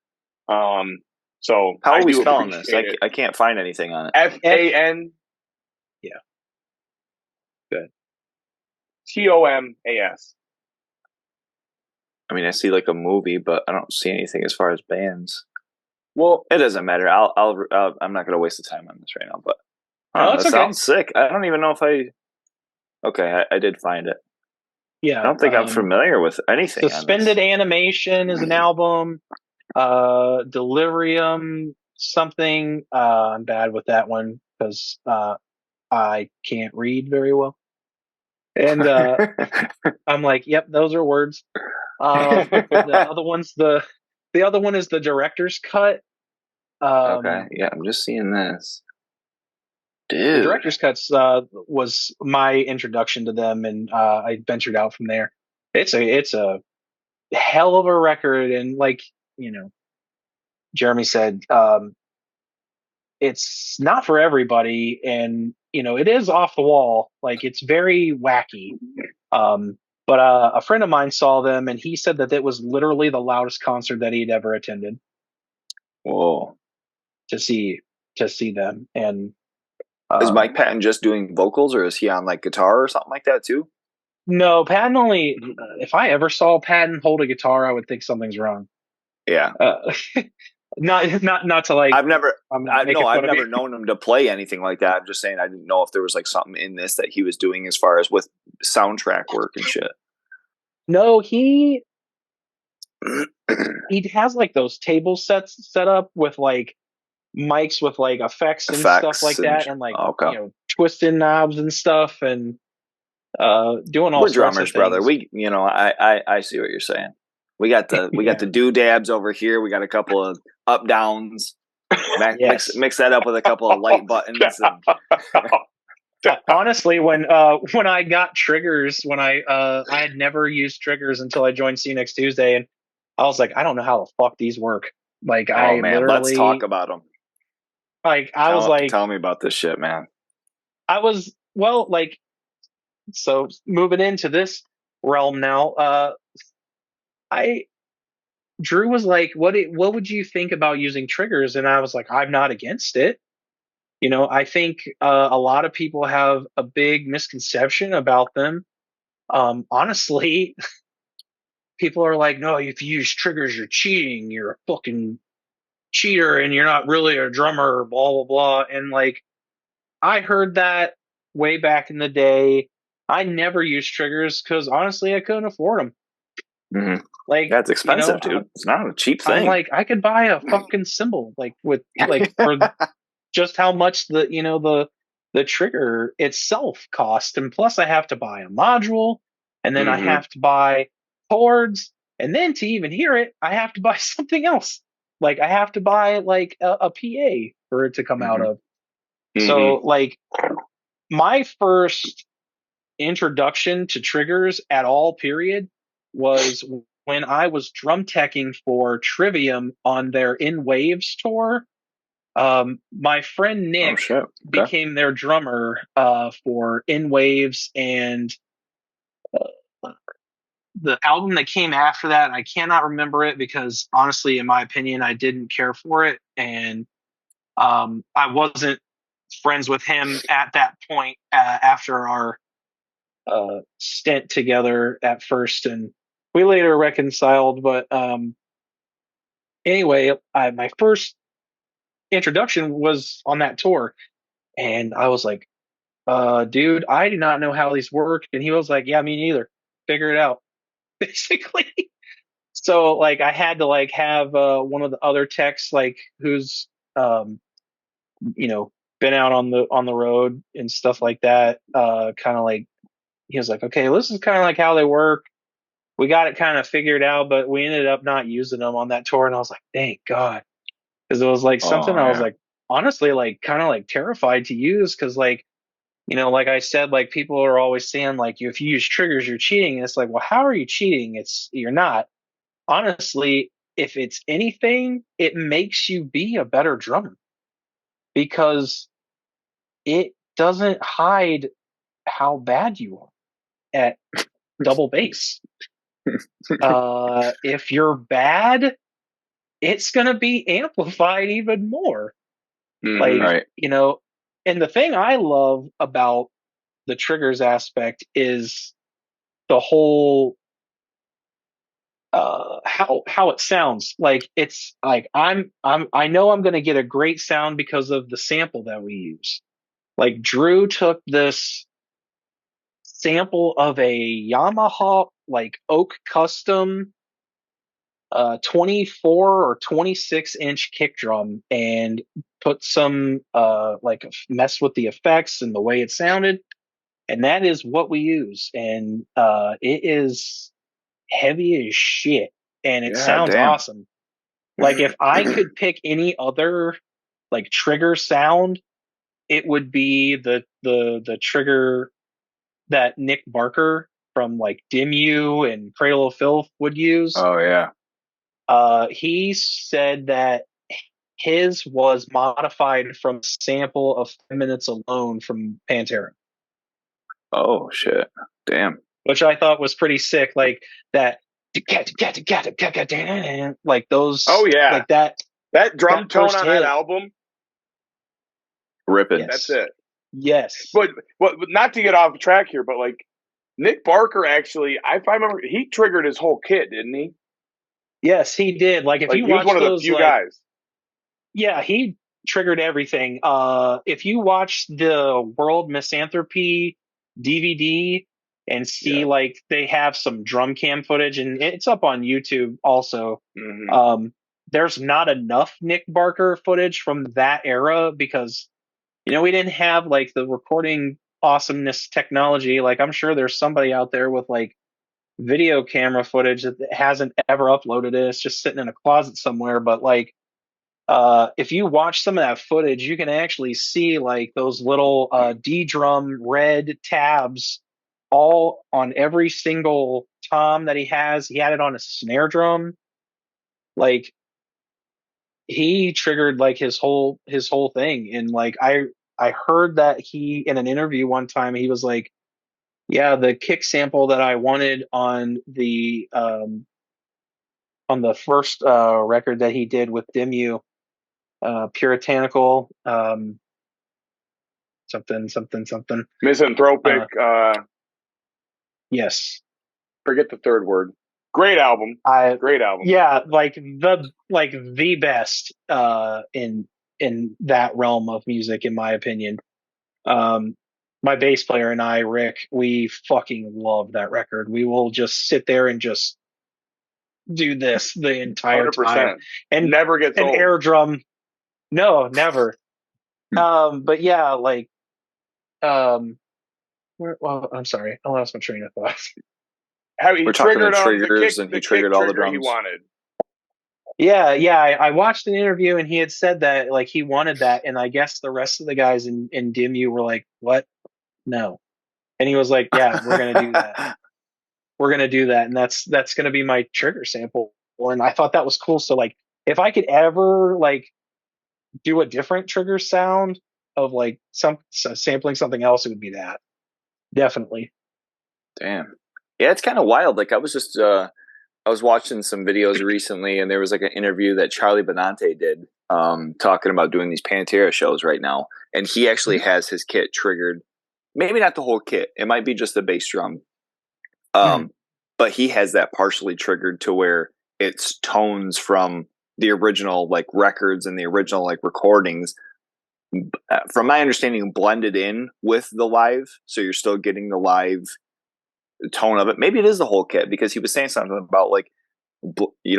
So how are we spelling this? I can't find anything on it. FAN. Yeah. Good. TOMAS. I mean, I see like a movie, but I don't see anything as far as bands. Well, it doesn't matter. I'm not going to waste the time on this right now, but that sounds sick. I don't even know if I did find it. Yeah. I don't think I'm familiar with anything. Suspended Animation is an album. Delirium something. I'm bad with that one because I can't read very well. And I'm like, yep, those are words. The other one is the Director's Cut. Okay, yeah, I'm just seeing this. Dude. The Director's Cuts was my introduction to them, and I ventured out from there. It's a hell of a record, and like, Jeremy said, it's not for everybody, and it is off the wall. Like, it's very wacky. But a friend of mine saw them, and he said that it was literally the loudest concert that he'd ever attended. Whoa. to see them. And Is Mike Patton just doing vocals, or is he on like guitar or something like that too? no, Patton only. If I ever saw Patton hold a guitar, I would think something's wrong. Yeah. Not to like. I've never you. known him to play anything like that. I'm just saying I didn't know if there was like something in this that he was doing as far as with soundtrack work and shit. No, he has like those table sets set up with like mics with like effects and stuff like that, and like twisting knobs and stuff, and doing all We're sorts drummers, of brother. things. I see what you're saying. We got the doodabs over here. We got a couple of up downs. Mix that up with a couple of light buttons. Honestly, when I got triggers, when I had never used triggers until I joined See Next Tuesday, and I was like, I don't know how the fuck these work. Like, let's talk about them. Like, tell me about this shit, man. So moving into this realm now, Drew was like, what would you think about using triggers? And I was like, I'm not against it. I think a lot of people have a big misconception about them. Honestly, people are like, no, if you use triggers, you're cheating. You're a fucking cheater and you're not really a drummer, blah, blah, blah. And like, I heard that way back in the day. I never used triggers because honestly, I couldn't afford them. Mm-hmm. Like, that's expensive, dude. It's not a cheap thing. I'm like, I could buy a fucking cymbal, like with like for just how much the trigger itself cost, and plus I have to buy a module, and then I have to buy chords, and then to even hear it, I have to buy something else. Like I have to buy like a PA for it to come out of. So like my first introduction to triggers at all, period, was when I was drum teching for Trivium on their In Waves tour. My friend Nick became their drummer for In Waves, and the album that came after that, I cannot remember it because honestly, in my opinion, I didn't care for it, and I wasn't friends with him at that point after our stint together at first, and we later reconciled. But anyway, my first introduction was on that tour, and I was like, dude, I do not know how these work. And he was like, yeah, me neither. Figure it out, basically. So like I had to like have one of the other techs like who's been out on the road and stuff like that, kind of like, he was like, okay, this is kind of like how they work. We got it kind of figured out, but we ended up not using them on that tour. And I was like, thank God. Because it was like something I was like, honestly, like kind of like terrified to use. Because like, like I said, like people are always saying like, if you use triggers, you're cheating. And it's like, well, how are you cheating? You're not. Honestly, if it's anything, it makes you be a better drummer because it doesn't hide how bad you are at double bass. If you're bad, it's going to be amplified even more. And the thing I love about the triggers aspect is the whole how it sounds. Like it's like I know I'm going to get a great sound because of the sample that we use. Like Drew took this sample of a Yamaha like Oak Custom 24 or 26 inch kick drum and put some like mess with the effects and the way it sounded, and that is what we use, and it is heavy as shit and it sounds awesome. Like if I could pick any other like trigger sound, it would be the trigger that Nick Barker from like Dimmu and Cradle of Filth would use. Oh yeah. He said that his was modified from a sample of 5 Minutes Alone from Pantera. Oh shit! Damn. Which I thought was pretty sick. Like that, like those. Oh yeah. Like that. That drum tone first on hit. that album, ripping. Yes. That's it. Yes. But not to get off track here, but like Nick Barker actually, if I remember, he triggered his whole kit, didn't he? Yes, he did. Like if you he was watch one of the those, few like, guys. yeah, he triggered everything. If you watch the World Misanthropy DVD and see like they have some drum cam footage, and it's up on YouTube also. Mm-hmm. There's not enough Nick Barker footage from that era because we didn't have like the recording awesomeness technology. Like I'm sure there's somebody out there with like video camera footage that hasn't ever uploaded it. It's just sitting in a closet somewhere. But like if you watch some of that footage, you can actually see like those little D drum red tabs all on every single tom that he has. He had it on a snare drum. Like he triggered like his whole thing. And like I heard that he, in an interview one time, he was like, yeah, the kick sample that I wanted on the first record that he did with Dimmu, Puritanical, something. Misanthropic. Yes. Forget the third word. Great album. Great album. Yeah, like the best in that realm of music, in my opinion. My bass player and I, Rick, we fucking love that record. We will just sit there and just do this the entire 100%. time, and never gets an old. air drum. No, never. But yeah, like, well, I'm sorry, I lost my train of thought. How he We're talking triggered the him, triggers, and he triggered all the drums he wanted. Yeah, I watched an interview and he had said that like he wanted that, and I guess the rest of the guys in Dimmu were like, "What? No." And he was like, "Yeah, we're gonna do that. We're gonna do that, and that's gonna be my trigger sample." And I thought that was cool. So like, if I could ever like do a different trigger sound of like sampling something else, it would be that. Definitely. Damn. Yeah, it's kind of wild. Like I was just I was watching some videos recently, and there was like an interview that Charlie Benante did, talking about doing these Pantera shows right now, and he actually has his kit triggered. Maybe not the whole kit; it might be just the bass drum. But he has that partially triggered to where it's tones from the original like records and the original like recordings. From my understanding, blended in with the live, so you're still getting the live tone of it. Maybe it is the whole kit, because he was saying something about like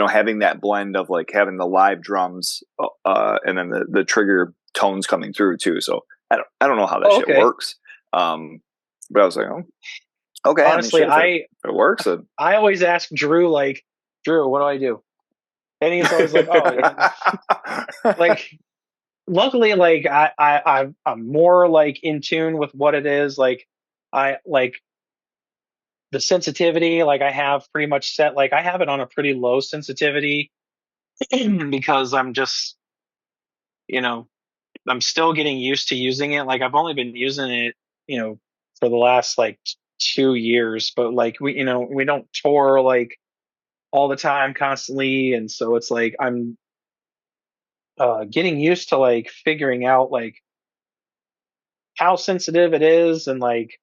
having that blend of like having the live drums and then the trigger tones coming through too. So I don't know how that shit works. But I was like, oh, okay. Honestly, if it works. I always ask Drew, like, Drew, what do I do? And he's always like, oh, like, luckily, like I'm more like in tune with what it is. Like I like the sensitivity, like I have pretty much set, like I have it on a pretty low sensitivity because I'm just, I'm still getting used to using it. Like I've only been using it, for the last like 2 years, but like we don't tour like all the time constantly. And so it's like, I'm getting used to like figuring out like how sensitive it is. And like,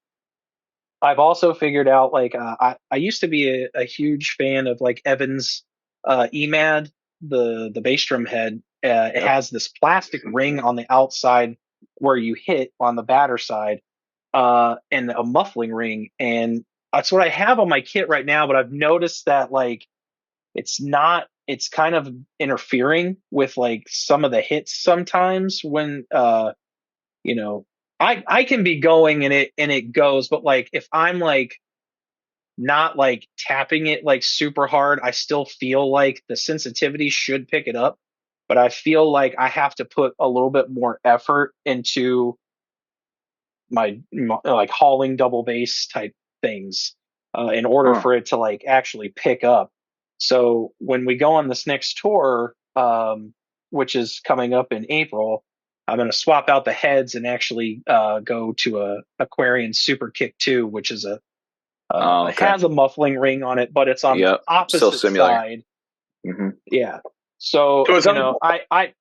I've also figured out like I used to be a huge fan of like Evans EMAD, the bass drum head. It has this plastic ring on the outside where you hit on the batter side, and a muffling ring, and that's what I have on my kit right now. But I've noticed that like it's kind of interfering with like some of the hits sometimes when I can be going and it goes, but like if I'm like not like tapping it like super hard, I still feel like the sensitivity should pick it up, but I feel like I have to put a little bit more effort into my like hauling double bass type things in order for it to like actually pick up. So when we go on this next tour, which is coming up in April, I'm going to swap out the heads and actually go to a Aquarian Super Kick 2, which is it has a muffling ring on it, but it's on the opposite side. Mm-hmm. Yeah. So, So it sounds, I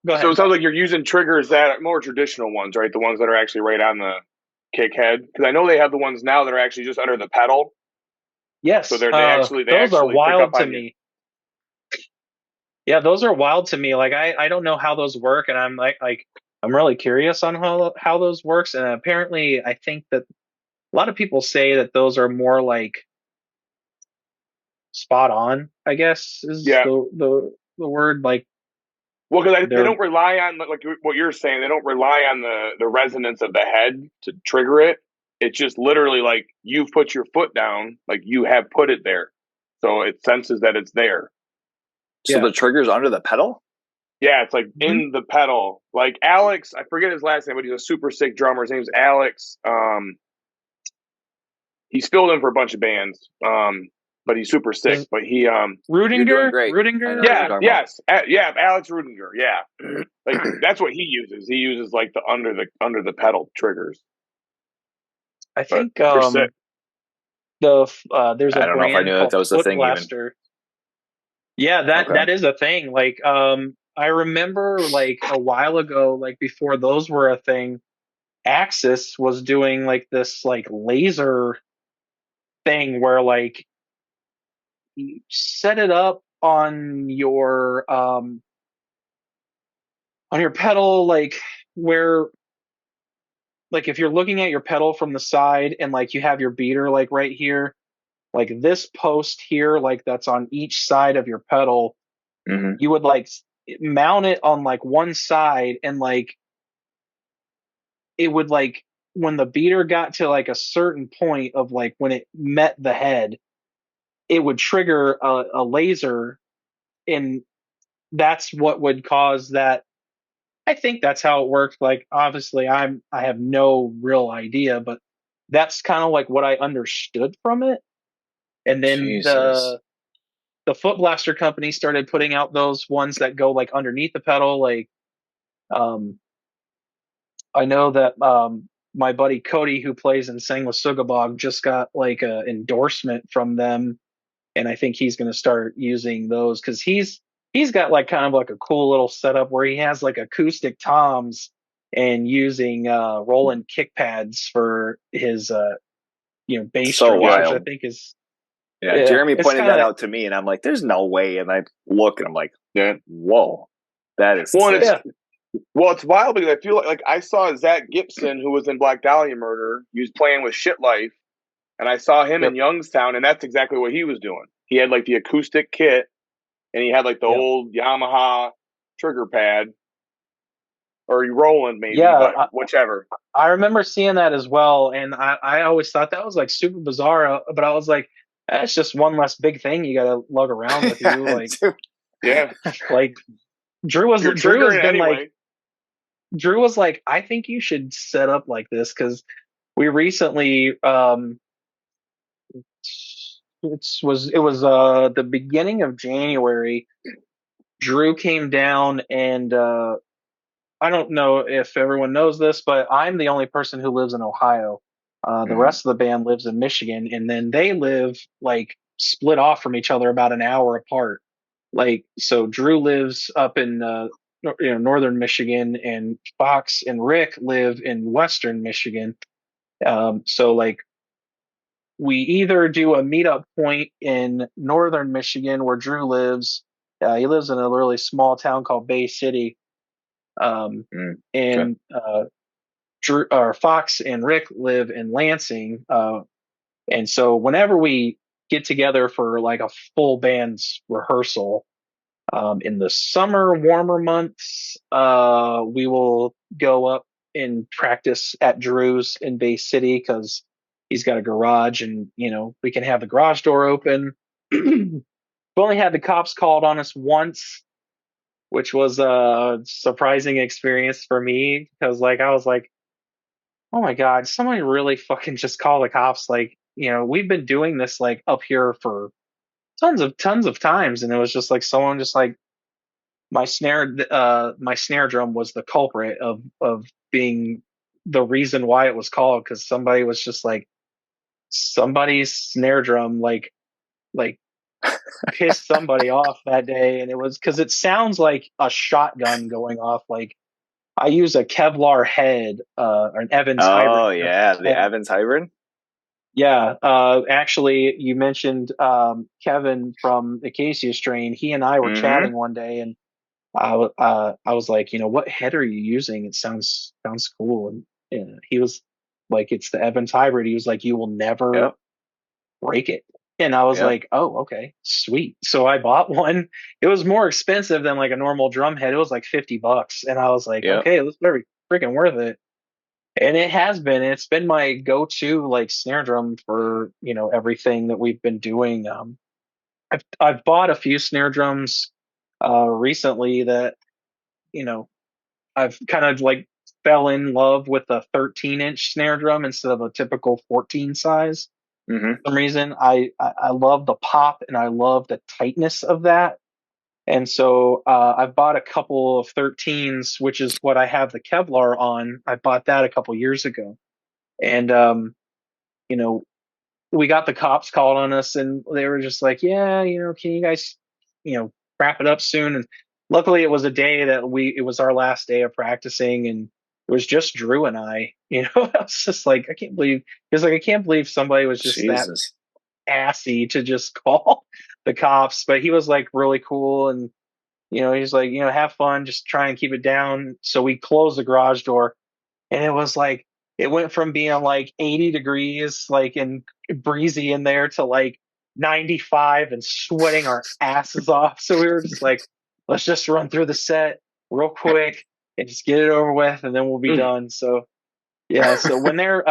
go so ahead. it sounds like you're using triggers that are more traditional ones, right? The ones that are actually right on the kick head. Because I know they have the ones now that are actually just under the pedal. So Yes, they actually those are pick up wild to on you. me. Yeah, those are wild to me. Like I don't know how those work, and I'm I'm really curious on how those works. And apparently, I think that a lot of people say that those are more like spot on, I guess is Yeah. the word. Like Well, because they they're don't rely on, like what you're saying, they don't rely on the resonance of the head to trigger it. It's just literally like you've put your foot down, like you have put it there. So it senses that it's there. So yeah. the trigger's under the pedal? Yeah, it's like Mhm. in the pedal. Like Alex, I forget his last name, but he's a super sick drummer. His name's Alex. He's filled in for a bunch of bands. But he's super sick. Is But he You're doing Rudinger, great. I know who you're yeah, Rudinger. talking about. yes. Yeah, Alex Rudinger, yeah. Like that's what he uses. He uses like the under the pedal triggers. I But think they're sick. there's a I don't know if I brand knew that called that was a Foot thing even. Blaster. Yeah, Okay. that is a thing. Like I remember like a while ago, like before those were a thing, Axis was doing like this like laser thing where like you set it up on your pedal, like where like if you're looking at your pedal from the side and like you have your beater like right here, like this post here, like that's on each side of your pedal, Mm-hmm. you would like mount it on like one side, and like it would like when the beater got to like a certain point of like when it met the head, it would trigger a laser, and that's what would cause that. I think that's how it worked. Like obviously I have no real idea, but that's kind of like what I understood from it. And then Jesus. the Foot Blaster company started putting out those ones that go like underneath the pedal. Like um I know that my buddy Cody, who plays and sang with Sugabog, just got like a endorsement from them, and I think he's going to start using those because he's got like kind of like a cool little setup where he has like acoustic toms and using Roland kick pads for his bass So drums, which I wild. think is Yeah, Jeremy it's pointed kind that of out to me, and I'm like, "There's no way." And I look, and I'm like, Yeah. "Whoa, that is Well, and sick." yeah it's wild because I feel like I saw Zach Gibson, who was in Black Dahlia Murder. He was playing with Shit Life, and I saw him in yep Youngstown, and that's exactly what he was doing. He had like the acoustic kit, and he had like the yep old Yamaha trigger pad, or Roland maybe, yeah but whichever. I remember seeing that as well, and I always thought that was like super bizarre. But I was like, that's just one less big thing you got to lug around with you. Yeah, Like, dude. Yeah, like you're Drew has triggering it been like anyway. Drew was like, I think you should set up like this because we recently it was the beginning of January. Drew came down and I don't know if everyone knows this, but I'm the only person who lives in Ohio. The Mhm. rest of the band lives in Michigan, and then they live like split off from each other about an hour apart. Like, so Drew lives up in northern Michigan, and Fox and Rick live in western Michigan. So like we either do a meetup point in northern Michigan where Drew lives. He lives in a really small town called Bay City, um, Mm. Okay. and Drew or Fox and Rick live in Lansing. And so whenever we get together for like a full band's rehearsal, in the summer, warmer months, we will go up and practice at Drew's in Bay City because he's got a garage, and we can have the garage door open. We've only had the cops called on us once, which was a surprising experience for me because like I was like, oh my god, somebody really fucking just call the cops. Like, we've been doing this like up here for tons of times, and it was just like someone just like my snare drum was the culprit of being the reason why it was called, because somebody was just like somebody's snare drum like pissed somebody off that day, and it was because it sounds like a shotgun going off. Like I use a Kevlar head, or an Evans hybrid Oh yeah, the head. Evans hybrid. Yeah, actually, you mentioned Kevin from the Acacia strain. He and I were Mm-hmm. chatting one day, and I was like, what head are you using? It sounds cool, and he was like, it's the Evans hybrid. He was like, you will never Yep. break it. And I was Yep. like, oh, okay, sweet. So I bought one. It was more expensive than like a normal drum head. It was like $50. And I was like, Yep. okay, this better be freaking worth it. And it has been. It's been my go-to like snare drum for, everything that we've been doing. I've bought a few snare drums recently that, you know, I've kind of like fell in love with a 13-inch snare drum instead of a typical 14 size. Mm-hmm. Some reason I love the pop and I love the tightness of that. And so I've bought a couple of 13s, which is what I have the Kevlar on. I bought that a couple years ago. And you know, we got the cops called on us and they were just like, yeah, can you guys, wrap it up soon? And luckily it was a day that it was our last day of practicing, and it was just Drew and I. I was just like, I can't believe, because like, I can't believe somebody was just that Jesus. assy to just call the cops. But he was like really cool, and he's like, have fun, just try and keep it down. So we closed the garage door, and it was like it went from being like 80 degrees like and breezy in there to like 95 and sweating our asses off. So we were just like, let's just run through the set real quick and just get it over with, and then we'll be done. So yeah, so when they're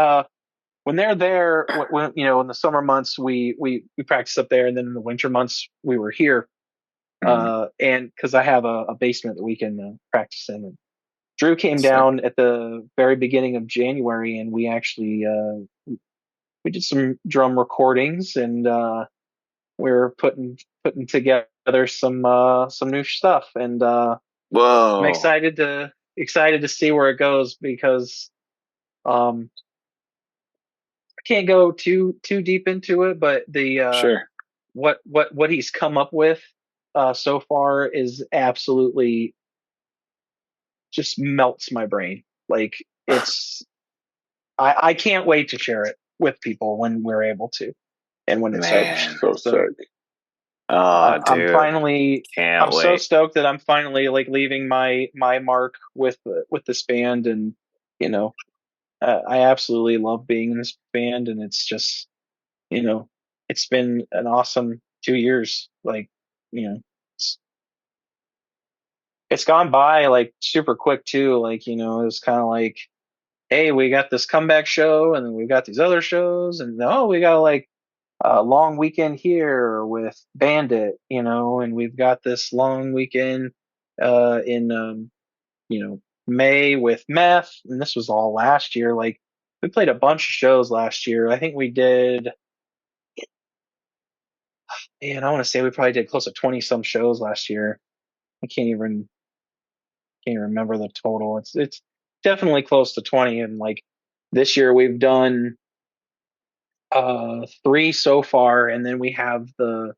there, when in the summer months we practice up there, and then in the winter months we were here, Mm-hmm. and because I have a basement that we can practice in. And Drew came Sick. down at the very beginning of January, and we actually we did some drum recordings, and we're putting together some new stuff, and I'm Whoa. excited to see where it goes, because um, I can't go too deep into it, but the Sure. what he's come up with so far is absolutely just melts my brain. Like I can't wait to share it with people when we're able to, and when it's finished. Man. So So sick. Oh, I'm dude. finally, Can't I'm so wait. stoked that I'm finally like leaving my mark with this band. And you know I absolutely love being in this band, and it's just, you know it's been an awesome 2 years. Like, you know it's, it's gone by like super quick too. Like, it was kind of like, hey, we got this comeback show, and then we got these other shows, and oh, we got like a long weekend here with Bandit, and we've got this long weekend in May with Meth, and this was all last year. Like, we played a bunch of shows last year. I think we did, man, I want to say we probably did close to 20 some shows last year. I can't even remember the total. It's definitely close to 20, and like this year we've done three so far, and then we have the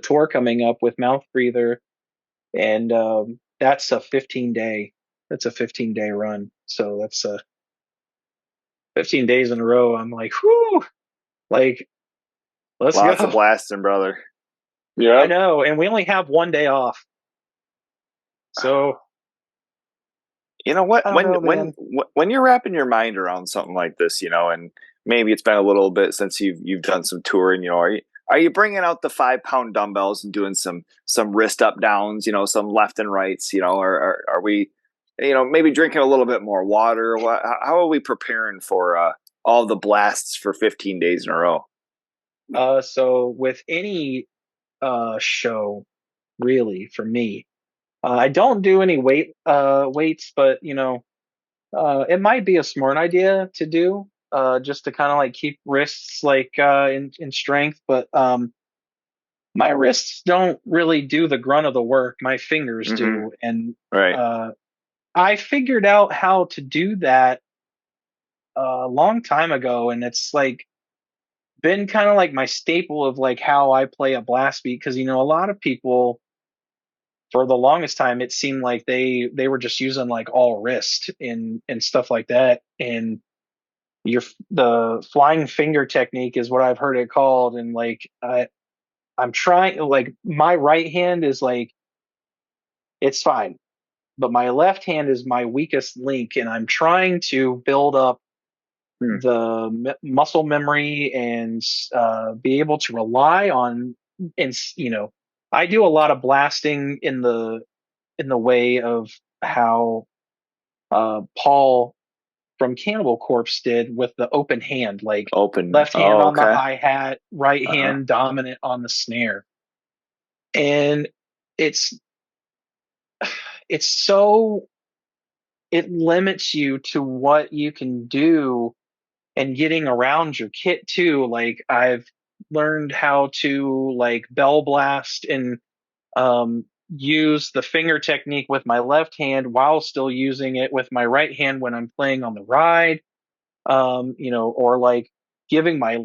tour coming up with Mouth Breather, and that's a 15-day run. So that's 15 days in a row. I'm like, whoo, like, let's Lots of go. blasting, brother. I Yeah. know, and we only have one day off, so You know what? I don't know, man. When you're wrapping your mind around something like this, and maybe it's been a little bit since you've done some touring, are you bringing out the 5 pound dumbbells and doing some wrist up downs, some left and rights, or are we, maybe drinking a little bit more water? How are we preparing for all the blasts for 15 days in a row? So with any show, really, for me, I don't do any weights, but it might be a smart idea to do, just to kind of like keep wrists like in strength. But my wrists don't really do the grunt of the work. My fingers Mm-hmm. do, and Right. I figured out how to do that a long time ago, and it's like been kind of like my staple of like how I play a blast beat, because a lot of people for the longest time it seemed like they were just using like all wrist and stuff like that, and the flying finger technique is what I've heard it called, and like I'm trying, like my right hand is like it's fine, but my left hand is my weakest link, and I'm trying to build up the muscle memory and be able to rely on, and I do a lot of blasting in the way of how Paul from Cannibal Corpse did with the open hand, like left hand on the Okay. hi-hat, right hand dominant on the snare. And it's so, it limits you to what you can do and getting around your kit too. Like I've learned how to like bell blast and use the finger technique with my left hand while still using it with my right hand when I'm playing on the ride. Or like giving my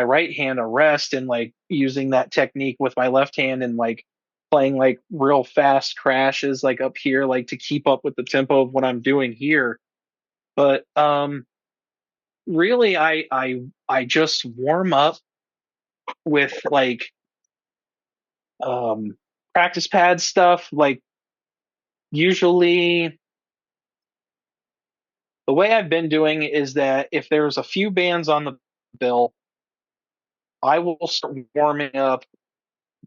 right hand a rest and like using that technique with my left hand and like playing like real fast crashes like up here, like to keep up with the tempo of what I'm doing here. But really I just warm up with like practice pad stuff. Like usually the way I've been doing is that if there's a few bands on the bill, I will start warming up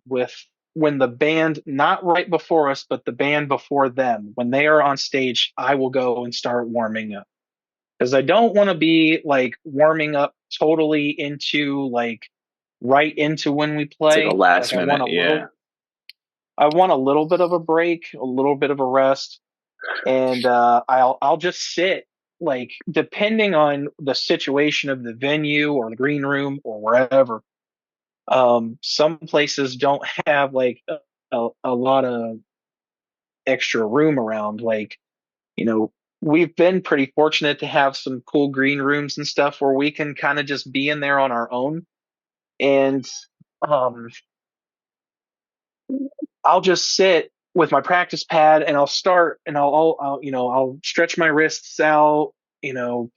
with when the band, not right before us, but the band before them, when they are on stage, I will go and start warming up. Because I don't want to be like warming up totally into like right into when we It's like a play. last Like minute, yeah. I want a little bit of a break, a little bit of a rest, and I'll just sit, like depending on the situation of the venue or the green room or wherever. Some places don't have like a lot of extra room around. Like, we've been pretty fortunate to have some cool green rooms and stuff where we can kind of just be in there on our own. And um, I'll just sit with my practice pad and I'll start and I'll stretch my wrists out,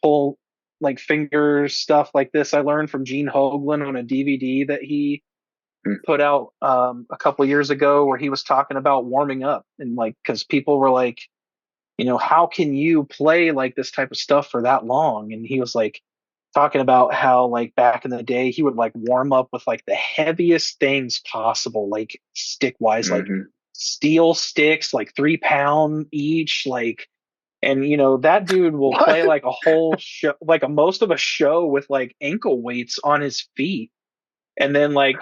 pull like fingers, stuff like this. I learned from Gene Hoglan on a DVD that he put out a couple of years ago, where he was talking about warming up, and like because people were like, how can you play like this type of stuff for that long? And he was like talking about how like back in the day he would like warm up with like the heaviest things possible, like stick wise, like steel sticks, like 3 pound each, like, and that dude will play like a whole show, like a most of a show with like ankle weights on his feet. And then like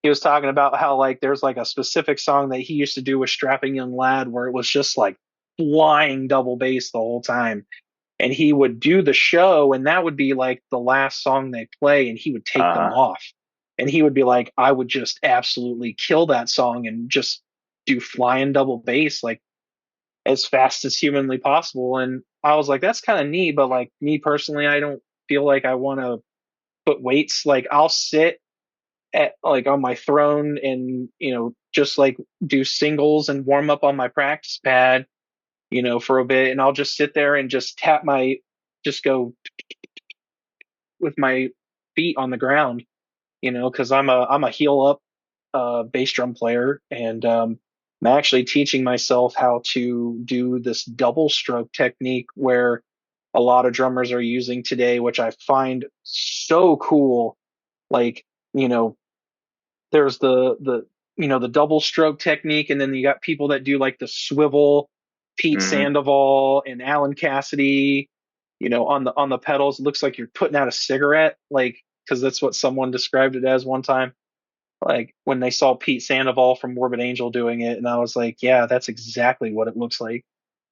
he was talking about how like there's like a specific song that he used to do with Strapping Young Lad where it was just like flying double bass the whole time. And he would do the show, and that would be like the last song they play, and he would take them off. And he would be like, I would just absolutely kill that song and just do flying double bass like as fast as humanly possible. And I was like, that's kind of neat, but like me personally, I don't feel like I want to put weights. Like I'll sit at like on my throne and just like do singles and warm up on my practice pad for a bit, and I'll just sit there and just just go with my feet on the ground, because I'm a heel up bass drum player, and I'm actually teaching myself how to do this double stroke technique where a lot of drummers are using today, which I find so cool. Like, there's the double stroke technique, and then you got people that do like the swivel, Pete Sandoval and Alan Cassidy, on the pedals. It looks like you're putting out a cigarette, like, because that's what someone described it as one time, like when they saw Pete Sandoval from Morbid Angel doing it, and I was like, yeah, that's exactly what it looks like.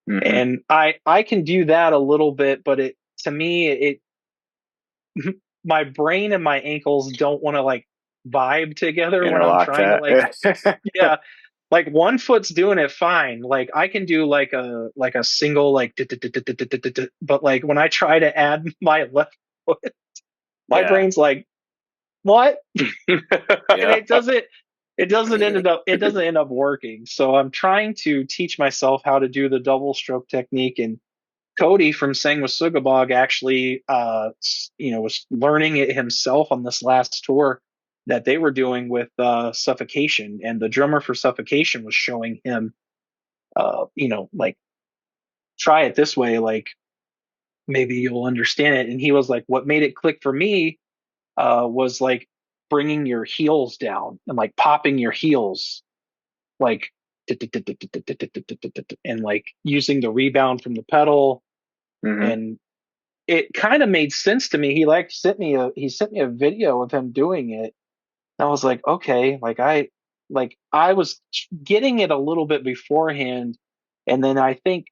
And I can do that a little bit, but it, to me, my brain and my ankles don't want to like vibe together when I'm Interlock trying to like, that. yeah, like one foot's doing it fine. Like I can do like a single like, but like when I try to add my left foot, my brain's like, what? And Yeah. it doesn't end up working. So I'm trying to teach myself how to do the double stroke technique, and Cody from Sang with Sugabog actually was learning it himself on this last tour that they were doing with Suffocation, and the drummer for Suffocation was showing him like, try it this way, like maybe you'll understand it. And he was like, what made it click for me was like bringing your heels down and like popping your heels, like, and like using the rebound from the pedal. And it kind of made sense to me. He sent me a video of him doing it. And I was like, okay, I was getting it a little bit beforehand. And then I think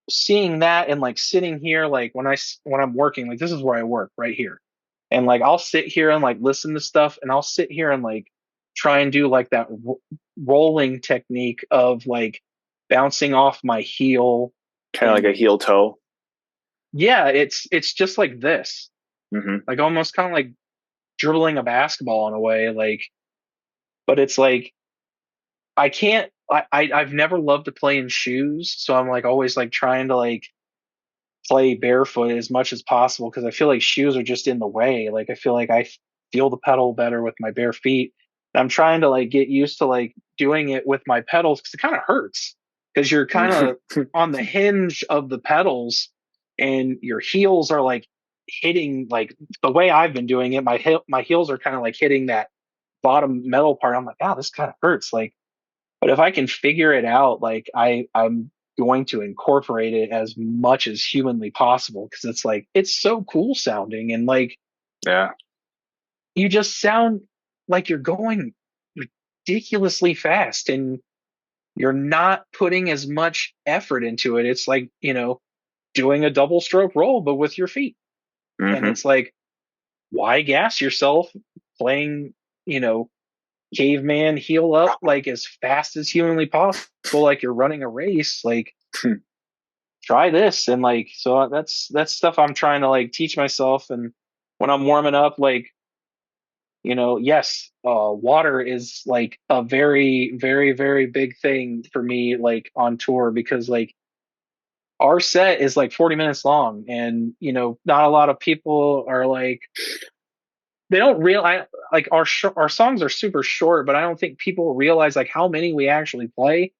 seeing that and like sitting here, like when I'm working, like this is where I work right here. And like I'll sit here and like listen to stuff, and I'll sit here and like try and do like that rolling technique of like bouncing off my heel, kind of like a heel toe. Yeah, it's just like this, like almost kind of like dribbling a basketball in a way, like. But it's like I can't. I've never loved to play in shoes, so I'm like always like trying to like play barefoot as much as possible, because I feel like shoes are just in the way. Like I feel like I feel the pedal better with my bare feet. And I'm trying to like get used to like doing it with my pedals, because it kind of hurts, because you're kind of on the hinge of the pedals, and your heels are like hitting, like the way I've been doing it. My heels are kind of like hitting that bottom metal part. I'm like, oh, this kind of hurts. Like, but if I can figure it out, like I'm going to incorporate it as much as humanly possible, because it's like it's so cool sounding, and like Yeah. you just sound like you're going ridiculously fast, and you're not putting as much effort into it. It's like, doing a double stroke roll but with your feet. And it's like, why gas yourself playing, caveman heel up like as fast as humanly possible, like you're running a race? Like, try this. And like, so that's stuff I'm trying to like teach myself. And when I'm warming up, like, yes, water is like a very, very, very big thing for me, like on tour, because like our set is like 40 minutes long, and not a lot of people are like, they don't realize, like our songs are super short, but I don't think people realize like how many we actually play.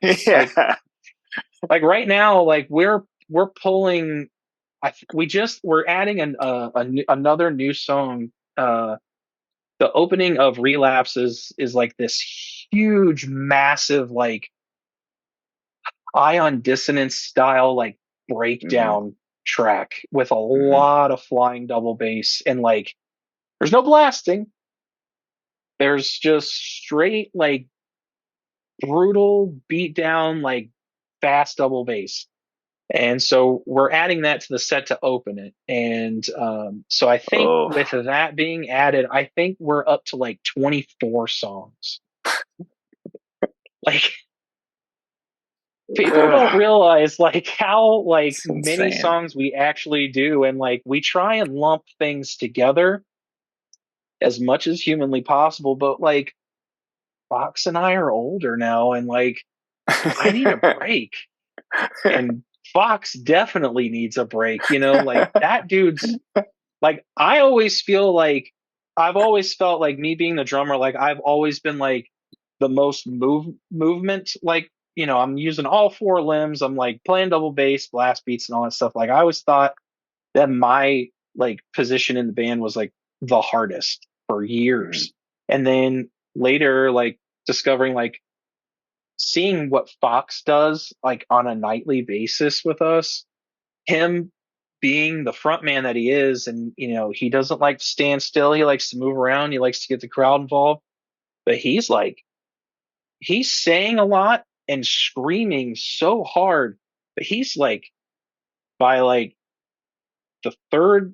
Yeah. Like right now, like we're pulling. We're adding another new song. The opening of Relapse is like this huge, massive, like ion dissonance style, like breakdown track with a lot of flying double bass, and like there's no blasting. There's just straight like brutal beat down, like fast double bass. And so we're adding that to the set to open it. And so I think with that being added, I think we're up to like 24 songs. Like, people don't realize like how like many songs we actually do. And like we try and lump things together as much as humanly possible. But like Fox and I are older now, and like I need a break. And Fox definitely needs a break. Like that dude's like, I always feel like I've always felt like, me being the drummer, like I've always been like the most movement, like, I'm using all four limbs. I'm like playing double bass, blast beats, and all that stuff. Like I always thought that my like position in the band was like the hardest for years. And then later, like discovering, like seeing what Fox does like on a nightly basis with us, him being the front man that he is, and he doesn't like to stand still. He likes to move around. He likes to get the crowd involved. But he's saying a lot and screaming so hard. But he's like, by like the third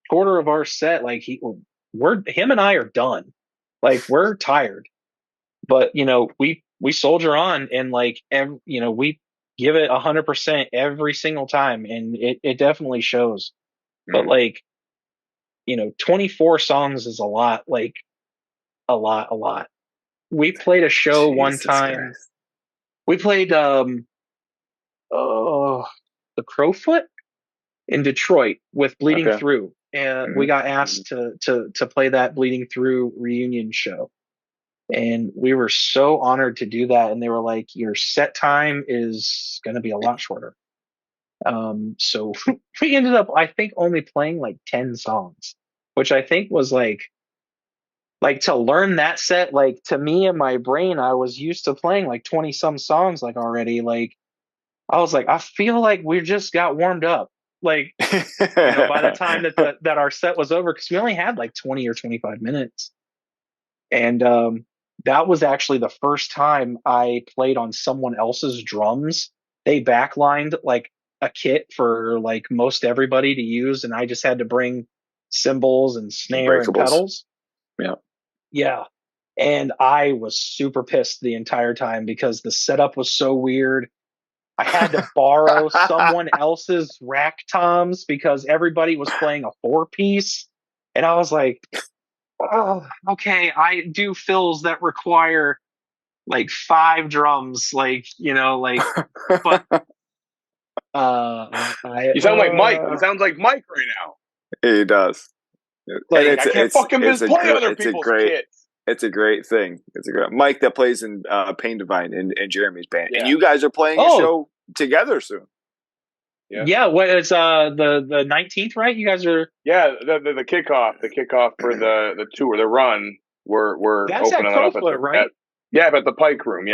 quarter of our set, like him and I are done. Like we're tired. But we soldier on, and like we give it 100% every single time, and it definitely shows. But like, 24 songs is a lot, like a lot. We played a show one Jesus time. Christ. We played the Crowfoot in Detroit with Bleeding Okay. Through, and we got asked to play that Bleeding Through reunion show, and we were so honored to do that. And they were like, "Your set time is going to be a lot shorter." So we ended up, I think, only playing like 10 songs, which I think was like to learn that set. Like to me in my brain, I was used to playing like 20 some songs like already. Like I was like, I feel like we just got warmed up. Like, by the time that our set was over, because we only had like 20 or 25 minutes. And that was actually the first time I played on someone else's drums. They backlined like a kit for like most everybody to use, and I just had to bring cymbals and snare and Breakables. pedals. Yeah. Yeah. And I was super pissed the entire time because the setup was so weird. I had to borrow someone else's rack toms because everybody was playing a 4-piece. And I was like, oh, okay, I do fills that require like 5 drums, like, but You sound like Mike. He sounds like Mike right now. He does. like, And I can't fucking it's play other people's kits. It's a great thing. It's a great Mike that plays in Pain Divine in Jeremy's band. Yeah. And you guys are playing a show together soon. Yeah, what is the 19th, right? You guys are the kickoff for the tour, the run. We're that's opening at it up Crowfoot, right? at the Pike Room.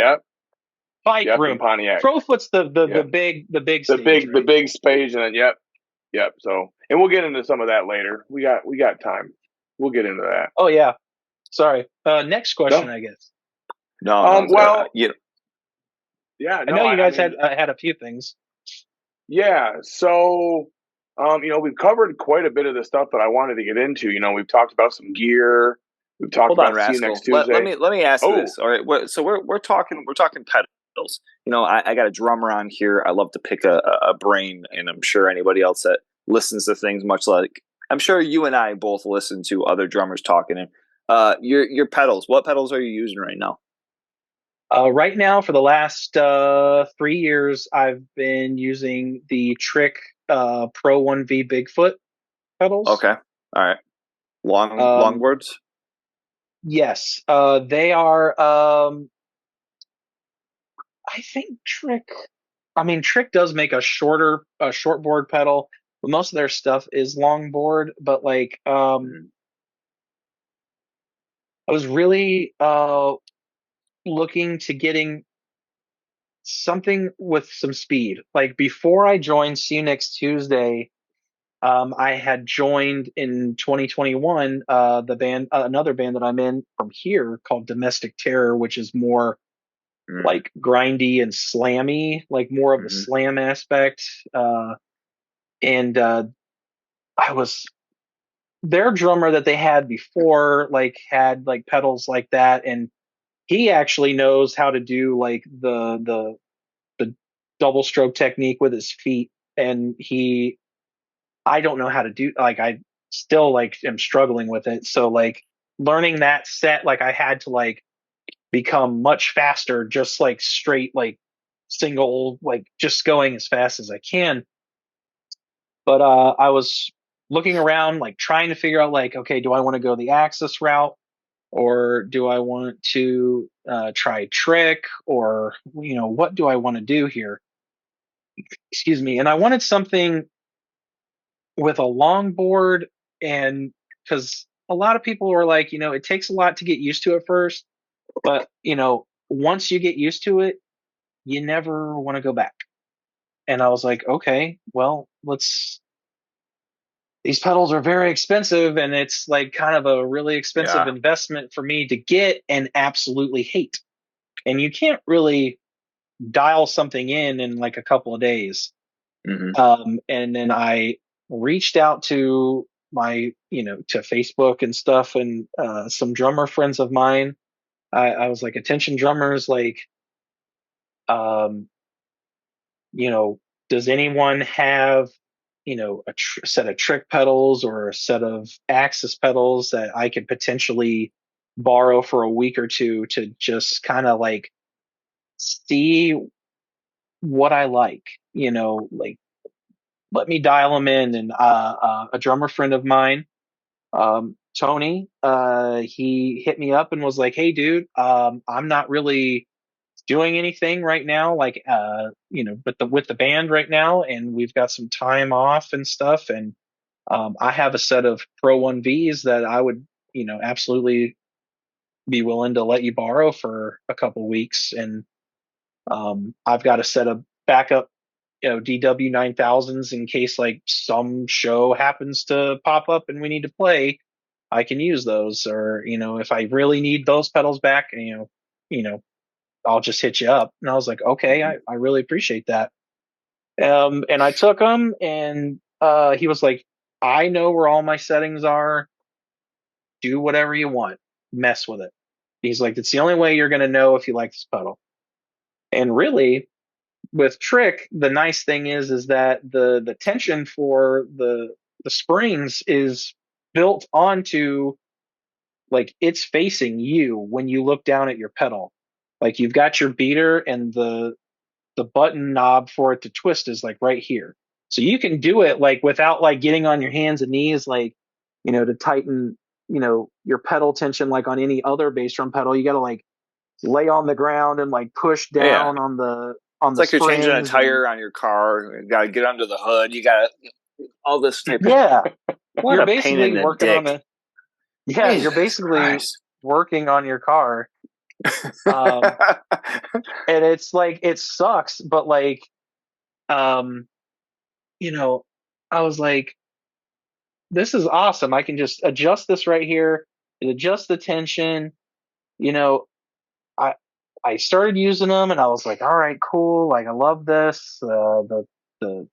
Pike Room. In Pontiac. Crowfoot's the big stage, the big stage, and then yep. So, and we'll get into some of that later. We got time. We'll get into that. Oh yeah. Sorry. Next question, I guess. No. Well, yeah. I know you guys had a few things. Yeah. So, we've covered quite a bit of the stuff that I wanted to get into. We've talked about some gear. We've talked Hold about on, See You Rascal. Next Tuesday. Let me ask this. All right. So we're talking pedals. I got a drummer on here. I love to pick a brain, and I'm sure anybody else that listens to things much like I'm sure you and I both listen to other drummers talking. And your pedals. What pedals are you using right now? Right now, for the last 3 years, I've been using the Trick Pro 1V Bigfoot pedals. Okay. All right. Longboards? Yes. They are, I think Trick does make a shortboard pedal, but most of their stuff is longboard. But like, I was really looking to getting something with some speed. Like before I joined See You Next Tuesday, I had joined in 2021 the band, another band that I'm in from here called Domestic Terror, which is more like grindy and slammy, like more of the slam aspect. And I was their drummer that they had before, like had like pedals like that, and he actually knows how to do like the double stroke technique with his feet, and I don't know how to do, like I still like am struggling with it. So like learning that set, like I had to like become much faster, just like straight like single, like just going as fast as I can. But I was looking around, like trying to figure out like, okay, do I want to go the Axis route, or do I want to try Trick, or what do I want to do here? Excuse me. And I wanted something with a longboard, and because a lot of people were like, it takes a lot to get used to at first, but once you get used to it, you never want to go back. And I was like, okay, well, these pedals are very expensive, and it's like kind of a really expensive investment for me to get and absolutely hate. And you can't really dial something in like a couple of days. And then I reached out to my, to Facebook and stuff, and some drummer friends of mine. I was like, attention drummers, like, does anyone have a set of trick pedals or a set of Axis pedals that I could potentially borrow for a week or two to just kind of like see what I like, like let me dial them in. And a drummer friend of mine, Tony, he hit me up and was like, "Hey, dude, I'm not really doing anything right now, like with the band right now, and we've got some time off and stuff, and I have a set of Pro 1Vs that I would, absolutely be willing to let you borrow for a couple weeks, and I've got a set of backup, DW 9000s in case like some show happens to pop up and we need to play. I can use those, or if I really need those pedals back, I'll just hit you up." And I was like, "Okay, I really appreciate that." And I took them, and he was like, "I know where all my settings are. Do whatever you want. Mess with it." He's like, "It's the only way you're going to know if you like this pedal." And really, with Trick, the nice thing is that the tension for the springs is built onto, like, it's facing you when you look down at your pedal. Like, you've got your beater, and the button knob for it to twist is like right here. So you can do it like without like getting on your hands and knees, like, to tighten, your pedal tension, like on any other bass drum pedal. You got to like lay on the ground and like push down on the It's like you're changing a springs. tire on your car. You got to get under the hood. You got all this type of. Yeah. What You're a pain in basically the working dick. on the, yeah, you're Jesus basically Christ. working on your car. And it's like, it sucks, but like, um, I was like, this is awesome. I can just adjust this right here and adjust the tension. You know, I I started using them, and I was like, all right, cool. Like, I love this. The the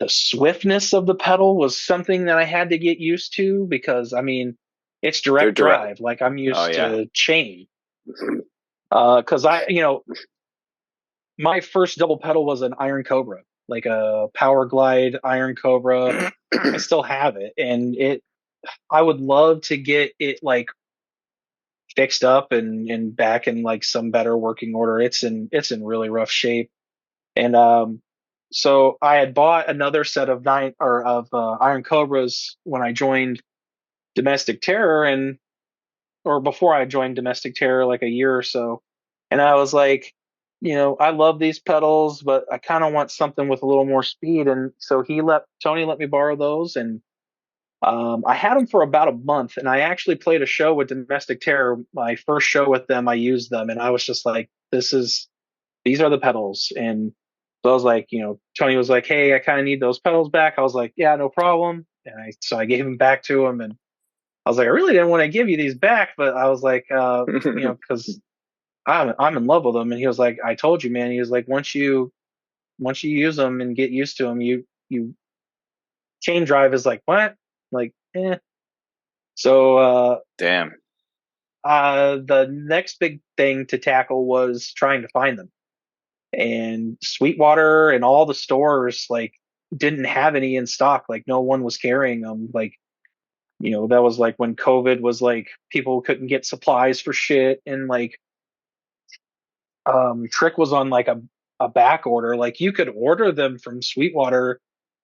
swiftness of the pedal was something that I had to get used to, because I mean, it's They're direct direct. drive. Like, I'm Oh, used yeah. to chain. Because my first double pedal was an Iron Cobra, like a Power Glide Iron Cobra. I still have it, and I would love to get it like fixed up and back in like some better working order. It's in really rough shape. And so I had bought another set of Iron Cobras when I joined Domestic Terror, and or before I joined Domestic Terror, like a year or so. And I was like, I love these pedals, but I kind of want something with a little more speed. And so Tony let me borrow those, and I had them for about a month, and I actually played a show with Domestic Terror. My first show with them, I used them, and I was just like, these are the pedals. And so I was like, Tony was like, "Hey, I kind of need those pedals back." I was like, "Yeah, no problem." And so I gave them back to him, and I was like, "I really didn't want to give you these back, but I was like, because I'm in love with them." And he was like, "I told you, man." He was like, once you use them and get used to them, you chain drive is like, what? Like, eh. So Damn. the next big thing to tackle was trying to find them. And Sweetwater and all the stores like didn't have any in stock. Like, no one was carrying them. Like, that was like when COVID was like, people couldn't get supplies for shit, and like Trick was on like a back order. Like, you could order them from Sweetwater,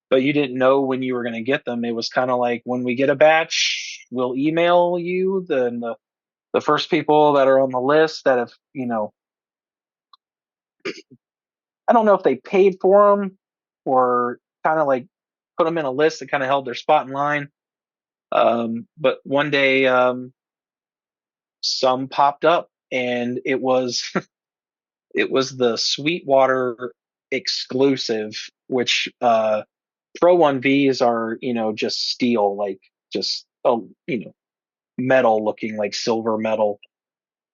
but you didn't know when you were going to get them. It was kind of like, when we get a batch, we'll email you. Then the first people that are on the list that have, I don't know if they paid for them or kind of like put them in a list that kind of held their spot in line. But one day, some popped up, and it was it was the Sweetwater exclusive, which Pro 1Vs are, just steel, like just metal looking, like silver metal.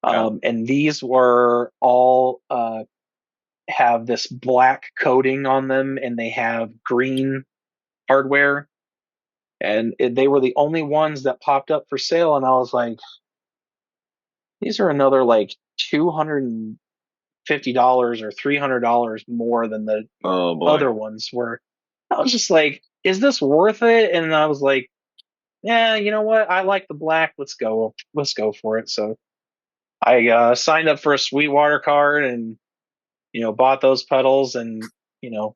And these were all have this black coating on them, and they have green hardware, and they were the only ones that popped up for sale. And I was like, these are another like $250 or $300 more than the Oh boy. other ones were. I was just like, is this worth it? And I was like, yeah, you know what? I like the black. Let's go. Let's go for it. So I signed up for a Sweetwater card and, bought those pedals, and, you know,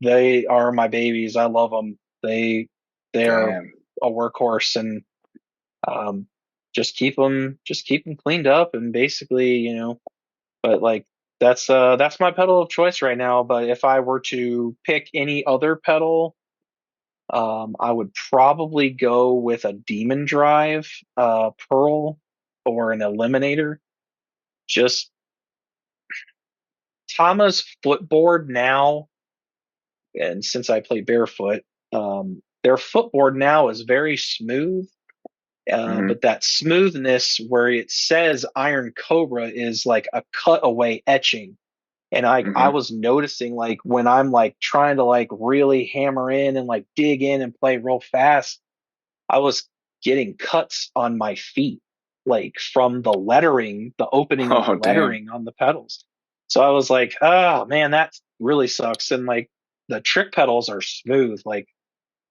they are my babies. I love them. They're Damn. a workhorse, and um, just keep them cleaned up, and basically, but like that's my pedal of choice right now. But if I were to pick any other pedal, I would probably go with a Demon Drive, Pearl, or an Eliminator. Just Tama's footboard now, and since I play barefoot, their footboard now is very smooth. Mhm. But that smoothness where it says Iron Cobra is like a cutaway etching. And I Mhm. was noticing, like, when I'm like trying to like really hammer in and like dig in and play real fast, I was getting cuts on my feet, like from the lettering, the opening of the Oh, damn. lettering on the pedals. So I was like, oh man, that really sucks. And like the trick pedals are smooth. Like,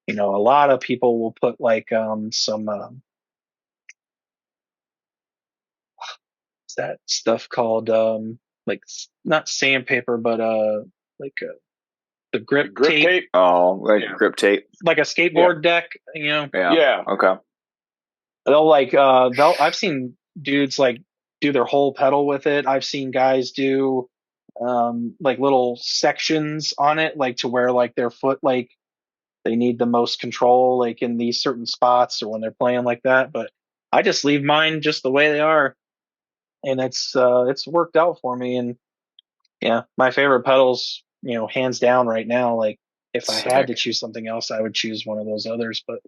a lot of people will put like some what's that stuff called, like not sandpaper, but like the The grip grip tape, tape. Oh, like Yeah. grip tape. like a Yeah. skateboard deck. Yeah. Yeah. Okay. They'll I've seen dudes like do their whole pedal with it. I've seen guys do like little sections on it, like to where like their foot, like they need the most control, like in these certain spots or when they're playing like that. But I just leave mine just the way they are, and it's worked out for me. And yeah, my favorite pedals, hands down right now. Like if I had to Sick. choose something else, I would choose one of those others. But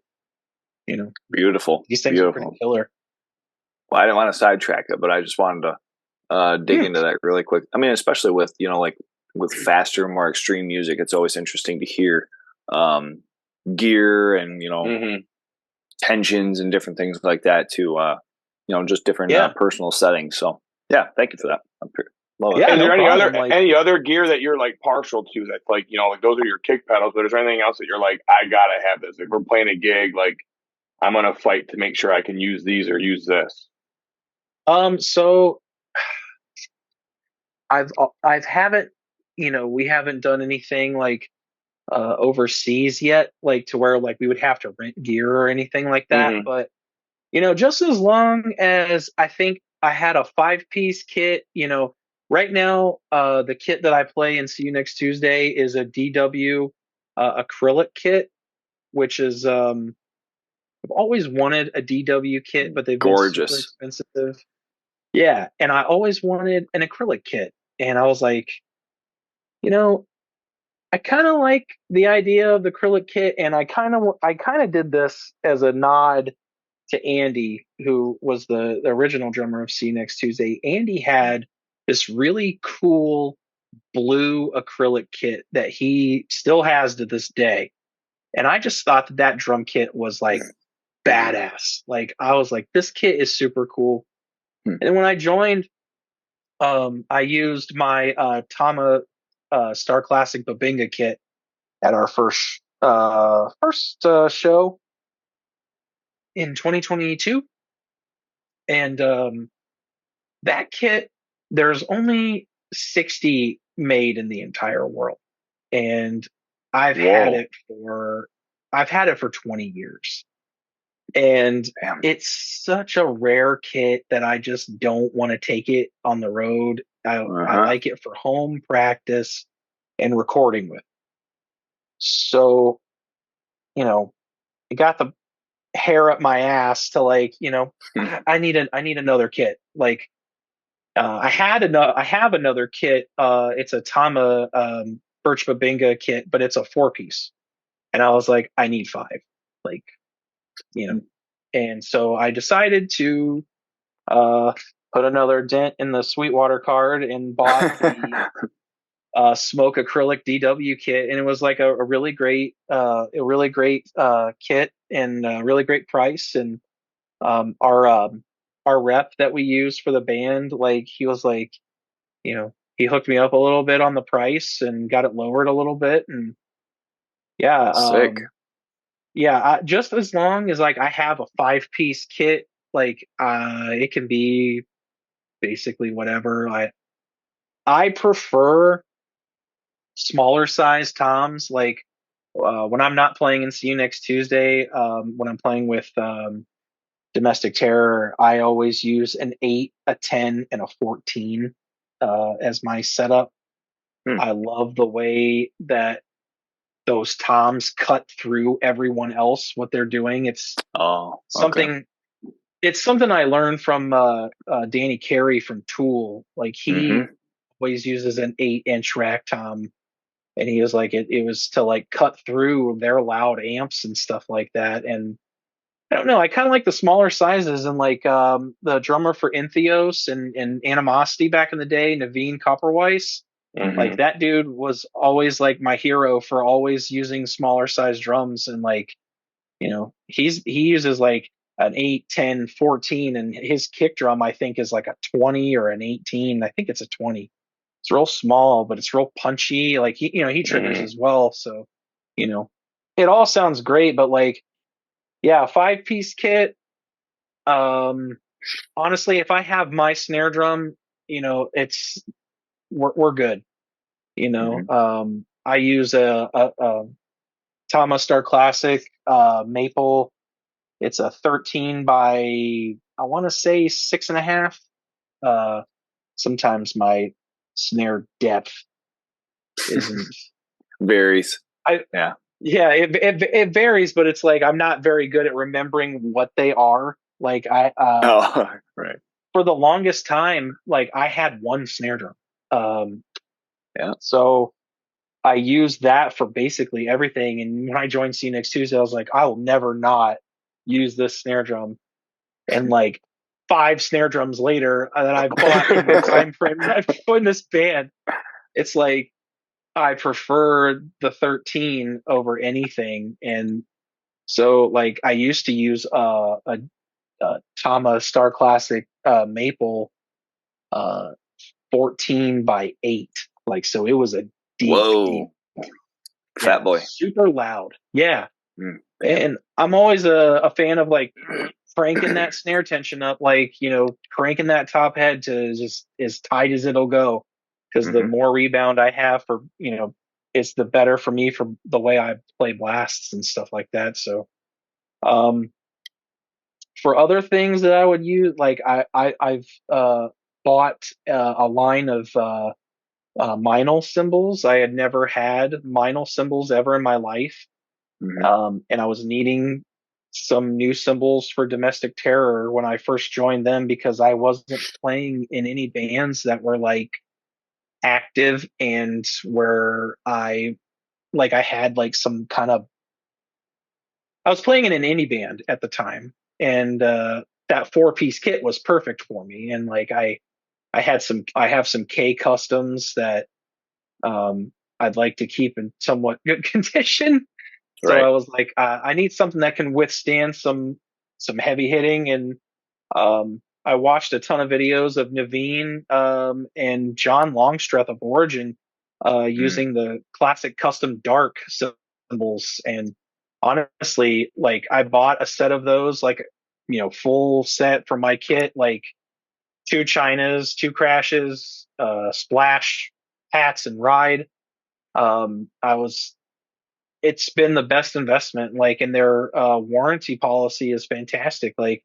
you know, Beautiful. these things are pretty Beautiful. killer. Well, I didn't want to sidetrack it, but I just wanted to dig Yeah. into that really quick. I mean, especially with like with faster, more extreme music, it's always interesting to hear um, gear and Mm-hmm. tensions and different things like that to just different Yeah. personal settings. So yeah, thank you for that. Love it. Yeah, Is no there problem. Like, any other gear that you're like partial to? That's like like those are your kick pedals. But is there anything else that you're like, I gotta have this? If we're playing a gig, like I'm gonna fight to make sure I can use these or use this. so I've haven't, we haven't done anything like overseas yet, like to where like we would have to rent gear or anything like that. Mm-hmm. But just as long as I think I had a 5-piece kit, right now, the kit that I play and see you next Tuesday is a DW acrylic kit, which is I've always wanted a DW kit, but they've been super Gorgeous. expensive. Yeah, and I always wanted an acrylic kit, and I was like, you know, I kind of like the idea of the acrylic kit, and I kind of did this as a nod to Andy, who was the original drummer of See Next Tuesday. Andy had this really cool blue acrylic kit that he still has to this day, and I just thought that drum kit was like badass. Like I was like, this kit is super cool. Hmm. And then when I joined, I used my Tama Star Classic Babinga kit at our first show in 2022, and that kit, there's only 60 made in the entire world, and I've had Whoa. it for I've had it for 20 years, and Damn. it's such a rare kit that I just don't want to take it on the road. I Uh-huh. like it for home practice and recording with. So, it got the hair up my ass to like, I need another kit. Like, I have another kit. It's a Tama Birch Babinga kit, but it's a 4-piece, and I was like, I need 5. Like, you know, and so I decided to uh, put another dent in the Sweetwater card and bought the Smoke acrylic DW kit, and it was like a really great kit and a really great price. And um, our um, our rep that we used for the band, like he was like, he hooked me up a little bit on the price and got it lowered a little bit, and Yeah. Sick. Just as long as like I have a 5-piece kit, like it can be basically whatever. I prefer smaller size toms. Like when I'm not playing in See You Next Tuesday, when I'm playing with Domestic Terror, I always use an 8, a 10, and a 14 as my setup. I love the way that those toms cut through everyone else, what they're doing. It's something. It's something I learned from Danny Carey from Tool. Like he always uses an 8-inch rack tom, and he was like it was to like cut through their loud amps and stuff like that. And I don't know, I kind of like the smaller sizes, and like the drummer for Intheos and Animosity back in the day, Naveen Copperweiss. Like that dude was always like my hero for always using smaller size drums. And like, he uses like an 8, 10, 14, and his kick drum I think is like a 20 or an 18. I think it's a 20. It's real small, but it's real punchy. Like he triggers as well. So, it all sounds great, but like, yeah, 5-piece kit. Honestly, if I have my snare drum, we're good. I use a Thomas Star Classic maple. It's a 13 by, I want to say 6.5. Sometimes my snare depth isn't varies. Yeah, it varies, but it's like I'm not very good at remembering what they are. Like right. For the longest time, like I had one snare drum. So I used that for basically everything. And when I joined See You Next Tuesday, I was like, I will never not use this snare drum. And like 5 snare drums later that I've bought in the time frame that I've joined this band, it's like I prefer the 13 over anything. And so like I used to use a Tama Star Classic maple 14 by 8. Like, so it was a deep fat boy, super loud. Yeah. And I'm always a fan of like cranking that snare tension up, like, cranking that top head to just as tight as it'll go. Because the more rebound I have for, it's the better for me for the way I play blasts and stuff like that. So, for other things that I would use, like I've bought a line of Meinl cymbals. I had never had Meinl cymbals ever in my life. And I was needing some new cymbals for Domestic Terror when I first joined them, because I wasn't playing in any bands that were like active and where I had like some kind of, I was playing in an indie band at the time, and that 4-piece kit was perfect for me. And like I have some K customs that I'd like to keep in somewhat good condition. So I was like, I need something that can withstand some heavy hitting. And I watched a ton of videos of Naveen and John Longstreth of Origin using the classic custom dark cymbals. And honestly, like I bought a set of those, like, full set for my kit, like 2 Chinas, 2 Crashes, Splash, Hats, and Ride. It's been the best investment. Like, and their warranty policy is fantastic. Like,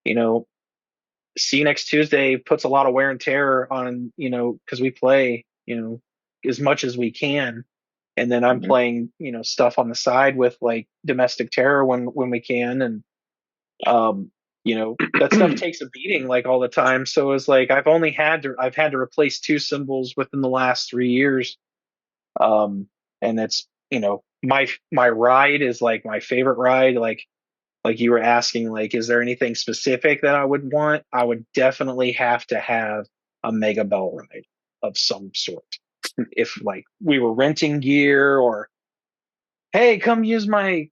See You Next Tuesday puts a lot of wear and tear on, because we play, as much as we can. And then I'm playing, stuff on the side with like Domestic Terror when we can. And, that stuff takes a beating like all the time. So it's like, I've had to replace 2 cymbals within the last 3 years. And it's, my ride is like my favorite ride. Like you were asking, like, is there anything specific that I would want? I would definitely have to have a Mega Bell ride of some sort. If like we were renting gear, or, hey, come use my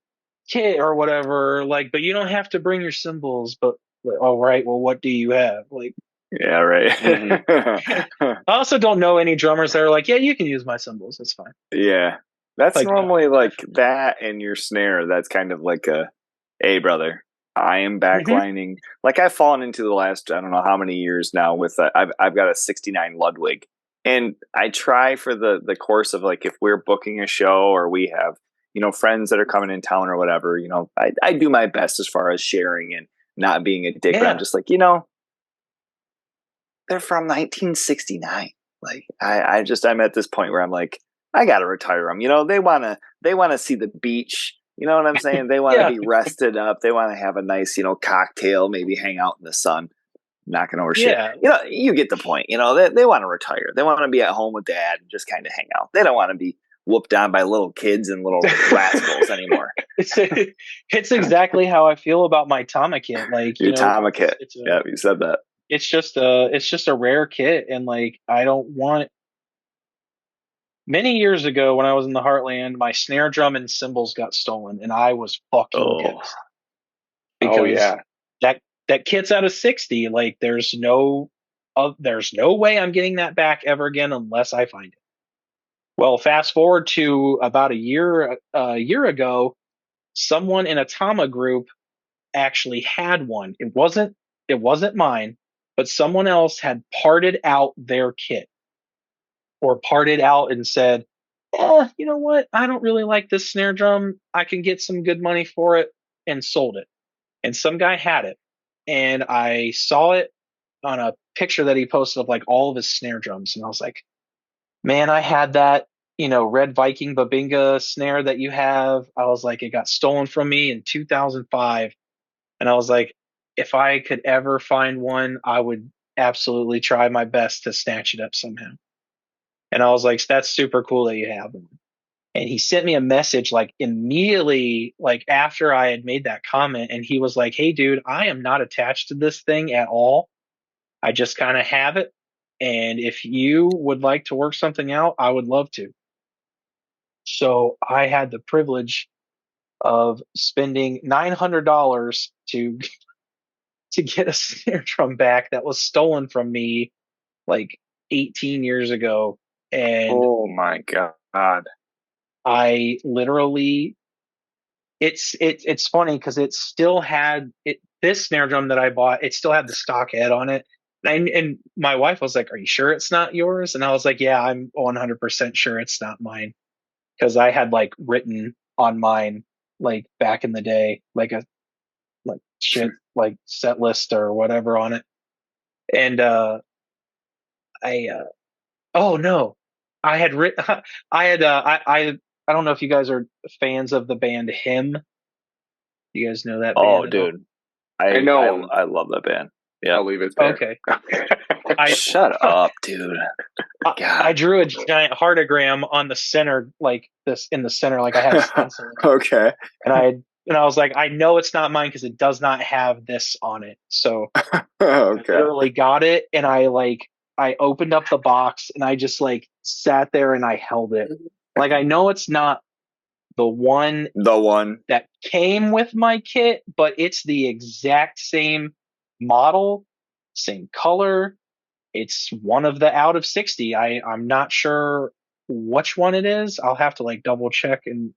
kit or whatever, like, but you don't have to bring your cymbals. But all right, well, what do you have? Like, yeah, right. I also don't know any drummers that are like, yeah, you can use my cymbals. It's fine. Yeah. That's Like, normally like that and your snare. That's kind of like hey, brother, I am backlining. Like I've fallen into the last, I don't know how many years now with, I've got a 69 Ludwig. And I try for the course of like, if we're booking a show or we have, friends that are coming in town or whatever, I do my best as far as sharing and not being a dick. But I'm just like, they're from 1969. Like I'm at this point where I'm like, I gotta retire them. They wanna see the beach. You know what I'm saying? They want to be rested up. They want to have a nice, cocktail, maybe hang out in the sun, knocking over shit. You get the point. They want to retire. They want to be at home with dad and just kind of hang out. They don't want to be whooped on by little kids and little rascals anymore. It's exactly how I feel about my Tama kit. Like, your Tama kit. Yeah, you said that. It's just a rare kit, and like I don't want. Many years ago, when I was in the Heartland, my snare drum and cymbals got stolen, and I was fucking pissed. Because that kit's out of 60. Like, there's no way I'm getting that back ever again unless I find it. Well, fast forward to about a year ago, someone in a Tama group actually had one. It wasn't mine, but someone else had parted out their kit, or parted out and said, you know what? I don't really like this snare drum. I can get some good money for it, and sold it. And some guy had it. And I saw it on a picture that he posted of like all of his snare drums. And I was like, man, I had that, Red Viking Babinga snare that you have. I was like, it got stolen from me in 2005. And I was like, if I could ever find one, I would absolutely try my best to snatch it up somehow. And I was like, that's super cool that you have one. And he sent me a message like immediately, like after I had made that comment. And he was like, hey, dude, I am not attached to this thing at all. I just kind of have it. And if you would like to work something out, I would love to. So I had the privilege of spending $900 to get a snare drum back that was stolen from me like 18 years ago. And oh my God. I literally, it's funny because it still had this snare drum that I bought. It still had the stock head on it, and my wife was like, "Are you sure it's not yours?" And I was like, "Yeah, I'm 100% sure it's not mine," because I had like written on mine like back in the day, like set list or whatever on it, and oh no, I had written, I don't know if you guys are fans of the band Him. You guys know that band? Oh, dude. I know. I love that band. Yeah. I'll leave it there. Okay. Shut up, dude. I drew a giant heartagram on the center, like this in the center, like I had a stencil. Okay. And I was like, I know it's not mine because it does not have this on it. So okay. I literally got it, and I opened up the box, and I just like sat there and I held it. Like, I know it's not the one that came with my kit, but it's the exact same model, same color. It's one of the out of 60. I'm not sure which one it is. I'll have to like double check. And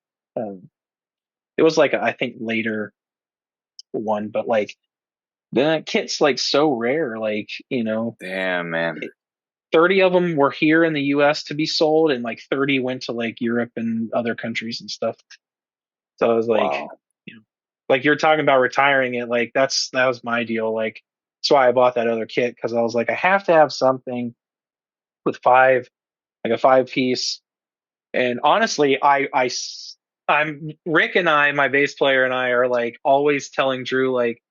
it was like I think later one, but like the kit's like so rare. Like, damn, man. 30 of them were here in the US to be sold, and like 30 went to like Europe and other countries and stuff. So I was like, wow. Like you're talking about retiring it, like that was my deal. Like, that's why I bought that other kit, because I was like, I have to have something with like a 5-piece. And honestly, I'm Rick and my bass player and I are like always telling Drew, like,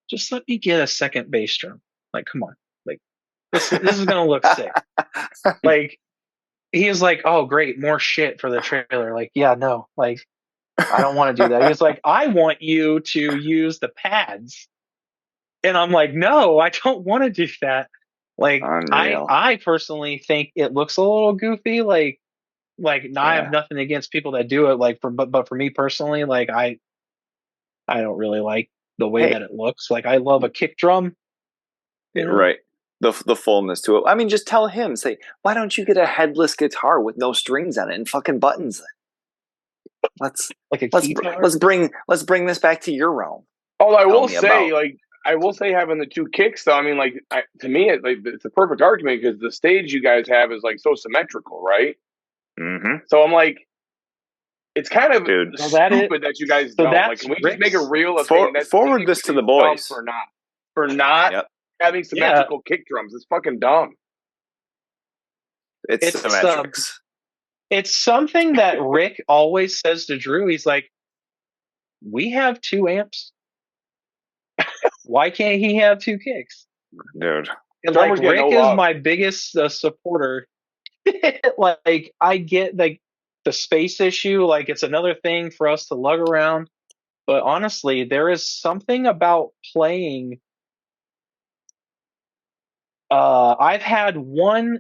just let me get a second bass drum. Like, come on. Like, this is gonna look sick. Like, he was like, oh great, more shit for the trailer. Like, yeah, no, like I don't want to do that. He was like, I want you to use the pads. And I'm like, no, I don't want to do that. Like, I personally think it looks a little goofy. Like I have nothing against people that do it. Like, but for me personally, like I don't really like the way that it looks. Like, I love a kick drum. Right. The fullness to it. I mean, just tell him, say, why don't you get a headless guitar with no strings on it and fucking buttons? Let's like a let's guitar. let's bring this back to your realm. Oh, I will say, having the two kicks though. I mean, like to me, it's a perfect argument because the stage you guys have is like so symmetrical, right? Mm-hmm. So I'm like, it's kind of stupid that you guys don't. Like, can we just make a reel of saying that forward this to the boys for not yep. having symmetrical kick drums? It's fucking dumb. It's symmetrics. It's something that Rick always says to Drew. He's like, "We have 2 amps. Why can't he have 2 kicks?" Dude, And like Rick is my biggest supporter. Like I get like the space issue, like it's another thing for us to lug around. But honestly, there is something about playing. I've had one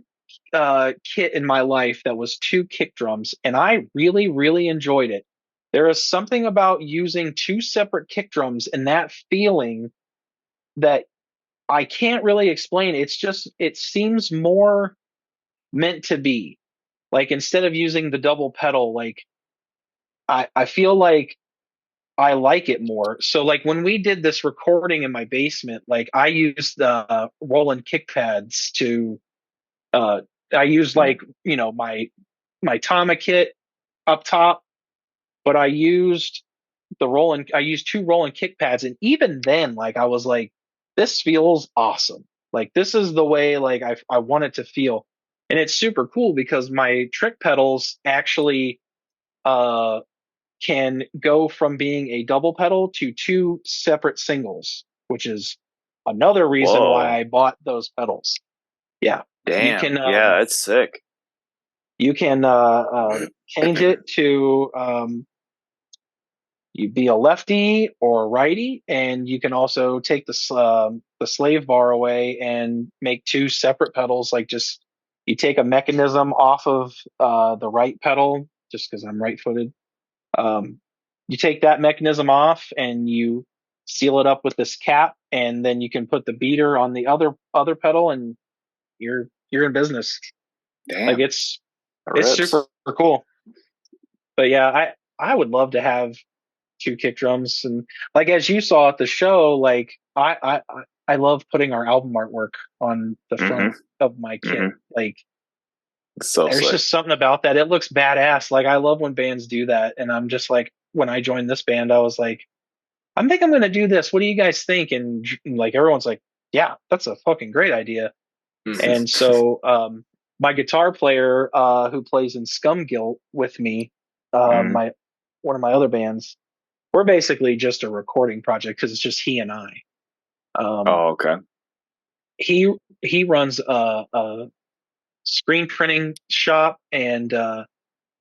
kit in my life that was 2 kick drums, and I really, really enjoyed it. There is something about using 2 separate kick drums and that feeling that I can't really explain. It's just, it seems more meant to be. Like instead of using the double pedal, like I feel like I like it more. So like when we did this recording in my basement, like I used the Roland kick pads to I used like, you know, my Tama kit up top, but I used I used 2 Roland kick pads, and even then, like I was like, this feels awesome. Like this is the way like I want it to feel. And it's super cool because my trick pedals actually uh can go from being a double pedal to 2 separate singles, which is another reason why I bought those pedals. Yeah. Damn. You can that's sick. You can change it to you be a lefty or a righty, and you can also take the slave bar away and make 2 separate pedals. Like just you take a mechanism off of the right pedal, just because I'm right-footed. You take that mechanism off and you seal it up with this cap, and then you can put the beater on the other pedal, and you're in business. Damn. Like it's super cool. But yeah, I would love to have 2 kick drums, and like as you saw at the show, like I love putting our album artwork on the front of my kit. Like there's sick. just something about that. It looks badass. Like I love when bands do that, and I'm just like, when I joined this band, I was like, I think I'm gonna do this. What do you guys think? And like everyone's like, yeah, that's a fucking great idea. And so my guitar player who plays in Scum Guilt with me, my one of my other bands, we're basically just a recording project because it's just he and I. Okay. He runs a screen printing shop and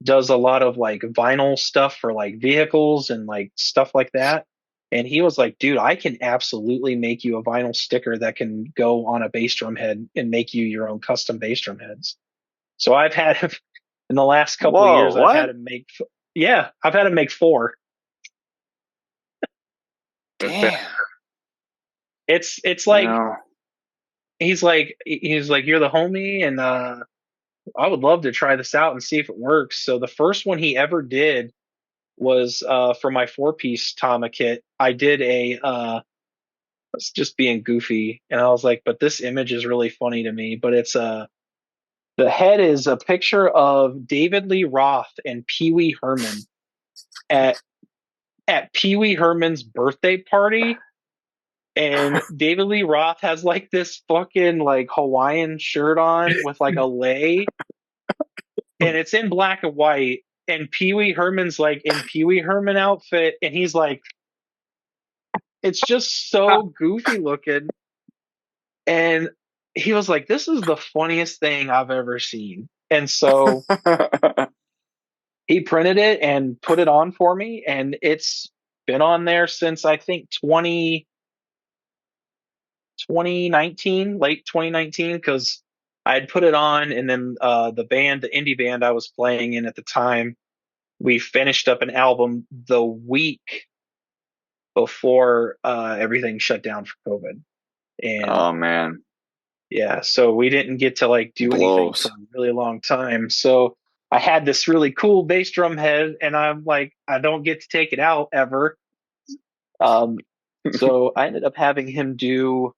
does a lot of like vinyl stuff for like vehicles and like stuff like that. And he was like, dude, I can absolutely make you a vinyl sticker that can go on a bass drum head and make you your own custom bass drum heads. So I've had him in the last couple of years, I've had him make 4. Damn. It's like, he's like, you're the homie, and I would love to try this out and see if it works. So the first one he ever did was for my 4-piece Tama kit. I did it's just being goofy, and I was like, but this image is really funny to me. But it's the head is a picture of David Lee Roth and Pee Wee Herman at Pee Wee Herman's birthday party. And David Lee Roth has like this fucking like Hawaiian shirt on with like a lei, and it's in black and white. And Pee Wee Herman's like in Pee Wee Herman outfit, and he's like, it's just so goofy looking. And he was like, this is the funniest thing I've ever seen. And so he printed it and put it on for me, and it's been on there since I think 2019, late 2019, because I had put it on, and then the indie band I was playing in at the time, we finished up an album the week before everything shut down for COVID. And oh man, yeah, so we didn't get to like do anything for a really long time. So I had this really cool bass drum head, and I'm like, I don't get to take it out ever. So I ended up having him do.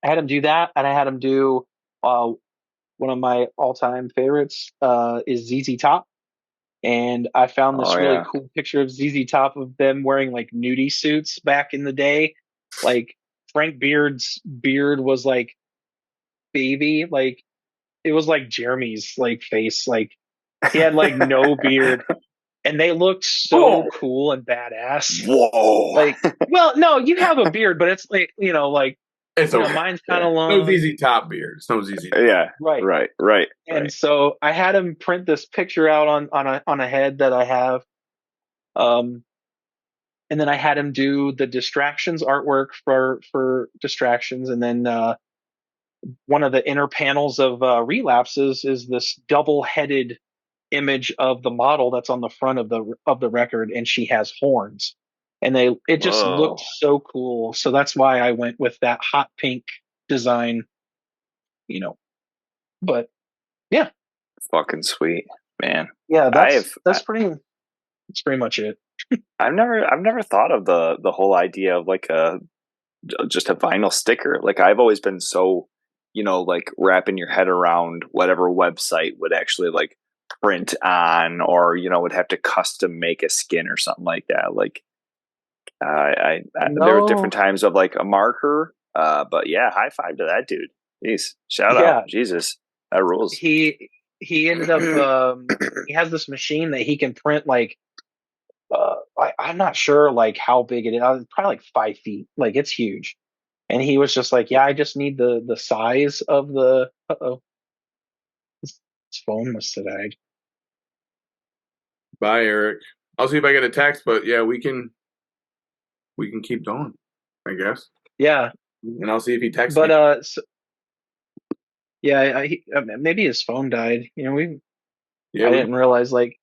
I had him do that, and I had him do one of my all-time favorites is ZZ Top, and I found Oh this really yeah. cool picture of ZZ Top of them wearing like nudie suits back in the day. Like Frank Beard's beard was like baby, like it was like Jeremy's like face, like he had like no beard, and they looked so Oh, cool and badass. Whoa. Like, well, no, you have a beard, but it's like like it's okay. mine's kind Yeah. of No long, ZZ Top beard. It's no ZZ. Yeah. right? Right. And so I had him print this picture out on a head that I have, um, and then I had him do the distractions artwork for distractions, and then one of the inner panels of relapses is this double-headed image of the model that's on the front of the record, and she has horns, and it just Whoa. looked so cool. So that's why I went with that hot pink design, But yeah, Fucking sweet, man. yeah, I've that's pretty much it. I've never thought of the whole idea of like just a vinyl sticker. Like I've always been so, like wrapping your head around whatever website would actually like print on, or would have to custom make a skin or something like that. Like there were different No, times of like a marker, but yeah, high five to that dude. Jeez, shout yeah, out, Jesus, that rules. he ended up he has this machine that he can print like I'm not sure like how big it is. Probably like 5 feet. Like it's huge. And he was just like, yeah, I just need the size of the. Uh-oh, his phone must have died. Bye, Eric. I'll see if I get a text, but yeah, we can keep going, I guess. Yeah, And I'll see if he texts but me. yeah, maybe his phone died. Yeah, I didn't realize like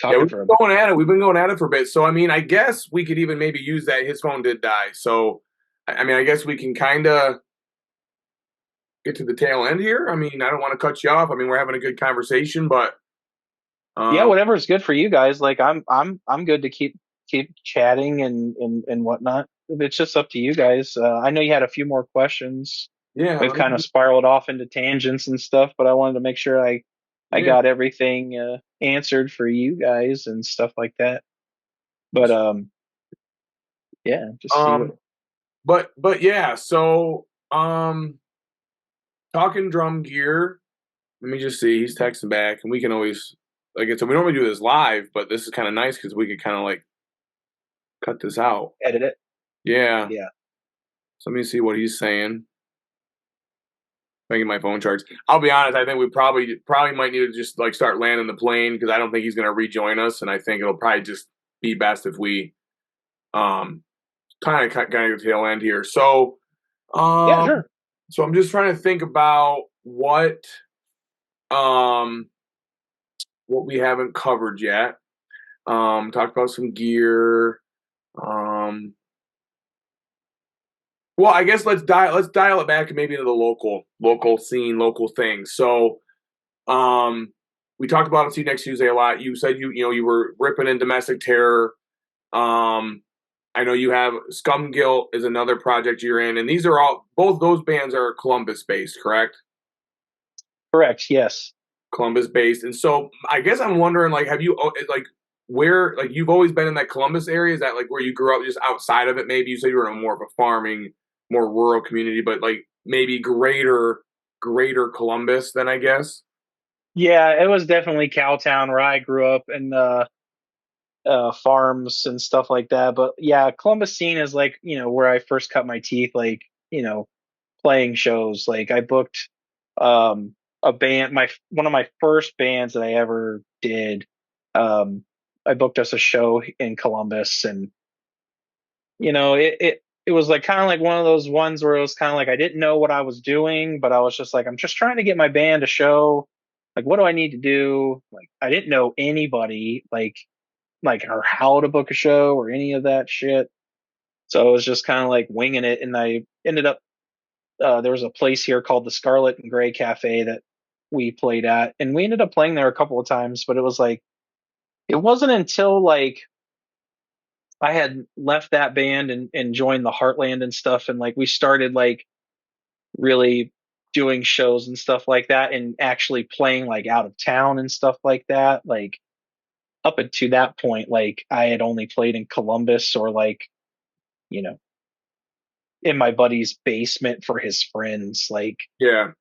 talking we've for a been bit. going at it. We've been going at it for a bit. So I mean, I guess we could even maybe use that. His phone did die. So I mean, I guess we can kind of get to the tail end here. I mean, I don't want to cut you off. I mean, we're having a good conversation, but Yeah, um, whatever's good for you guys. Like I'm good to keep chatting and whatnot. It's just up to you guys. I know you had a few more questions. yeah, We've kind of spiraled off into tangents and stuff, but I wanted to make sure I yeah. got everything answered for you guys and stuff like that. But yeah, just see what. Um, but yeah. So talking drum gear. Let me just see. He's texting back, and we can always like it. So we normally do this live, but this is kind of nice because we could kind of like cut this out. Edit it. Yeah. Yeah. So let me see what he's saying. Making my phone charge. I'll be honest. I think we probably might need to just like start landing the plane because I don't think he's going to rejoin us, and I think it'll probably just be best if we kind of the tail end here. So Yeah, sure. so I'm just trying to think about um what we haven't covered yet. Talked about some gear. Well, I guess let's dial it back and maybe into the local scene, local things. So, we talked about See Next Tuesday a lot. You said you were ripping in Domestic Terror. I know you have Scum Guilt is another project you're in, and these are both those bands are Columbus based, correct? Correct. Yes. Columbus based, and so I guess I'm wondering, like, have you like where like you've always been in that Columbus area? Is that like where you grew up, just outside of it? Maybe you said you were in a more of a farming, more rural community, but like maybe greater Columbus then I guess. Yeah, it was definitely Cowtown where I grew up, and farms and stuff like that. But yeah, Columbus scene is like where I first cut my teeth. Like playing shows. Like I booked a band. One of my first bands that I ever did. I booked us a show in Columbus, and it was like kind of like one of those ones where it was kind of like I didn't know what I was doing, but I was just like, I'm just trying to get my band a show. Like, what do I need to do? Like, I didn't know anybody, like or how to book a show or any of that shit. So I was just kind of like winging it, and I ended up there was a place here called the Scarlet and Gray Cafe that we played at, and we ended up playing there a couple of times, but it was like it wasn't until like I had left that band and joined the Heartland and stuff, and like we started like really doing shows and stuff like that, and actually playing like out of town and stuff like that. Like up until that point, like I had only played in Columbus or like, you know, in my buddy's basement for his friends, like, Yeah.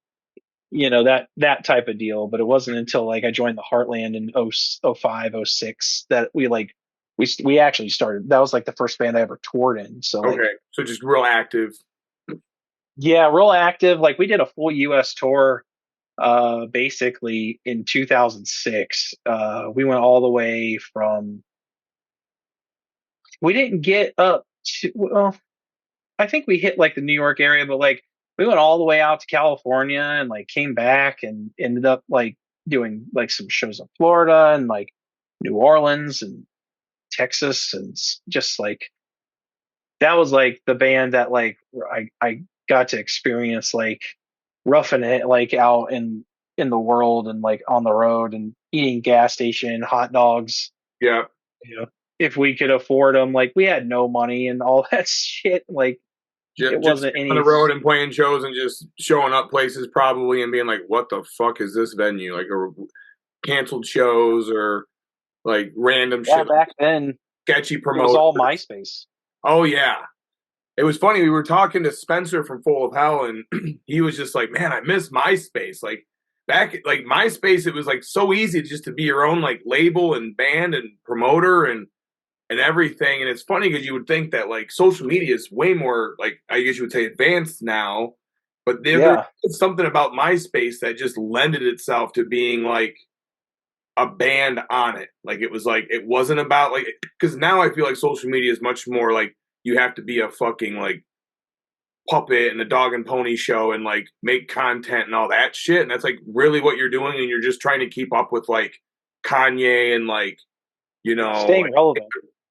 that type of deal. But it wasn't until like I joined the Heartland in 05, 06 that we actually started. That was like the first band I ever toured in. So like, Okay. So just real active. yeah, real active. Like we did a full US tour basically in 2006. We went all the way from, we didn't get up to, well, I think we hit like the New York area, but like we went all the way out to California and like came back and ended up like doing like some shows in Florida and like New Orleans and Texas, and just like that was like the band that like I got to experience like roughing it like out in the world and like on the road and eating gas station hot dogs. Yeah. If we could afford them, like we had no money and all that shit. Like it Just wasn't any on the road and playing shows and just showing up places probably and being like, what the fuck is this venue? Like, or canceled shows or like random shit. Back then, sketchy it promoters. was all MySpace. Oh, yeah. It was funny. We were talking to Spencer from Full of Hell, and he was just like, man, I miss MySpace. Like, back, like, MySpace, it was, like, so easy just to be your own, like, label and band and promoter and everything. And it's funny because you would think that, like, social media is way more, like, I guess you would say advanced now. But there's something about MySpace that just lended itself to being, like, a band on it. Like, it was, like, it wasn't about, like, because now I feel like social media is much more, like, you have to be a fucking like puppet and the dog and pony show and like make content and all that shit. And that's like really what you're doing. And you're just trying to keep up with like Kanye and like, staying like, relevant.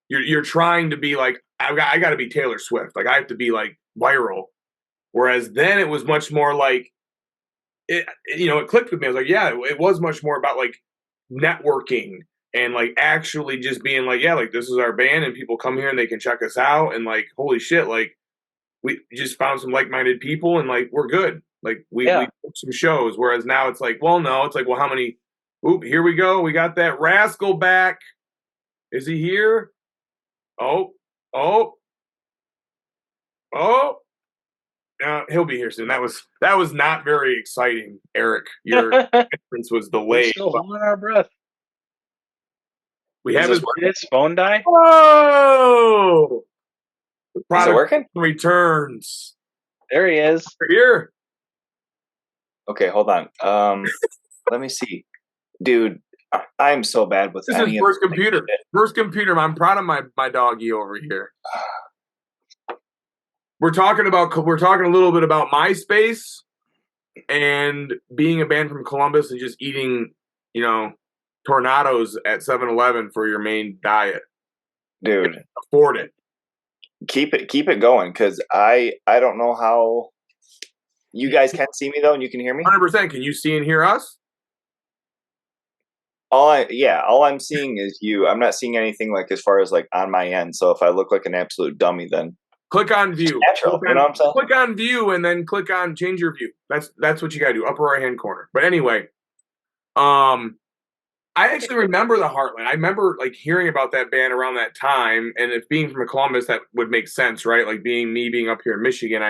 You're trying to be like, I got to be Taylor Swift. Like I have to be like viral. Whereas then it was much more like it clicked with me. I was like, yeah, it was much more about like networking and like actually just being like, yeah, like this is our band and people come here and they can check us out and like, holy shit, like we just found some like-minded people and like we're good. Like we booked some shows. Whereas now it's like, well, no, it's like, well, how many? Oop, here we go. We got that rascal back. Is he here? Oh. He'll be here soon. That was not very exciting, Erik. Your entrance was delayed. We're still holding our breath. We have his phone die. Oh, the product is it working? Returns. There he is. Here. Okay, hold on. Let me see, dude. I'm so bad with this is first computer. First computer. I'm proud of my doggy over here. We're talking a little bit about MySpace and being a band from Columbus and just eating, tornadoes at 7-Eleven for your main diet. Dude, afford it. Keep it going, because I don't know how you guys can see me though, and you can hear me. 100%. Can you see and hear us? All I'm seeing is you. I'm not seeing anything like as far as like on my end. So if I look like an absolute dummy, then click on view. Natural, you know what I'm saying? Click on view and then click on change your view. That's what you gotta do. Upper right hand corner. But anyway, I actually remember the Heartland. I remember like hearing about that band around that time, and if being from Columbus, that would make sense, right? Like being up here in Michigan,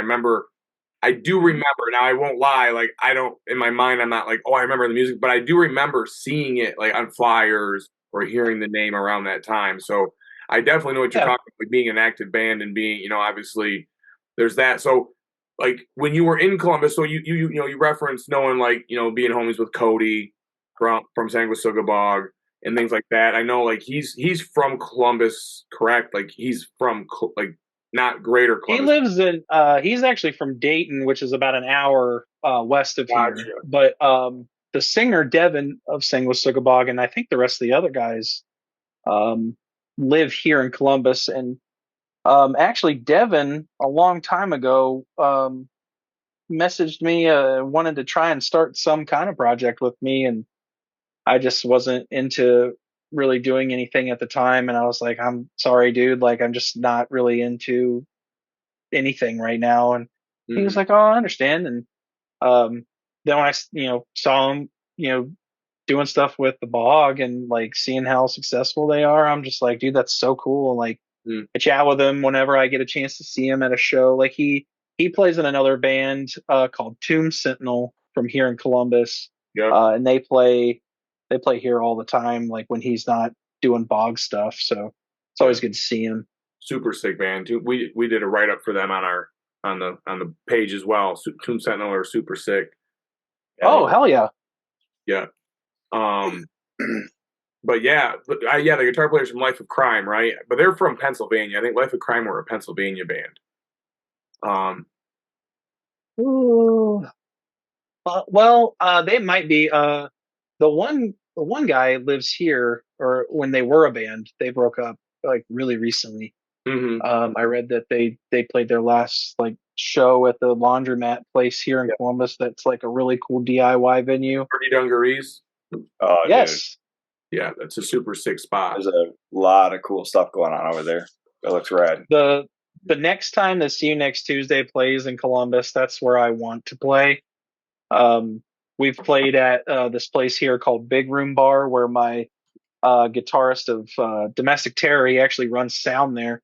I do remember. Now I won't lie, like I don't in my mind, I'm not like, oh, I remember the music, but I do remember seeing it like on flyers or hearing the name around that time. So I definitely know what you're talking about, like being an active band and being, obviously there's that. So like when you were in Columbus, so you referenced knowing like, being homies with Cody from Sanguisugabog and things like that. I know like he's from Columbus, correct? Like he's from like not greater Columbus. He lives in he's actually from Dayton, which is about an hour west of here. But the singer Devin of Sanguisugabog and I think the rest of the other guys live here in Columbus. And actually Devin a long time ago messaged me, wanted to try and start some kind of project with me, and I just wasn't into really doing anything at the time. And I was like, I'm sorry, dude. Like, I'm just not really into anything right now. And he was Mhm. like, oh, I understand. And then when I, saw him, doing stuff with the Bog and like seeing how successful they are, I'm just like, dude, that's so cool. And like, Mm. I chat with him whenever I get a chance to see him at a show. Like he plays in another band called Tomb Sentinel from here in Columbus, Yep. and they play here all the time. Like when he's not doing Bog stuff, so it's always good to see him. Super sick band too. We did a write up for them on our on the page as well. Tomb Sentinel are super sick. Oh hell yeah! Yeah. Um. But yeah, the guitar players from Life of Crime, right? But they're from Pennsylvania. I think Life of Crime were a Pennsylvania band. Um. Ooh. Well, they might be. The one guy lives here, or when they were a band, they broke up like really recently. Mm-hmm. I read that they played their last like show at the laundromat place here in Yeah. Columbus. That's like a really cool DIY venue. Dirty Dungarees. Oh, dude. Yes, Yeah, that's a super sick spot. There's a lot of cool stuff going on over there. It looks rad. the next time the See You Next Tuesday plays in Columbus, that's where I want to play. Um, we've played at this place here called Big Room Bar, where my guitarist of Domestic Terror, he actually runs sound there.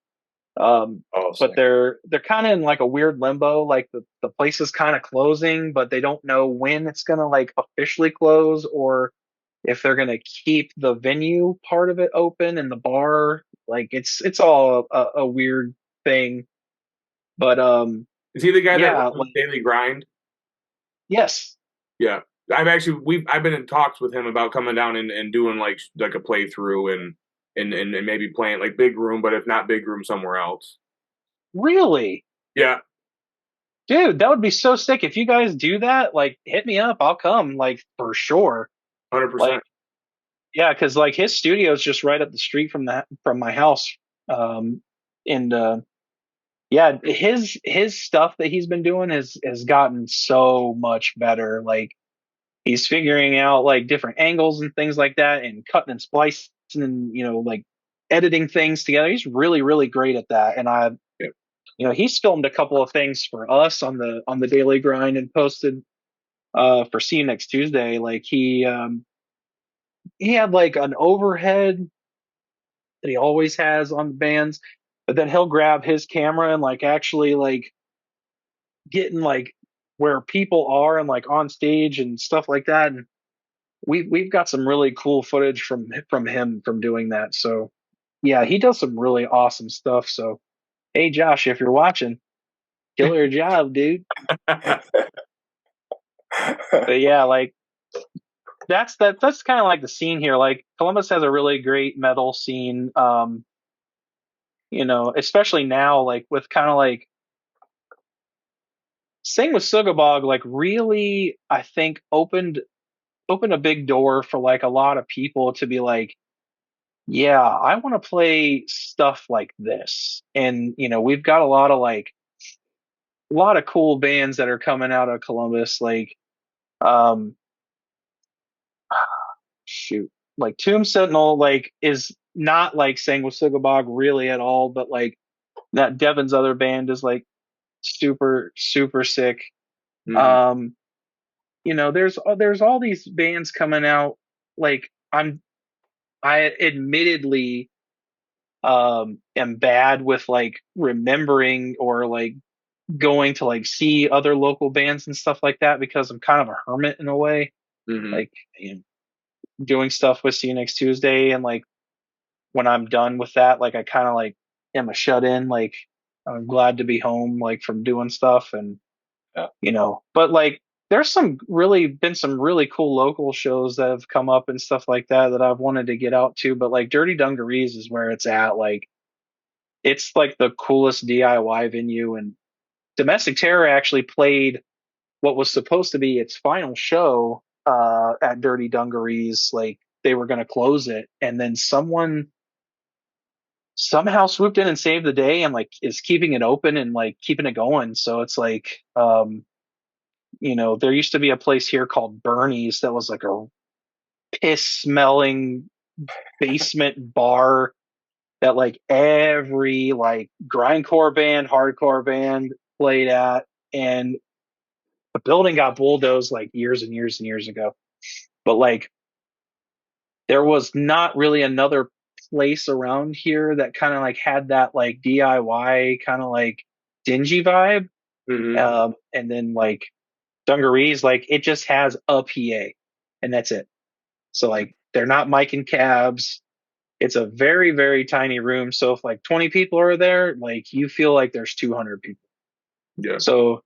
Oh, But sick. they're kind of in like a weird limbo. Like the place is kind of closing, but they don't know when it's gonna like officially close, or if they're gonna keep the venue part of it open and the bar. Like it's all a weird thing. But Is he the guy that yeah, runs like Daily Grind? yes, Yeah. I've been in talks with him about coming down and doing like a playthrough and maybe playing like Big Room, but if not Big Room, somewhere else. really, Yeah, dude, that would be so sick if you guys do that. Like, hit me up, I'll come, like for sure. 100%. Like, yeah, because like his studio is just right up the street from my house. And yeah, his stuff that he's been doing has gotten so much better. Like he's figuring out like different angles and things like that, and cutting and splicing and like editing things together. He's really really great at that. And Yeah. he's filmed a couple of things for us on the Daily Grind and posted for See You Next Tuesday. Like he had like an overhead that he always has on the bands, but then he'll grab his camera and like actually like getting like where people are and like on stage and stuff like that. And we've got some really cool footage from him from doing that. So yeah, he does some really awesome stuff. So hey Josh, if you're watching, killer job, dude. But yeah, like that's kind of like the scene here. Like Columbus has a really great metal scene. Especially now, like with kind of like Sing with Sugabog, like really, I think opened a big door for like a lot of people to be like, yeah, I want to play stuff like this. And we've got a lot of cool bands that are coming out of Columbus, like um shoot, like Tomb Sentinel, like is not like Sang with Sugabog really at all, but like that Devin's other band is like super super sick. Mhm. Um, there's all these bands coming out. Like I admittedly am bad with like remembering or like going to like see other local bands and stuff like that, because I'm kind of a hermit in a way. Mhm. Like doing stuff with See You Next Tuesday, and like when I'm done with that, like I kind of like am a shut in. Like I'm glad to be home, like from doing stuff. And Yeah. But like there's been some really cool local shows that have come up and stuff like that I've wanted to get out to. But like Dirty Dungarees is where it's at. Like it's like the coolest DIY venue. And Domestic Terror actually played what was supposed to be its final show at Dirty Dungarees. Like they were going to close it, and then someone somehow swooped in and saved the day, and like is keeping it open and like keeping it going. So it's like there used to be a place here called Bernie's that was like a piss smelling basement bar that like every like grindcore band, hardcore band played at, and the building got bulldozed like years and years and years ago. But like there was not really another place around here that kind of like had that like DIY kind of like dingy vibe. And then like Dungarees, like it just has a PA and that's it. So like they're not mic and cabs. It's a very, very tiny room. So if like 20 people are there, like you feel like there's 200 people. Yeah. So,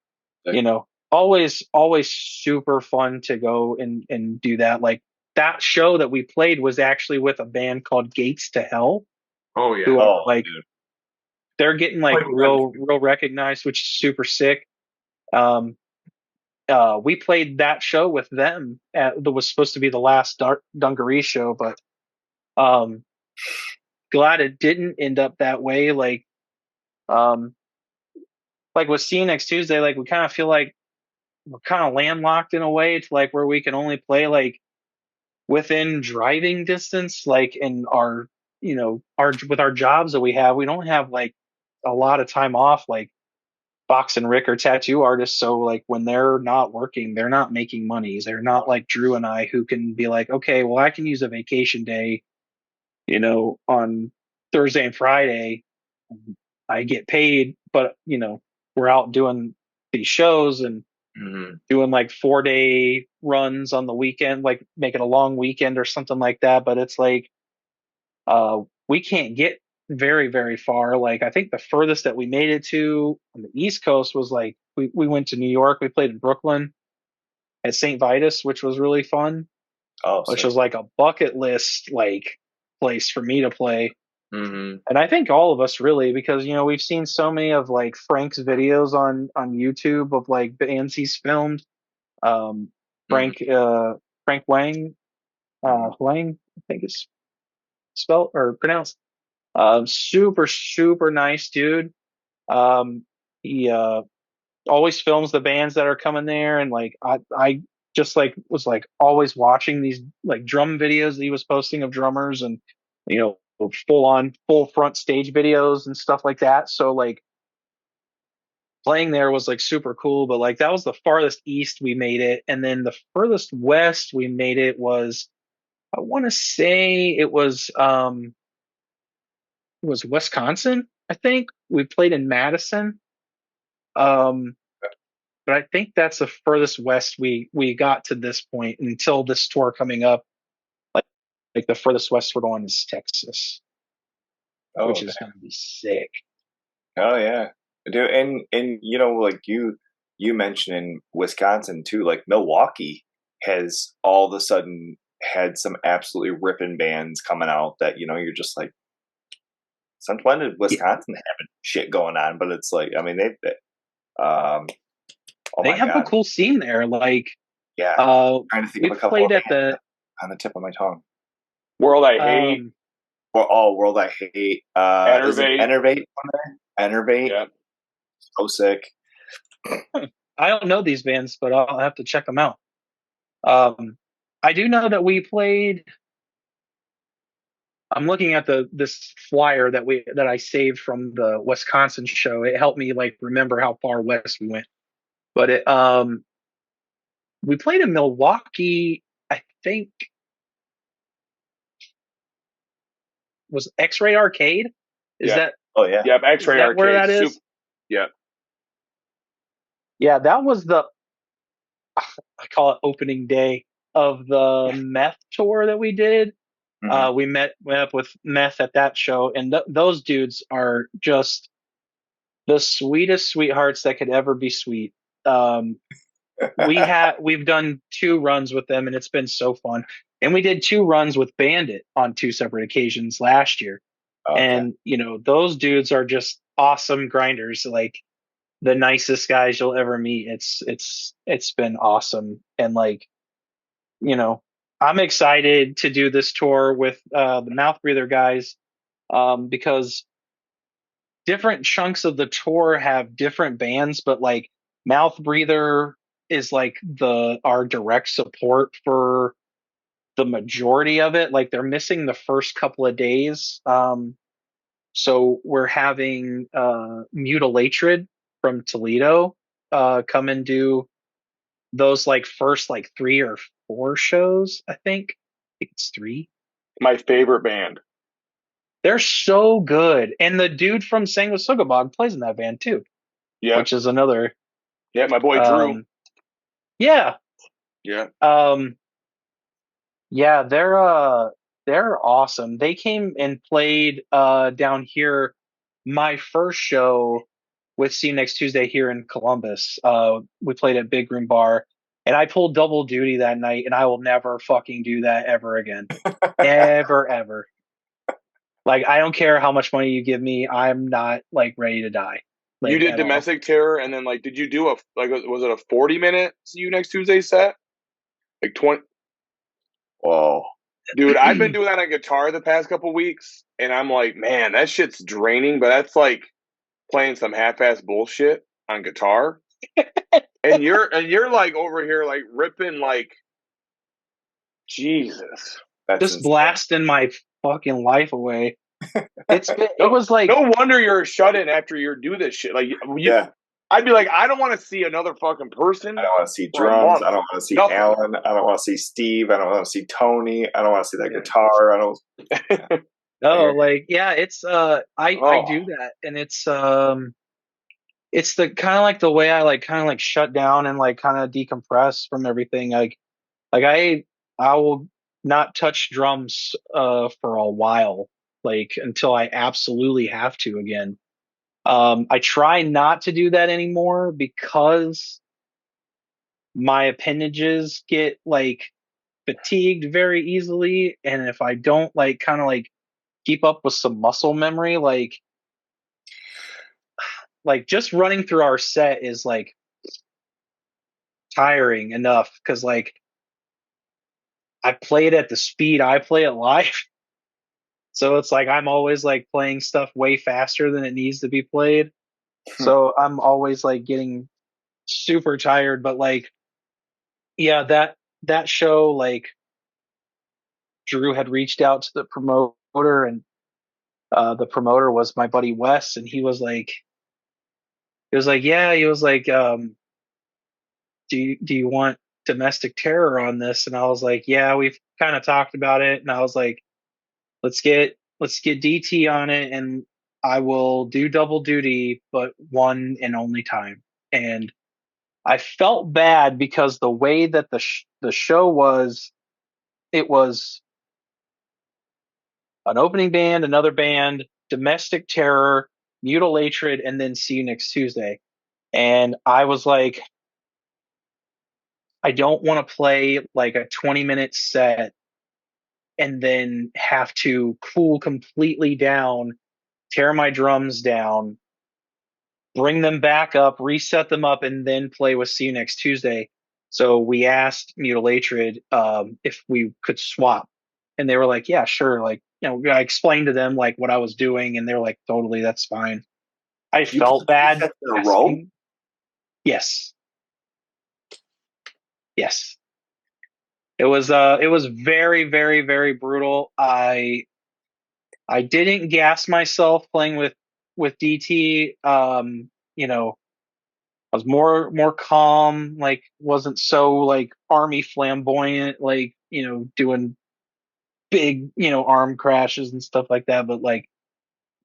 always super fun to go and do that. Like that show that we played was actually with a band called Gates to Hell. Oh yeah. Who are like, dude. they're getting like real recognized, which is super sick. We played that show with them that was supposed to be the last Dungaree show, but glad it didn't end up that way. Like with See You Next Tuesday, like we kind of feel like we're kind of landlocked in a way to like where we can only play like within driving distance, like in our with our jobs that we have, we don't have like a lot of time off. Like Fox and Rick are tattoo artists, so like when they're not working, they're not making money. They're not like Drew and I, who can be like, okay, well I can use a vacation day, on Thursday and Friday. I get paid, but we're out doing these shows and doing like 4-day runs on the weekend, like making a long weekend or something like that. But it's like we can't get very, very far. Like I think the furthest that we made it to on the East Coast was like we went to New York. We played in Brooklyn at St. Vitus, which was really fun. Which was like a bucket list like place for me to play. And I think all of us really, because we've seen so many of like Frank's videos on YouTube of like bands he's filmed. Frank Wang, Wang, I think it's spelled or pronounced. Super super nice dude. He always films the bands that are coming there, and like I just like was like always watching these like drum videos that he was posting of drummers, and full front stage videos and stuff like that. So like playing there was like super cool, but like that was the farthest east we made it. And then the furthest west we made it was, I want to say it was Wisconsin. I think we played in Madison. Um but I think that's the furthest west we got to this point until this tour coming up. Like the furthest west we're going is Texas, which is going to be sick. Oh yeah, dude, and like you mentioned in Wisconsin too, like Milwaukee has all of a sudden had some absolutely ripping bands coming out that you're just like, since when did Wisconsin have shit going on? But it's like, I mean, oh they have a cool scene there. Like, yeah, trying to think of a couple played of at the on the tip of my tongue. World I Hate. World I Hate. Enervate. Enervate. Yeah. So sick. I don't know these bands, but I'll have to check them out. I do know that we played. I'm looking at this flyer that I saved from the Wisconsin show. It helped me like remember how far west we went. But we played in Milwaukee. I think was X-Ray Arcade. Is that? Oh yeah. Yep. X-Ray Arcade. Where that is? Yep. Yeah, that was I call it opening day of the Meth tour that we did. We went up with Meth at that show, and those dudes are just the sweetest sweethearts that could ever be sweet. We've done 2 runs with them, and it's been so fun. And we did 2 runs with Bandit on 2 separate occasions last year. Okay. And those dudes are just awesome grinders, like the nicest guys you'll ever meet. It's been awesome, and like I'm excited to do this tour with the Mouth Breather guys, because different chunks of the tour have different bands, but like Mouth Breather is like our direct support for the majority of it. Like they're missing the first couple of days. So we're having Mutilatred from Toledo come and do those like first like 3 or 4 shows, I think. I think it's 3. My favorite band. They're so good. And the dude from Sanguisugabog plays in that band too. Yeah. Which is another. Yeah, my boy Drew. Yeah. Yeah. Yeah, they're awesome. They came and played down here my first show with See You Next Tuesday here in Columbus. We played at Big Room Bar, and I pulled double duty that night, and I will never fucking do that ever again. Ever. Like, I don't care how much money you give me, I'm not like ready to die. Like, you did Domestic Terror, and then like, did you do was it a 40-minute See You Next Tuesday set? Like 20? Oh, dude, I've been doing that on guitar the past couple weeks, and I'm like, man, that shit's draining. But that's like playing some half-ass bullshit on guitar, and you're like over here like ripping like, Jesus, that's just insane. Blasting my fucking life away. It was like, no wonder you're a shut-in after you do this shit. Like, I'd be like, I don't want to see another fucking person. I don't want to see drums. I don't want to see Alan. I don't want to see Steve. I don't want to see Tony. I don't want to see that guitar. I don't. No, like, yeah, it's I do that, and it's the kind of like the way I like kind of like shut down and like kind of decompress from everything. Like I will not touch drums for a while, like until I absolutely have to again. I try not to do that anymore because my appendages get like fatigued very easily, and if I don't like kind of like keep up with some muscle memory, like just running through our set is like tiring enough because like I play it at the speed I play it live. So it's like I'm always like playing stuff way faster than it needs to be played. So I'm always like getting super tired. But like, yeah, that show, like Drew had reached out to the promoter, and the promoter was my buddy Wes, and he was like, yeah, he was like, do you want Domestic Terror on this? And I was like, yeah, we've kind of talked about it. And I was like, let's get DT on it, and I will do double duty, but one and only time. And I felt bad because the way that the show was, it was an opening band, another band, Domestic Terror, Mutilatred, and then See You Next Tuesday. And I was like, I don't want to play like a 20-minute set and then have to cool completely down, tear my drums down, bring them back up, reset them up, and then play with See You Next Tuesday. So we asked Mutilatred if we could swap, and they were like, yeah, sure. Like, you know, I explained to them like what I was doing, and they were like, totally, that's fine. I felt bad. In a row? Yes. It was very, very, very brutal. I didn't gas myself playing with DT. You know, I was more calm, like wasn't so like army flamboyant, like, you know, doing big, you know, arm crashes and stuff like that. But like,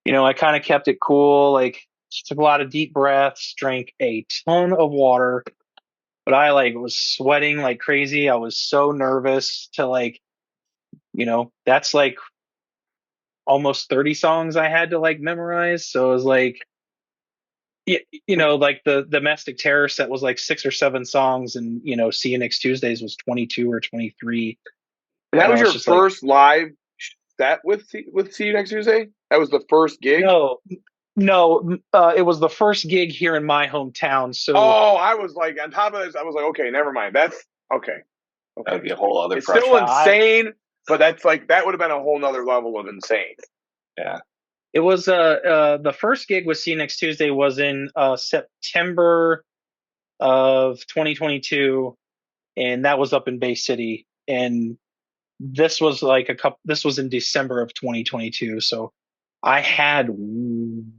you know, I kind of kept it cool, like just took a lot of deep breaths, drank a ton of water, but I like was sweating like crazy. I was so nervous to like, you know, that's like almost 30 songs I had to like memorize. So it was like, you know, like the Domestic Terror set was like 6 or 7 songs, and you know, See You Next Tuesdays was 22 or 23. That was your first live set with See You Next Tuesday? That was the first gig? No, it was the first gig here in my hometown. So I was like, on top of this, I was like, okay, never mind. That's okay. That'd be a whole other. It's still insane, but that's like that would have been a whole nother level of insane. Yeah. It was the first gig with See You Next Tuesday was in September of 2022, and that was up in Bay City. And this was like this was in December of 2022. So I had one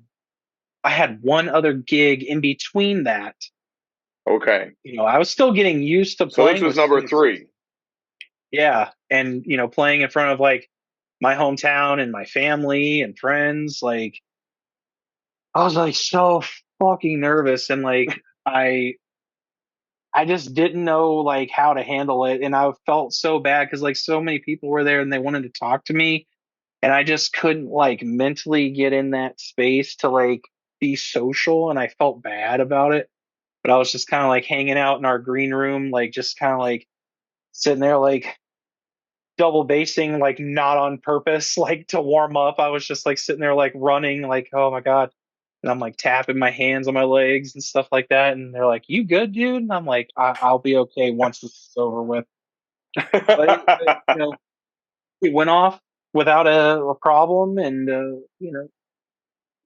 other gig in between that. Okay. I was still getting used to playing. So this was number 3. Yeah. And, playing in front of like my hometown and my family and friends, like I was like so fucking nervous, and like I just didn't know like how to handle it, and I felt so bad because like so many people were there and they wanted to talk to me, and I just couldn't like mentally get in that space to like be social, and I felt bad about it. But I was just kind of like hanging out in our green room, like just kind of like sitting there like double basing, like not on purpose, like to warm up. I was just like sitting there like running, like, oh my God. And I'm like tapping my hands on my legs and stuff like that. And they're like, "You good, dude?" And I'm like, I'll be okay once this is over with. But it went off without a problem. And,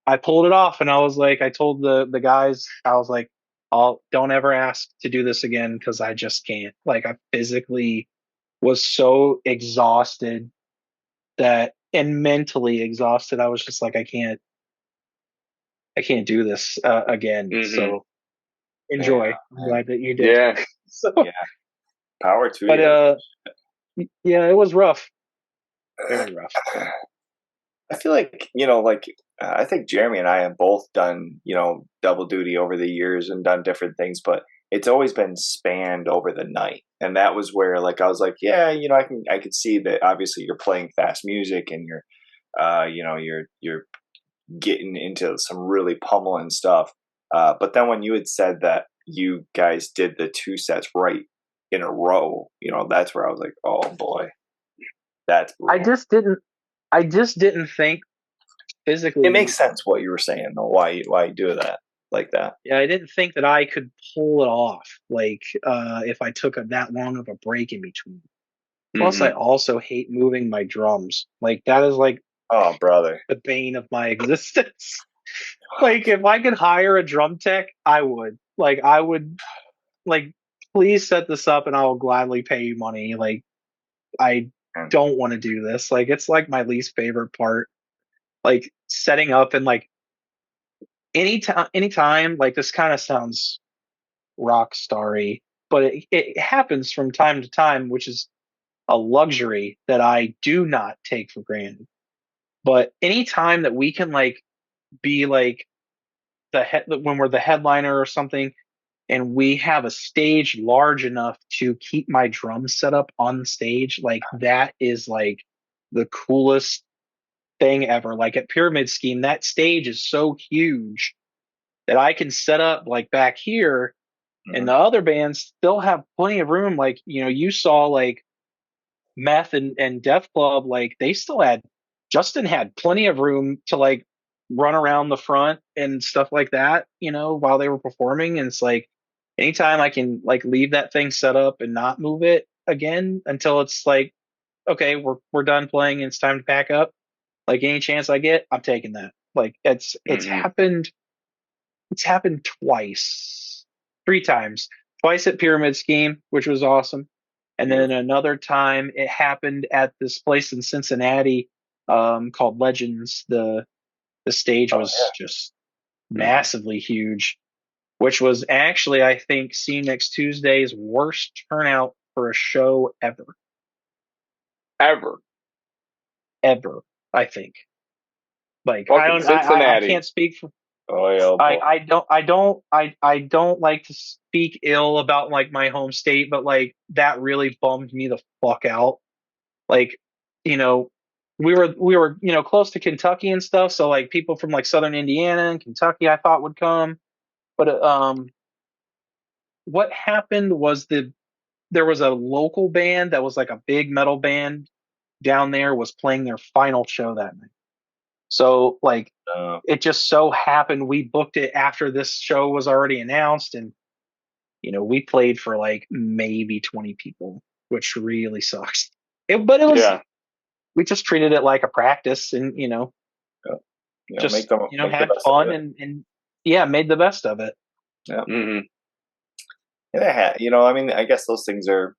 I pulled it off. And I told the guys, I was like, don't ever ask to do this again, because I just can't. Like, I physically was so exhausted and mentally exhausted. I was just like, I can't do this again. Mm-hmm. So enjoy. Yeah, I'm glad that you did. Yeah. So, yeah. Power to you. Yeah, it was rough. Very rough. I feel like, I think Jeremy and I have both done, double duty over the years and done different things, but it's always been spanned over the night. And that was where like I was like, yeah, I can see that obviously you're playing fast music and you're getting into some really pummeling stuff. But then when you had said that you guys did the 2 sets right in a row, that's where I was like, oh boy, that's brutal. I just didn't think physically. It makes sense what you were saying though. Why you do that like that? Yeah, I didn't think that I could pull it off. Like, if I took that long of a break in between. Plus, I also hate moving my drums. Like, that is like, oh brother, the bane of my existence. Like, if I could hire a drum tech, I would. Like, I would. Like, please set this up, and I will gladly pay you money. Like, I don't want to do this. Like, it's like my least favorite part. Like, setting up and like anytime. Like, this kind of sounds rock starry, but it happens from time to time, which is a luxury that I do not take for granted. But anytime that we can like be like when we're the headliner or something, and we have a stage large enough to keep my drums set up on the stage, like that is like the coolest thing ever. Like at Pyramid Scheme, that stage is so huge that I can set up like back here, and the other bands still have plenty of room. Like, you saw like Meth and Def Club, like they still had Justin had plenty of room to like run around the front and stuff like that, while they were performing. And it's like anytime I can like leave that thing set up and not move it again until it's like, okay, we're done playing and it's time to pack up. Like any chance I get, I'm taking that. Like it's happened twice, 3 times. Twice at Pyramid Scheme, which was awesome. And then another time it happened at this place in Cincinnati called Legends. The stage was just massively huge, which was actually, I think, See Next Tuesday's worst turnout for a show ever. Ever, I think. Like, I can't speak for. Oh yeah, I don't like to speak ill about like my home state, but like that really bummed me the fuck out. Like, we were close to Kentucky and stuff, so like people from like southern Indiana and Kentucky I thought would come. But what happened was there was a local band that was like a big metal band down there was playing their final show that night. So like it just so happened we booked it after this show was already announced, and we played for like maybe 20 people, which really sucks. But it was we just treated it like a practice, and just had fun and made the best of it. Yeah. I mean, I guess those things are.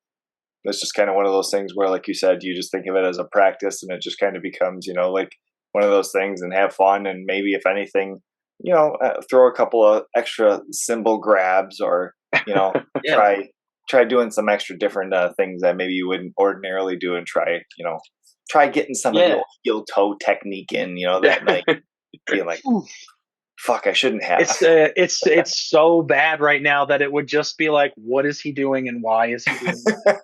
It's just kind of one of those things where, like you said, you just think of it as a practice, and it just kind of becomes, like one of those things, and have fun, and maybe if anything, throw a couple of extra cymbal grabs, or Yeah. try doing some extra different things that maybe you wouldn't ordinarily do, and try getting some of the old heel toe technique in, that night, being like, fuck, I shouldn't have. It's so bad right now that it would just be like, what is he doing and why is he doing that?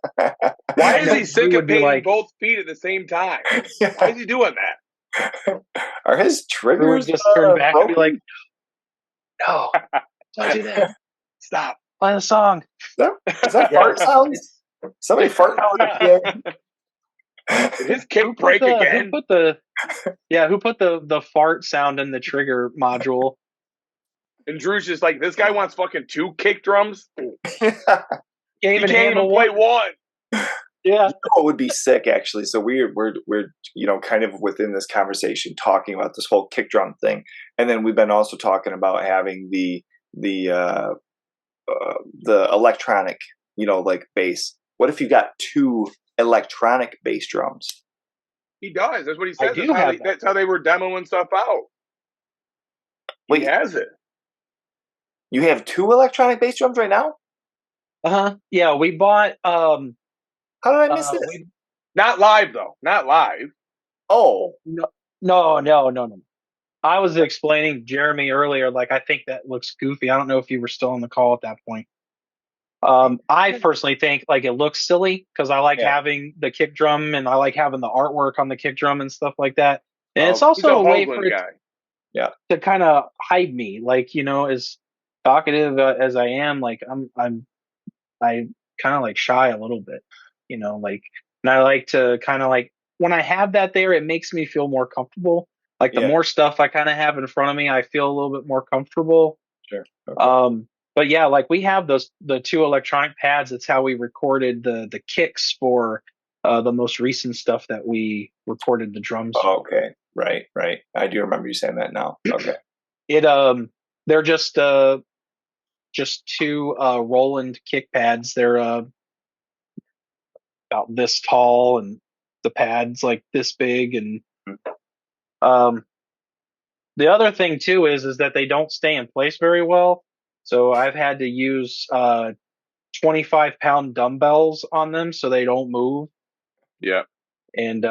Why is he syncopating both feet at the same time? Why is he doing that? Are his triggers just turn back and be like, no, don't do that. Stop. Play the song. Is that fart sounds? Somebody fart out. Did his kick break again? Who put the fart sound in the trigger module? And Drew's just like, this guy wants fucking 2 kick drums. He can't even play one. Yeah, what would be sick, actually. So we're kind of within this conversation talking about this whole kick drum thing, and then we've been also talking about having the electronic, like bass. What if you got 2 electronic bass drums? He does. That's what he says. That's how they were demoing stuff out. He has it. You have 2 electronic bass drums right now? Yeah, we bought. How did I miss this? Not live though. Not live. Oh no. I was explaining Jeremy earlier. Like, I think that looks goofy. I don't know if you were still on the call at that point. I personally think like it looks silly because I like having the kick drum, and I like having the artwork on the kick drum and stuff like that. And it's also a way for it to kind of hide me, like, as talkative as I am. Like I kind of like shy a little bit, like, and I like to kind of like when I have that there, it makes me feel more comfortable. Like the more stuff I kind of have in front of me, I feel a little bit more comfortable. Sure. Okay. But yeah, like we have the 2 electronic pads. That's how we recorded the kicks for the most recent stuff that we recorded the drums. Oh, okay. Right. I do remember you saying that now. Okay. They're just 2 Roland kick pads. They're about this tall, and the pads like this big, and the other thing too is that they don't stay in place very well. So I've had to use 25-pound dumbbells on them so they don't move. Yeah. And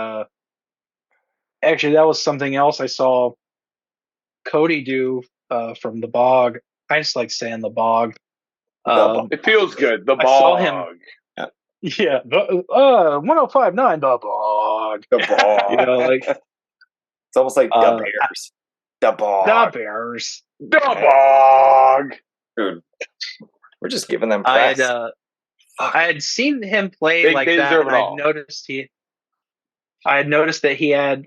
actually, that was something else I saw Cody do from the bog. I just like saying the bog. It feels good. The bog. I saw him. Yeah. 1059 the bog. The bog. Like it's almost like the Bears. The bog. The Bears. The bog. Dude, we're just giving them press. I had seen him play like that, and I had noticed that he had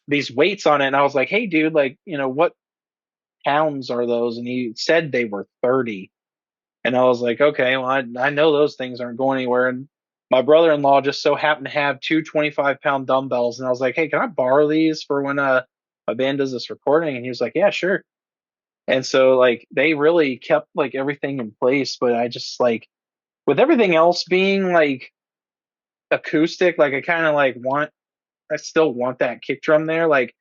these weights on it, and I was like, "Hey, dude, like, what pounds are those?" And he said they were 30, and I was like, "Okay, well, I know those things aren't going anywhere." And my brother-in-law just so happened to have 2 25-pound dumbbells, and I was like, "Hey, can I borrow these for when my band does this recording?" And he was like, "Yeah, sure." And so like they really kept like everything in place, but I just like with everything else being like acoustic, like I still want that kick drum there. Like,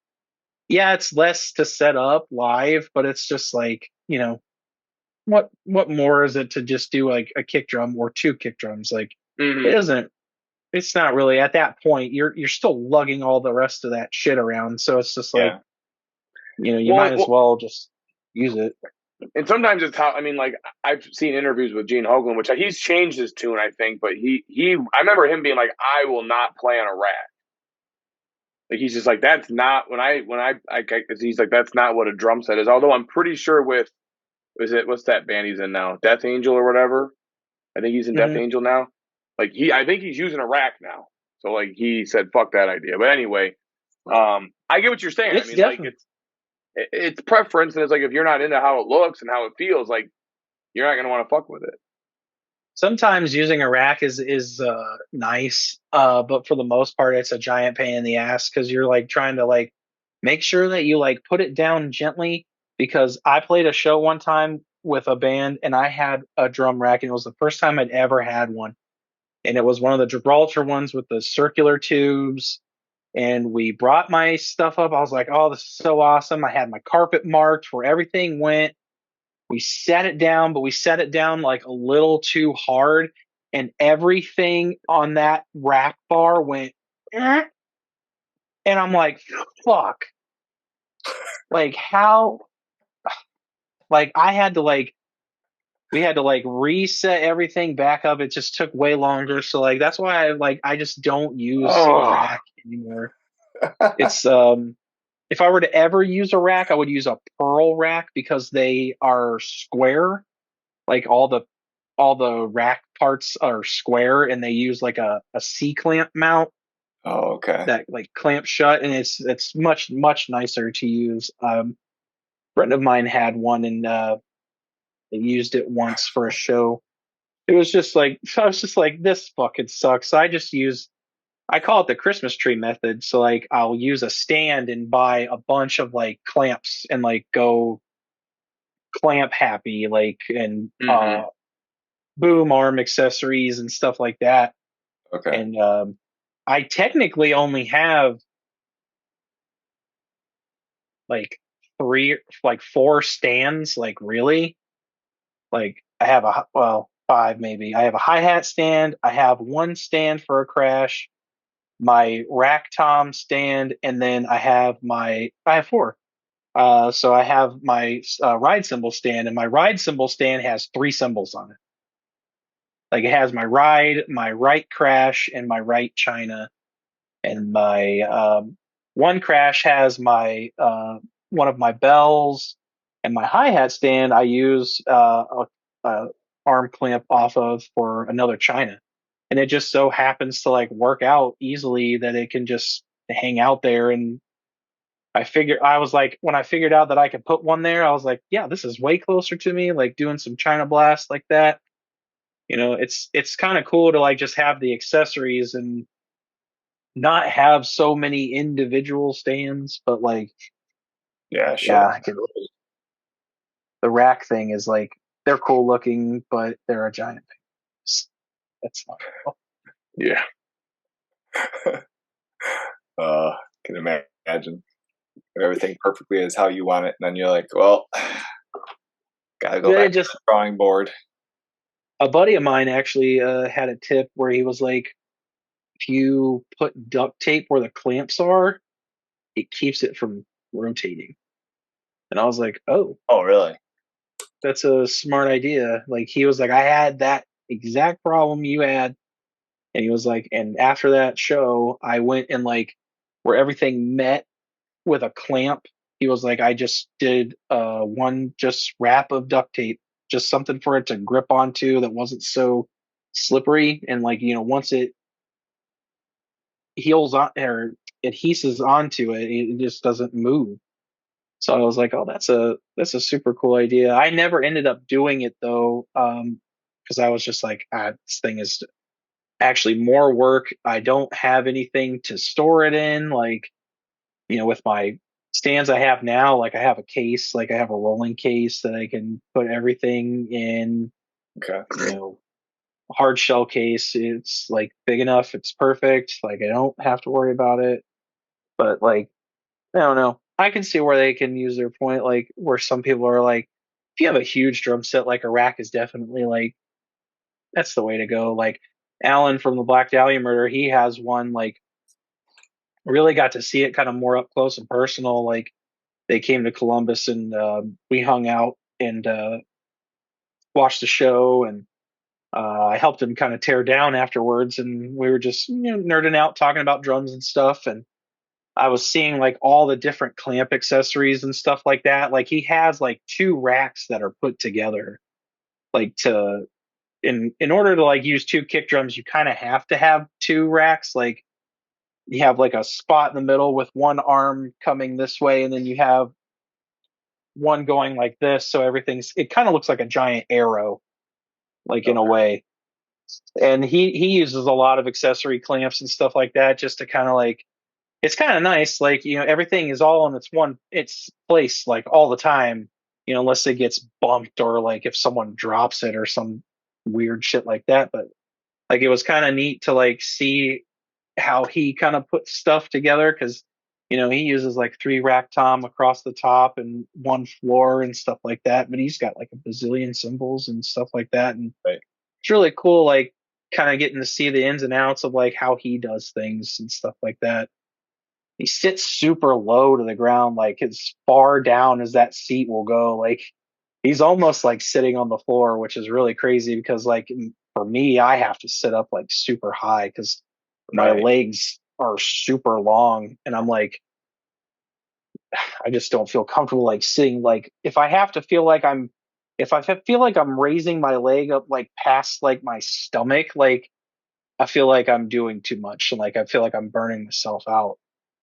yeah, it's less to set up live, but it's just like, what more is it to just do like a kick drum or 2 kick drums? Like it's not really at that point. You're still lugging all the rest of that shit around. So it's just like, you might as well just use it. And sometimes it's like I've seen interviews with Gene Hoglan, which he's changed his tune, I think, but I remember him being like, I will not play on a rack. Like he's just like, that's not he's like, that's not what a drum set is. Although I'm pretty sure what's that band he's in now? Death Angel or whatever. I think he's in Death Angel now. Like I think he's using a rack now. So like he said, fuck that idea. But anyway, I get what you're saying. It's preference, and it's like if you're not into how it looks and how it feels, like you're not going to want to fuck with it. Sometimes using a rack is nice, but for the most part, it's a giant pain in the ass because you're like trying to like make sure that you like put it down gently. Because I played a show one time with a band, and I had a drum rack, and it was the first time I'd ever had one. And it was one of the Gibraltar ones with the circular tubes. And we brought my stuff up. I was like, oh, this is so awesome. I had my carpet marked where everything went. We set it down, but we set it down like a little too hard. And everything on that rack bar went, eh. And I'm like, fuck. Like, how? Like, we had to like reset everything back up. It just took way longer. So like that's why I just don't use a rack anymore. It's if I were to ever use a rack, I would use a pearl rack because they are square. Like all the rack parts are square, and they use like a C clamp mount. Oh, okay. That like clamp shut, and it's much nicer to use. Friend of mine had one, and they used it once for a show. It was just like, I was just like, this fucking sucks. So I call it the Christmas tree method. So like I'll use a stand and buy a bunch of like clamps and like go clamp happy, like, and boom arm accessories and stuff like that. Okay. And I technically only have like four stands, like really. Like I have five maybe. I have a hi-hat stand, I have one stand for a crash, my rack tom stand, and then I have four. So I have my ride cymbal stand, and my ride cymbal stand has three cymbals on it. Like it has my ride, my right crash, and my right china. And my one crash has my one of my bells, and my hi-hat stand I use a arm clamp off of for another china. And it just so happens to like work out easily that it can just hang out there. And I was like, when I figured out that I could put one there, I was like, yeah, this is way closer to me, like doing some china blast like that. You know, it's kind of cool to like just have the accessories and not have so many individual stands, but like, Yeah, sure. yeah, the rack thing is like, they're cool looking, but they're a giant thing. That's not cool. Yeah. Can imagine everything perfectly is how you want it, and then you're like, well, gotta go back to the drawing board. A buddy of mine actually had a tip where he was like, if you put duct tape where the clamps are, it keeps it from rotating. And I was like, oh, really? That's a smart idea. Like he was like, I had that exact problem you had. And he was like, and after that show, I went and like where everything met with a clamp. He was like, I just did one just wrap of duct tape, just something for it to grip onto that wasn't so slippery. And like, you know, once it heals on or adheses onto it, it just doesn't move. So I was like, oh, that's a super cool idea. I never ended up doing it though, because I was just like, this thing is actually more work. I don't have anything to store it in. Like, you know, with my stands I have now, like I have a case, like I have a rolling case that I can put everything in. Okay. You know, hard shell case. It's like big enough. It's perfect. Like I don't have to worry about it. But like, I don't know. I can see where they can use their point, like where some people are like, if you have a huge drum set, like a rack is definitely like that's the way to go. Like Alan from the Black Dahlia Murder, he has one. Like really got to see it kind of more up close and personal. Like they came to Columbus and we hung out and watched the show, and I helped him kind of tear down afterwards, and we were just nerding out, talking about drums and stuff, and I was seeing like all the different clamp accessories and stuff like that. Like he has like two racks that are put together. Like in order to like use two kick drums, you kind of have to have two racks. Like you have like a spot in the middle with one arm coming this way, and then you have one going like this. So it kind of looks like a giant arrow, like in a way. And he uses a lot of accessory clamps and stuff like that just to kind of like, it's kind of nice. Like, everything is all in its place, like all the time. unless it gets bumped or like if someone drops it or some weird shit like that. But like it was kind of neat to like see how he kind of puts stuff together because he uses like 3-rack tom across the top and 1 floor and stuff like that, but he's got like a bazillion cymbals and stuff like that, and it's really cool like kind of getting to see the ins and outs of like how he does things and stuff like that. He sits super low to the ground, like as far down as that seat will go. Like he's almost like sitting on the floor, which is really crazy because like for me, I have to sit up like super high because my legs are super long, and I'm like, I just don't feel comfortable like sitting. Like if I feel like I'm raising my leg up like past like my stomach, like I feel like I'm doing too much, and like I feel like I'm burning myself out.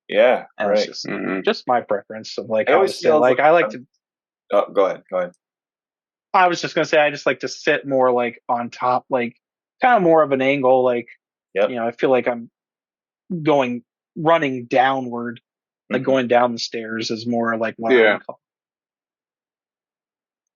Yeah, and right. It's just my preference of like I how to sit. Like I like to. Oh, go ahead. I was just gonna say I just like to sit more like on top, like kind of more of an angle. Like I feel like I'm running downward, like going down the stairs is more like what I would call.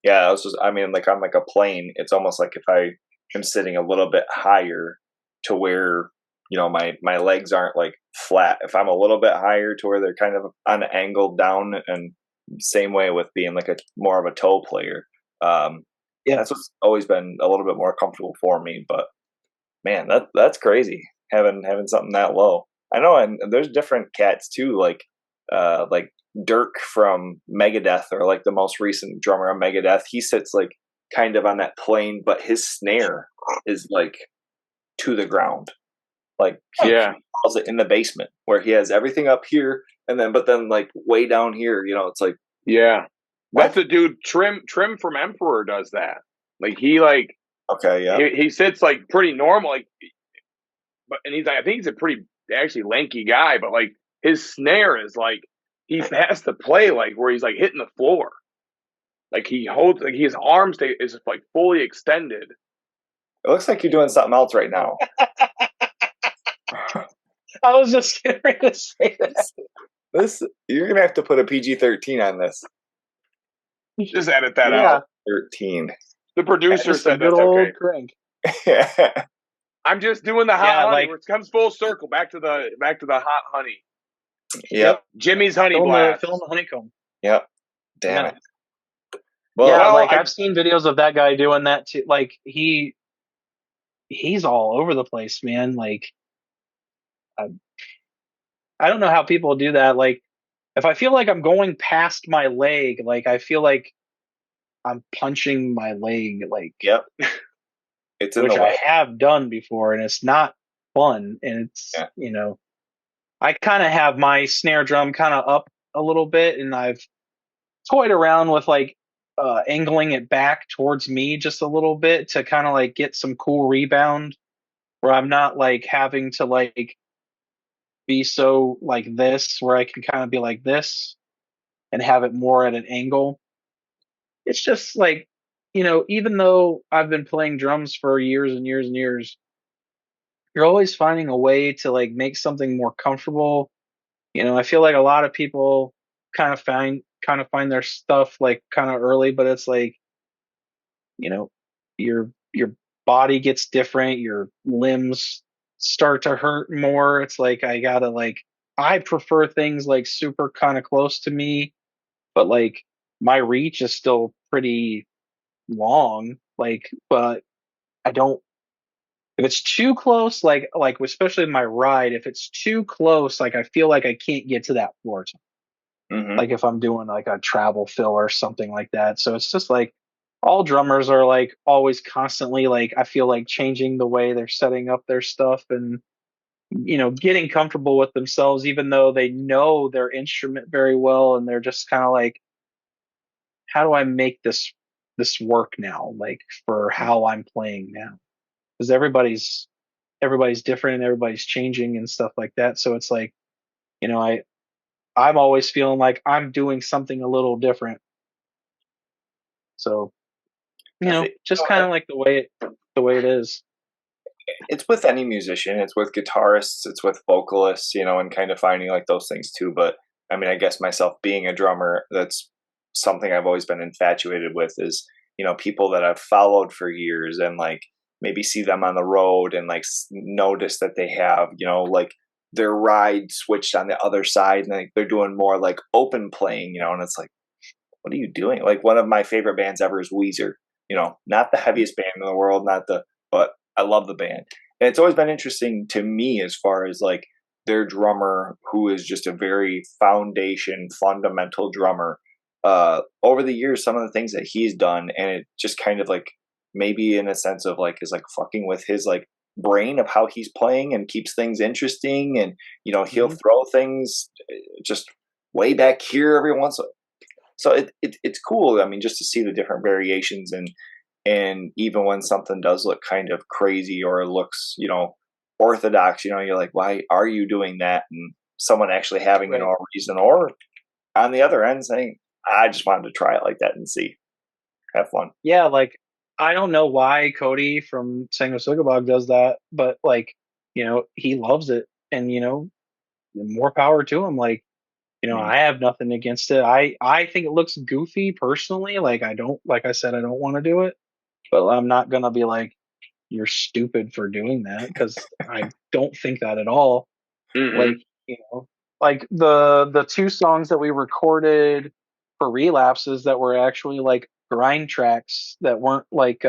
Yeah, I mean, like on like a plane, it's almost like if I am sitting a little bit higher to where my legs aren't like flat. If I'm a little bit higher to where they're kind of on an angle down, and same way with being like a more of a toe player. That's what's always been a little bit more comfortable for me. But man, that's crazy having something that low. I know, and there's different cats too, like Dirk from Megadeth, or like the most recent drummer on Megadeth. He sits like kind of on that plane, but his snare is like to the ground. Like he calls it in the basement, where he has everything up here, and then like way down here, it's like that's the dude Trim from Emperor does that. Like he he sits like pretty normal, like, but and he's like, I think he's a pretty actually lanky guy, but like his snare is like he has to play like where he's like hitting the floor, like he holds like his arms is like fully extended. It looks like you're doing something else right now. I was just getting ready to say this. You're gonna have to put a PG-13 on this. Just edit that out. 13. The producer said that's okay. Crank. I'm just doing the hot honey. It comes full circle back to the hot honey. Yep. Jimmy's honey blast. Fill in the honeycomb. Yep. Damn it. Well, I've seen videos of that guy doing that too. Like he's all over the place, man. Like I don't know how people do that. Like if I feel like I'm going past my leg, like I feel like I'm punching my leg. Like it's which I have done before, and it's not fun. And it's I kind of have my snare drum kind of up a little bit, and I've toyed around with like angling it back towards me just a little bit to kind of like get some cool rebound where I'm not like having to like be so like this, where I can kind of be like this and have it more at an angle. It's just like, even though I've been playing drums for years and years and years, you're always finding a way to like make something more comfortable. I feel like a lot of people kind of find their stuff like kind of early, but it's like, your body gets different, your limbs start to hurt more. It's like I prefer things like super kind of close to me, but like my reach is still pretty long. Like, but I don't. If it's too close, like especially in my ride, if it's too close, like I feel like I can't get to that floor time. Like if I'm doing like a travel fill or something like that. So it's just like all drummers are like always constantly like I feel like changing the way they're setting up their stuff and getting comfortable with themselves, even though they know their instrument very well, and they're just kind of like, how do I make this work now, like for how I'm playing now? Because everybody's different and everybody's changing and stuff like that. So it's like, I'm always feeling like I'm doing something a little different. So, just kind of like the way it is. It's with any musician. It's with guitarists. It's with vocalists. And kind of finding like those things too. But I mean, I guess myself being a drummer, that's something I've always been infatuated with is, people that I've followed for years and like maybe see them on the road and like notice that they have, like their ride switched on the other side and like they're doing more like open playing, and it's like, what are you doing? Like one of my favorite bands ever is Weezer, not the heaviest band in the world, but I love the band. And it's always been interesting to me as far as like their drummer, who is just a very fundamental drummer. Over the years, some of the things that he's done, and it just kind of like maybe in a sense of like is like fucking with his like brain of how he's playing and keeps things interesting, and he'll throw things just way back here every once. So it's cool. I mean, just to see the different variations and even when something does look kind of crazy or looks, orthodox, you're like, why are you doing that? And someone actually having a reason, or on the other end saying, I just wanted to try it like that and see, have fun. Yeah, like I don't know why Cody from Sango Sugabog does that, but like, he loves it, and more power to him. Like, I have nothing against it. I think it looks goofy personally. Like like I said, I don't want to do it, but I'm not gonna be like, you're stupid for doing that, because I don't think that at all. Like, like the two songs that we recorded for Relapses that were actually like grind tracks that weren't like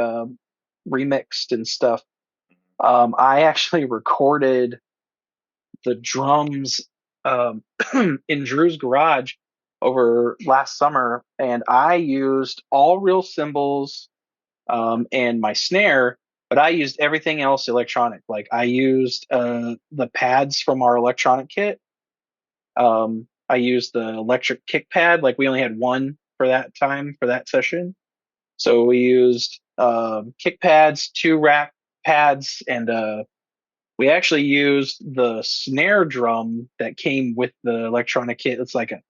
remixed and stuff. I actually recorded the drums in Drew's garage over last summer, and I used all real cymbals and my snare, but I used everything else electronic. Like I used the pads from our electronic kit. I used the electric kick pad. Like we only had one for that time for that session, so we used kick pads, two rack pads, and we actually used the snare drum that came with the electronic kit. It's like an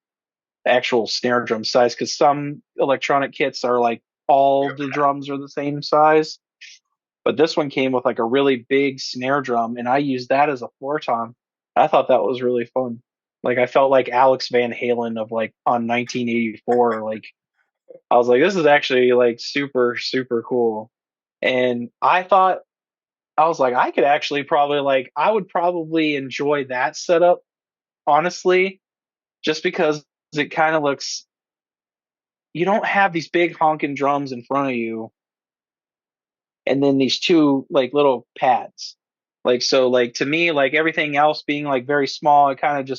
actual snare drum size, because some electronic kits are like all the drums are the same size. But this one came with like a really big snare drum, and I used that as a floor tom. I thought that was really fun. Like I felt like Alex Van Halen of like on 1984. Like I was like, this is actually like super, super cool. And I was like, I could actually probably like, I would probably enjoy that setup, honestly, just because it kind of looks, you don't have these big honking drums in front of you and then these two like little pads. Like, so like to me, like everything else being like very small, it kind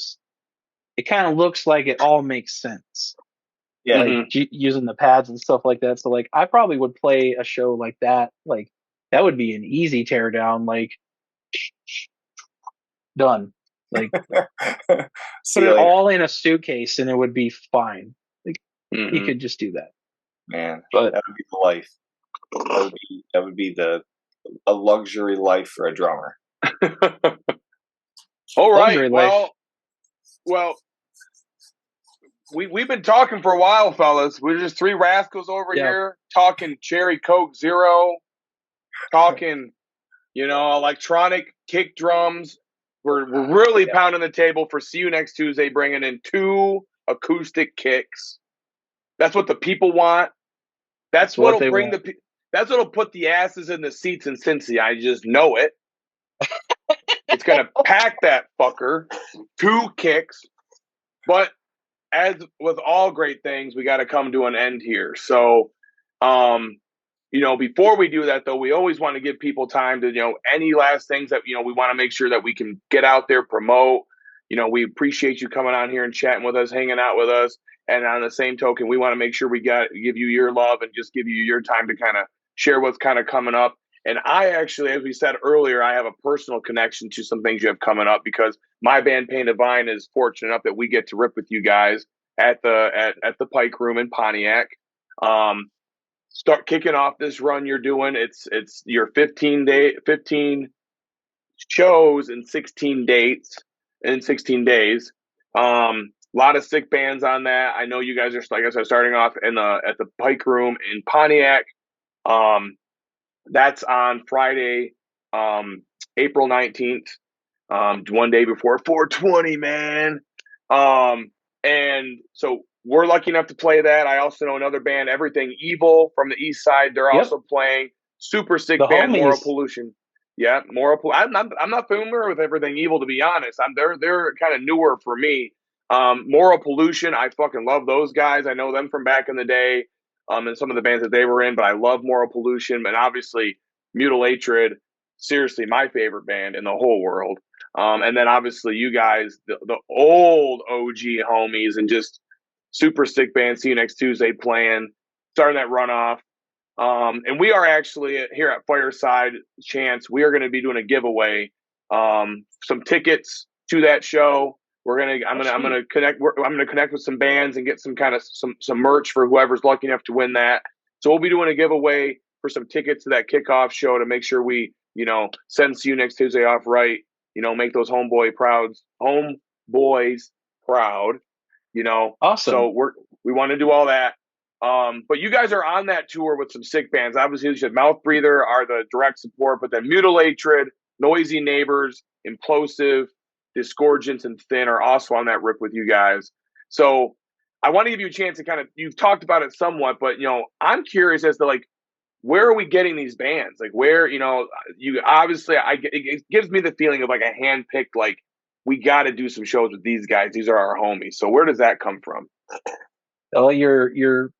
of looks like it all makes sense. Yeah. Like using the pads and stuff like that. So like I probably would play a show like that. Like that would be an easy teardown. Like done. Like put it all in a suitcase and it would be fine. Like you could just do that. Man, but that would be the life. That would be a luxury life for a drummer. All right. Well, we've been talking for a while, fellas. We're just three rascals over here talking Cherry Coke Zero, talking, electronic kick drums. We're really pounding the table for See You Next Tuesday, bringing in 2 acoustic kicks. That's what the people want. That's what'll bring that's what'll put the asses in the seats in Cincy. I just know it. It's gonna pack that fucker. 2 kicks. But as with all great things, we got to come to an end here. So, before we do that, though, we always want to give people time to, any last things that, we want to make sure that we can get out there, promote. We appreciate you coming on here and chatting with us, hanging out with us. And on the same token, we want to make sure we give you your love and just give you your time to kind of share what's kind of coming up. And I actually, as we said earlier, I have a personal connection to some things you have coming up, because my band Painted Vine is fortunate enough that we get to rip with you guys at the Pike Room in Pontiac. Start kicking off this run you're doing. It's your 15 shows in 16 dates in 16 days. A lot of sick bands on that. I know you guys are, like I said, starting off at the Pike Room in Pontiac. That's on Friday, April 19th, one day before 420, man. And so we're lucky enough to play that. I also know another band, Everything Evil from the East Side. They're Yep. also playing. Super sick The band, Moral homies. Pollution. Yeah, I'm not familiar with Everything Evil, to be honest. They're kind of newer for me. Moral Pollution, I fucking love those guys. I know them from back in the day, and some of the bands that they were in. But I love Moral Pollution, and obviously Mutilatred. Seriously, my favorite band in the whole world. And then obviously you guys, the old OG homies, and just super sick band. See you next Tuesday playing, starting that runoff. And we are actually here at Fireside Chants. We are going to be doing a giveaway, some tickets to that show. I'm gonna connect with some bands and get some kind of some merch for whoever's lucky enough to win that. So we'll be doing a giveaway for some tickets to that kickoff show to make sure we, send See You Next Tuesday off right. Make those homeboys proud. Awesome. So we want to do all that. But you guys are on that tour with some sick bands. Obviously, you said Mouth Breather are the direct support, but then Mutilatred, Noisy Neighbors, Implosive, Disgorgence, and Thin are also on that rip with you guys. So I want to give you a chance to you've talked about it somewhat, but I'm curious as to where are we getting these bands? Like where, you obviously it gives me the feeling of like a hand-picked, we got to do some shows with these guys. These are our homies. So where does that come from? Well, you're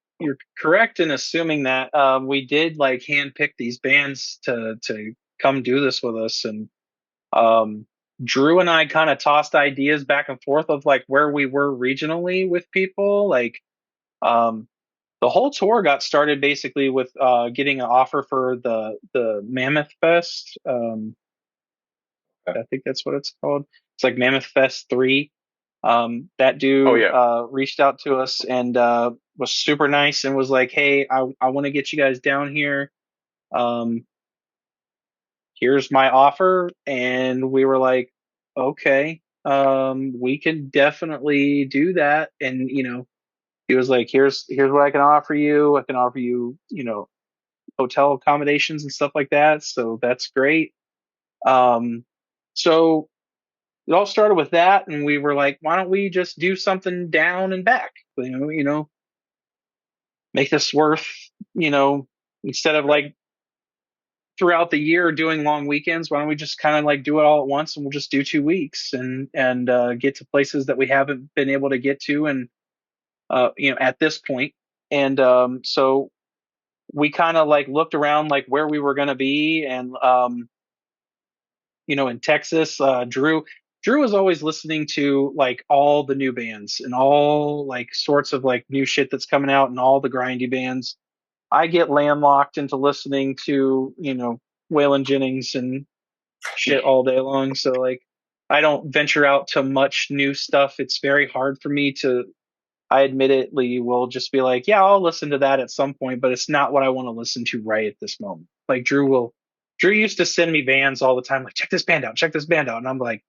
correct in assuming that we did handpick these bands to come do this with us, and Drew and I kind of tossed ideas back and forth of where we were regionally with people. The whole tour got started basically with getting an offer for the Mammoth Fest. I think that's what it's called. It's like Mammoth Fest 3. That dude reached out to us and was super nice and was like, "Hey, I want to get you guys down here. Here's my offer." And we were like, "Okay, we can definitely do that." And he was like, "Here's what I can offer you. I can offer you, hotel accommodations and stuff like that. So that's great." So it all started with that, and we were like, why don't we just do something down and back? Make this worth, instead of throughout the year doing long weekends, why don't we just kind of do it all at once, and we'll just do 2 weeks and get to places that we haven't been able to get to, and at this point. And so we kind of looked around where we were going to be, and in Texas, Drew was always listening to all the new bands and all sorts of new shit that's coming out and all the grindy bands. I get landlocked into listening to Waylon Jennings and shit all day long. So I don't venture out to much new stuff. It's very hard for me to. I admittedly will just be like, yeah, I'll listen to that at some point, but it's not what I want to listen to right at this moment. Drew used to send me bands all the time, check this band out, check this band out. And I'm like,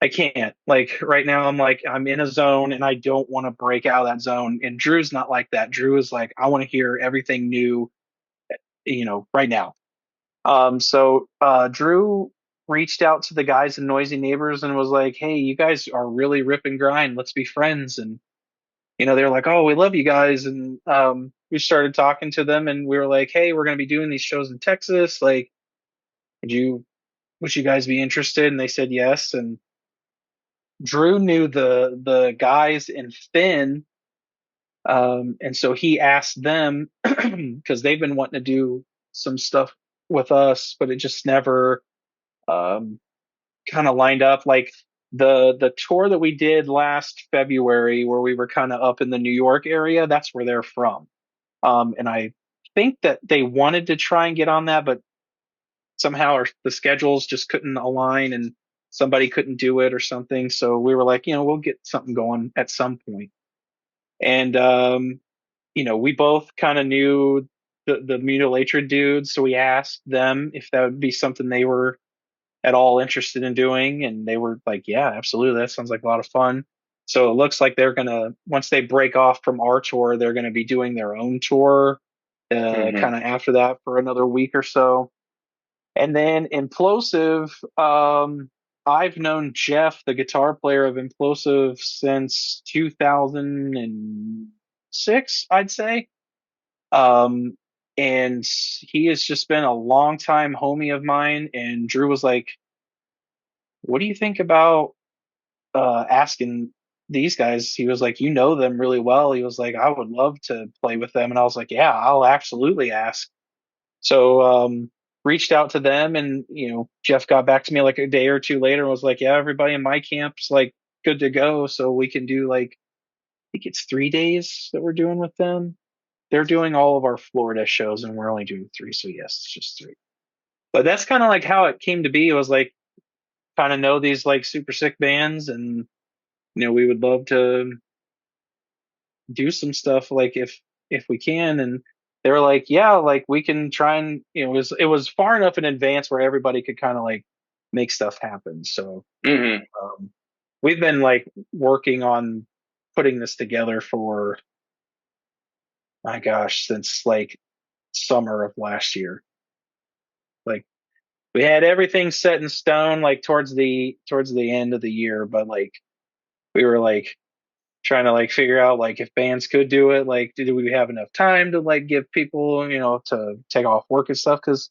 I can't. Right now, I'm in a zone and I don't want to break out of that zone. And Drew's not like that. Drew is like, I want to hear everything new, right now. So Drew reached out to the guys in Noisy Neighbors and was like, hey, you guys are really rip and grind. Let's be friends. And, they're like, oh, we love you guys. And we started talking to them and we were like, hey, we're going to be doing these shows in Texas. Would you guys be interested? And they said yes. And Drew knew the guys in Finn, and so he asked them because they've been wanting to do some stuff with us, but it just never kind of lined up. The tour that we did last February, where we were kind of up in the New York area, that's where they're from, and I think that they wanted to try and get on that, but somehow the schedules just couldn't align and somebody couldn't do it or something. So we were like, we'll get something going at some point. And, we both kind of knew the Mutilatred dudes. So we asked them if that would be something they were at all interested in doing. And they were like, yeah, absolutely. That sounds like a lot of fun. So it looks like they're going to, once they break off from our tour, they're going to be doing their own tour kind of after that for another week or so. And then Implosive, I've known Jeff, the guitar player of Implosive, since 2009, 6, I'd say. And he has just been a long time homie of mine. And Drew was like, "What do you think about asking these guys?" He was like, "You know them really well." He was like, "I would love to play with them." And I was like, "Yeah, I'll absolutely ask." So reached out to them, and Jeff got back to me like a day or two later and was like, "Yeah, everybody in my camp's like good to go, so we can do like, I think it's 3 days that we're doing with them. They're doing all of our Florida shows, and we're only doing 3, so yes, it's just 3." But that's kind of like how it came to be. It was like, kind of know these like super sick bands, and we would love to do some stuff like if we can. And they were like, yeah, like we can try. And it was far enough in advance where everybody could kind of like make stuff happen. So we've been like working on putting this together for, my gosh, since like summer of last year. Like we had everything set in stone like towards the end of the year, but like we were like trying to like figure out like if bands could do it, like do we have enough time to like give people to take off work and stuff, because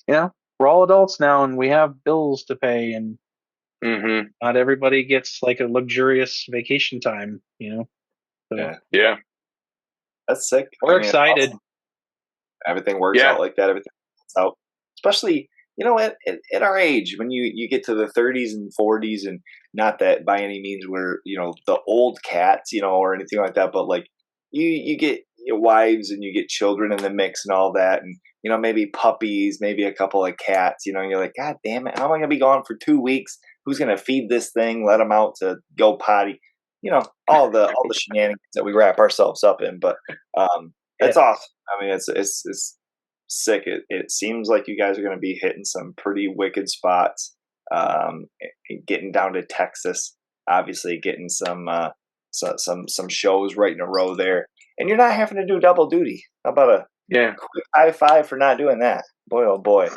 we're all adults now and we have bills to pay, and not everybody gets like a luxurious vacation time. So Yeah, that's sick. we're excited. Awesome. Everything works out like that. Everything works out, especially at our age, when you get to the 30s and 40s, and not that by any means we're the old cats or anything like that, but like you get your wives and you get children in the mix and all that, and maybe puppies, maybe a couple of cats, and you're like, God damn it, how am I gonna be gone for 2 weeks? Who's gonna feed this thing, let them out to go potty, all the shenanigans that we wrap ourselves up in. But it's awesome. I mean, it's sick. It seems like you guys are going to be hitting some pretty wicked spots. Getting down to Texas, obviously getting some shows right in a row there, and you're not having to do double duty. How about a quick high five for not doing that? Boy, oh boy.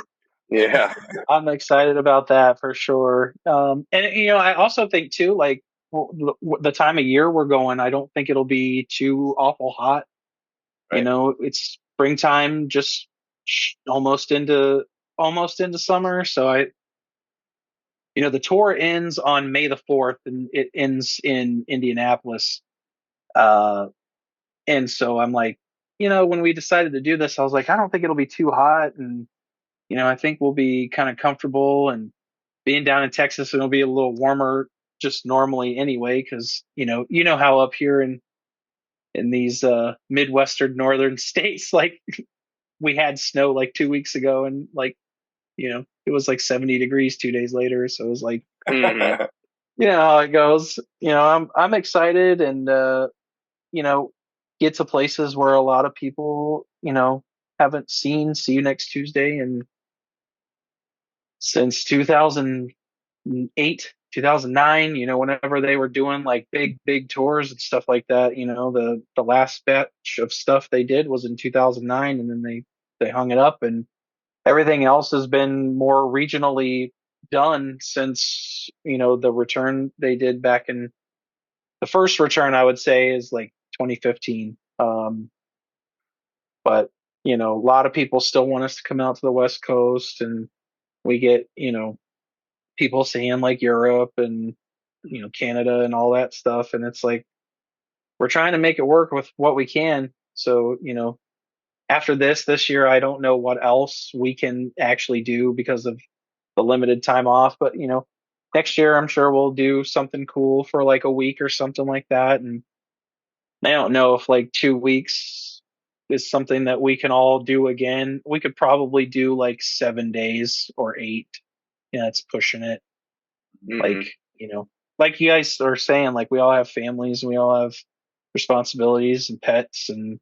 Yeah, I'm excited about that for sure. And I also think too, like the time of year we're going, I don't think it'll be too awful hot. Right. It's springtime, just almost into summer. So the tour ends on May the 4th, and it ends in Indianapolis. And so I'm like, when we decided to do this, I was like, I don't think it'll be too hot, and I think we'll be kind of comfortable. And being down in Texas, it'll be a little warmer just normally anyway, because how up here in these Midwestern northern states, like we had snow like 2 weeks ago, and like it was like 70 degrees 2 days later. So it was like how it goes. I'm excited, and get to places where a lot of people haven't seen. See You Next Tuesday, and since 2008, 2009, whenever they were doing like big tours and stuff like that, the last batch of stuff they did was in 2009, and then they hung it up, and everything else has been more regionally done since the return they did back in the first return, I would say, is like 2015. But a lot of people still want us to come out to the West Coast, and we get people seeing like Europe and Canada and all that stuff, and it's like we're trying to make it work with what we can. So after this year, I don't know what else we can actually do because of the limited time off. But next year I'm sure we'll do something cool for like a week or something like that. And I don't know if like 2 weeks is something that we can all do again. We could probably do like 7 days or 8. It's pushing it. Like like you guys are saying, like we all have families and we all have responsibilities and pets, and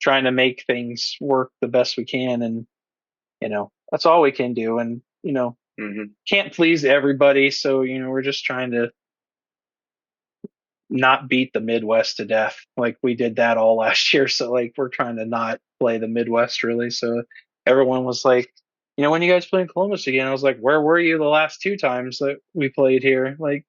trying to make things work the best we can. And that's all we can do. And can't please everybody, so we're just trying to not beat the Midwest to death like we did that all last year. So like we're trying to not play the Midwest really. So everyone was like, when you guys play in Columbus again? I was like, where were you the last 2 times that we played here? Like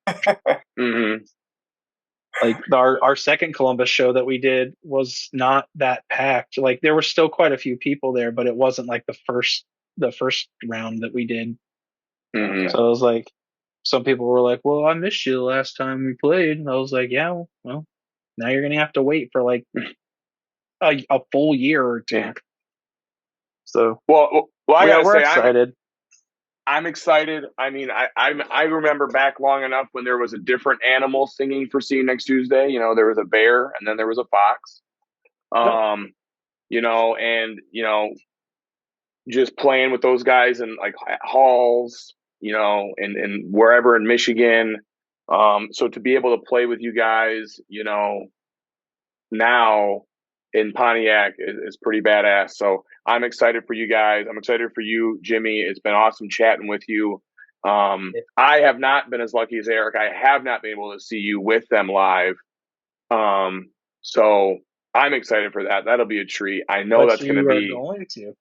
Like our second Columbus show that we did was not that packed. Like there were still quite a few people there, but it wasn't like the first round that we did. Mhm. So I was like, some people were like, "Well, I missed you the last time we played." And I was like, "Yeah, well, now you're gonna have to wait for like a full year or two." Yeah. So Well, I gotta we're say, excited. I'm excited. I mean, I remember back long enough when there was a different animal singing for See You Next Tuesday. You know, there was a bear and then there was a fox. You know, and you know, just playing with those guys in like halls, you know, and wherever in Michigan. So to be able to play with you guys, you know, now in Pontiac is pretty badass. So I'm excited for you guys. I'm excited for you, Jimmy. It's been awesome chatting with you. I have not been as lucky as Erik. I have not been able to see you with them live. So I'm excited for that. That'll be a treat. I know that's going to be. Going to.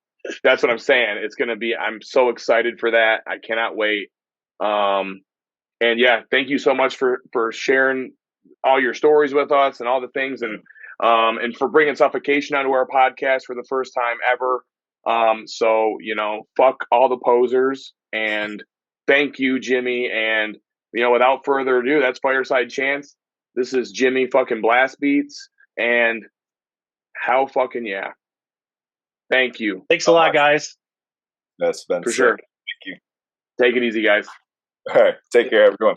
That's what I'm saying. It's going to be. I'm so excited for that. I cannot wait. And yeah, thank you so much for sharing all your stories with us and all the things, and for bringing Suffocation onto our podcast for the first time ever. So you know, fuck all the posers, and thank you, Jimmy. And you know, without further ado, that's Fireside Chants. This is Jimmy fucking Blast Beats, and how fucking yeah. Thank you. Thanks a lot, guys. That's been for sure. Thank you. Take it easy, guys. All right. Take care, everyone.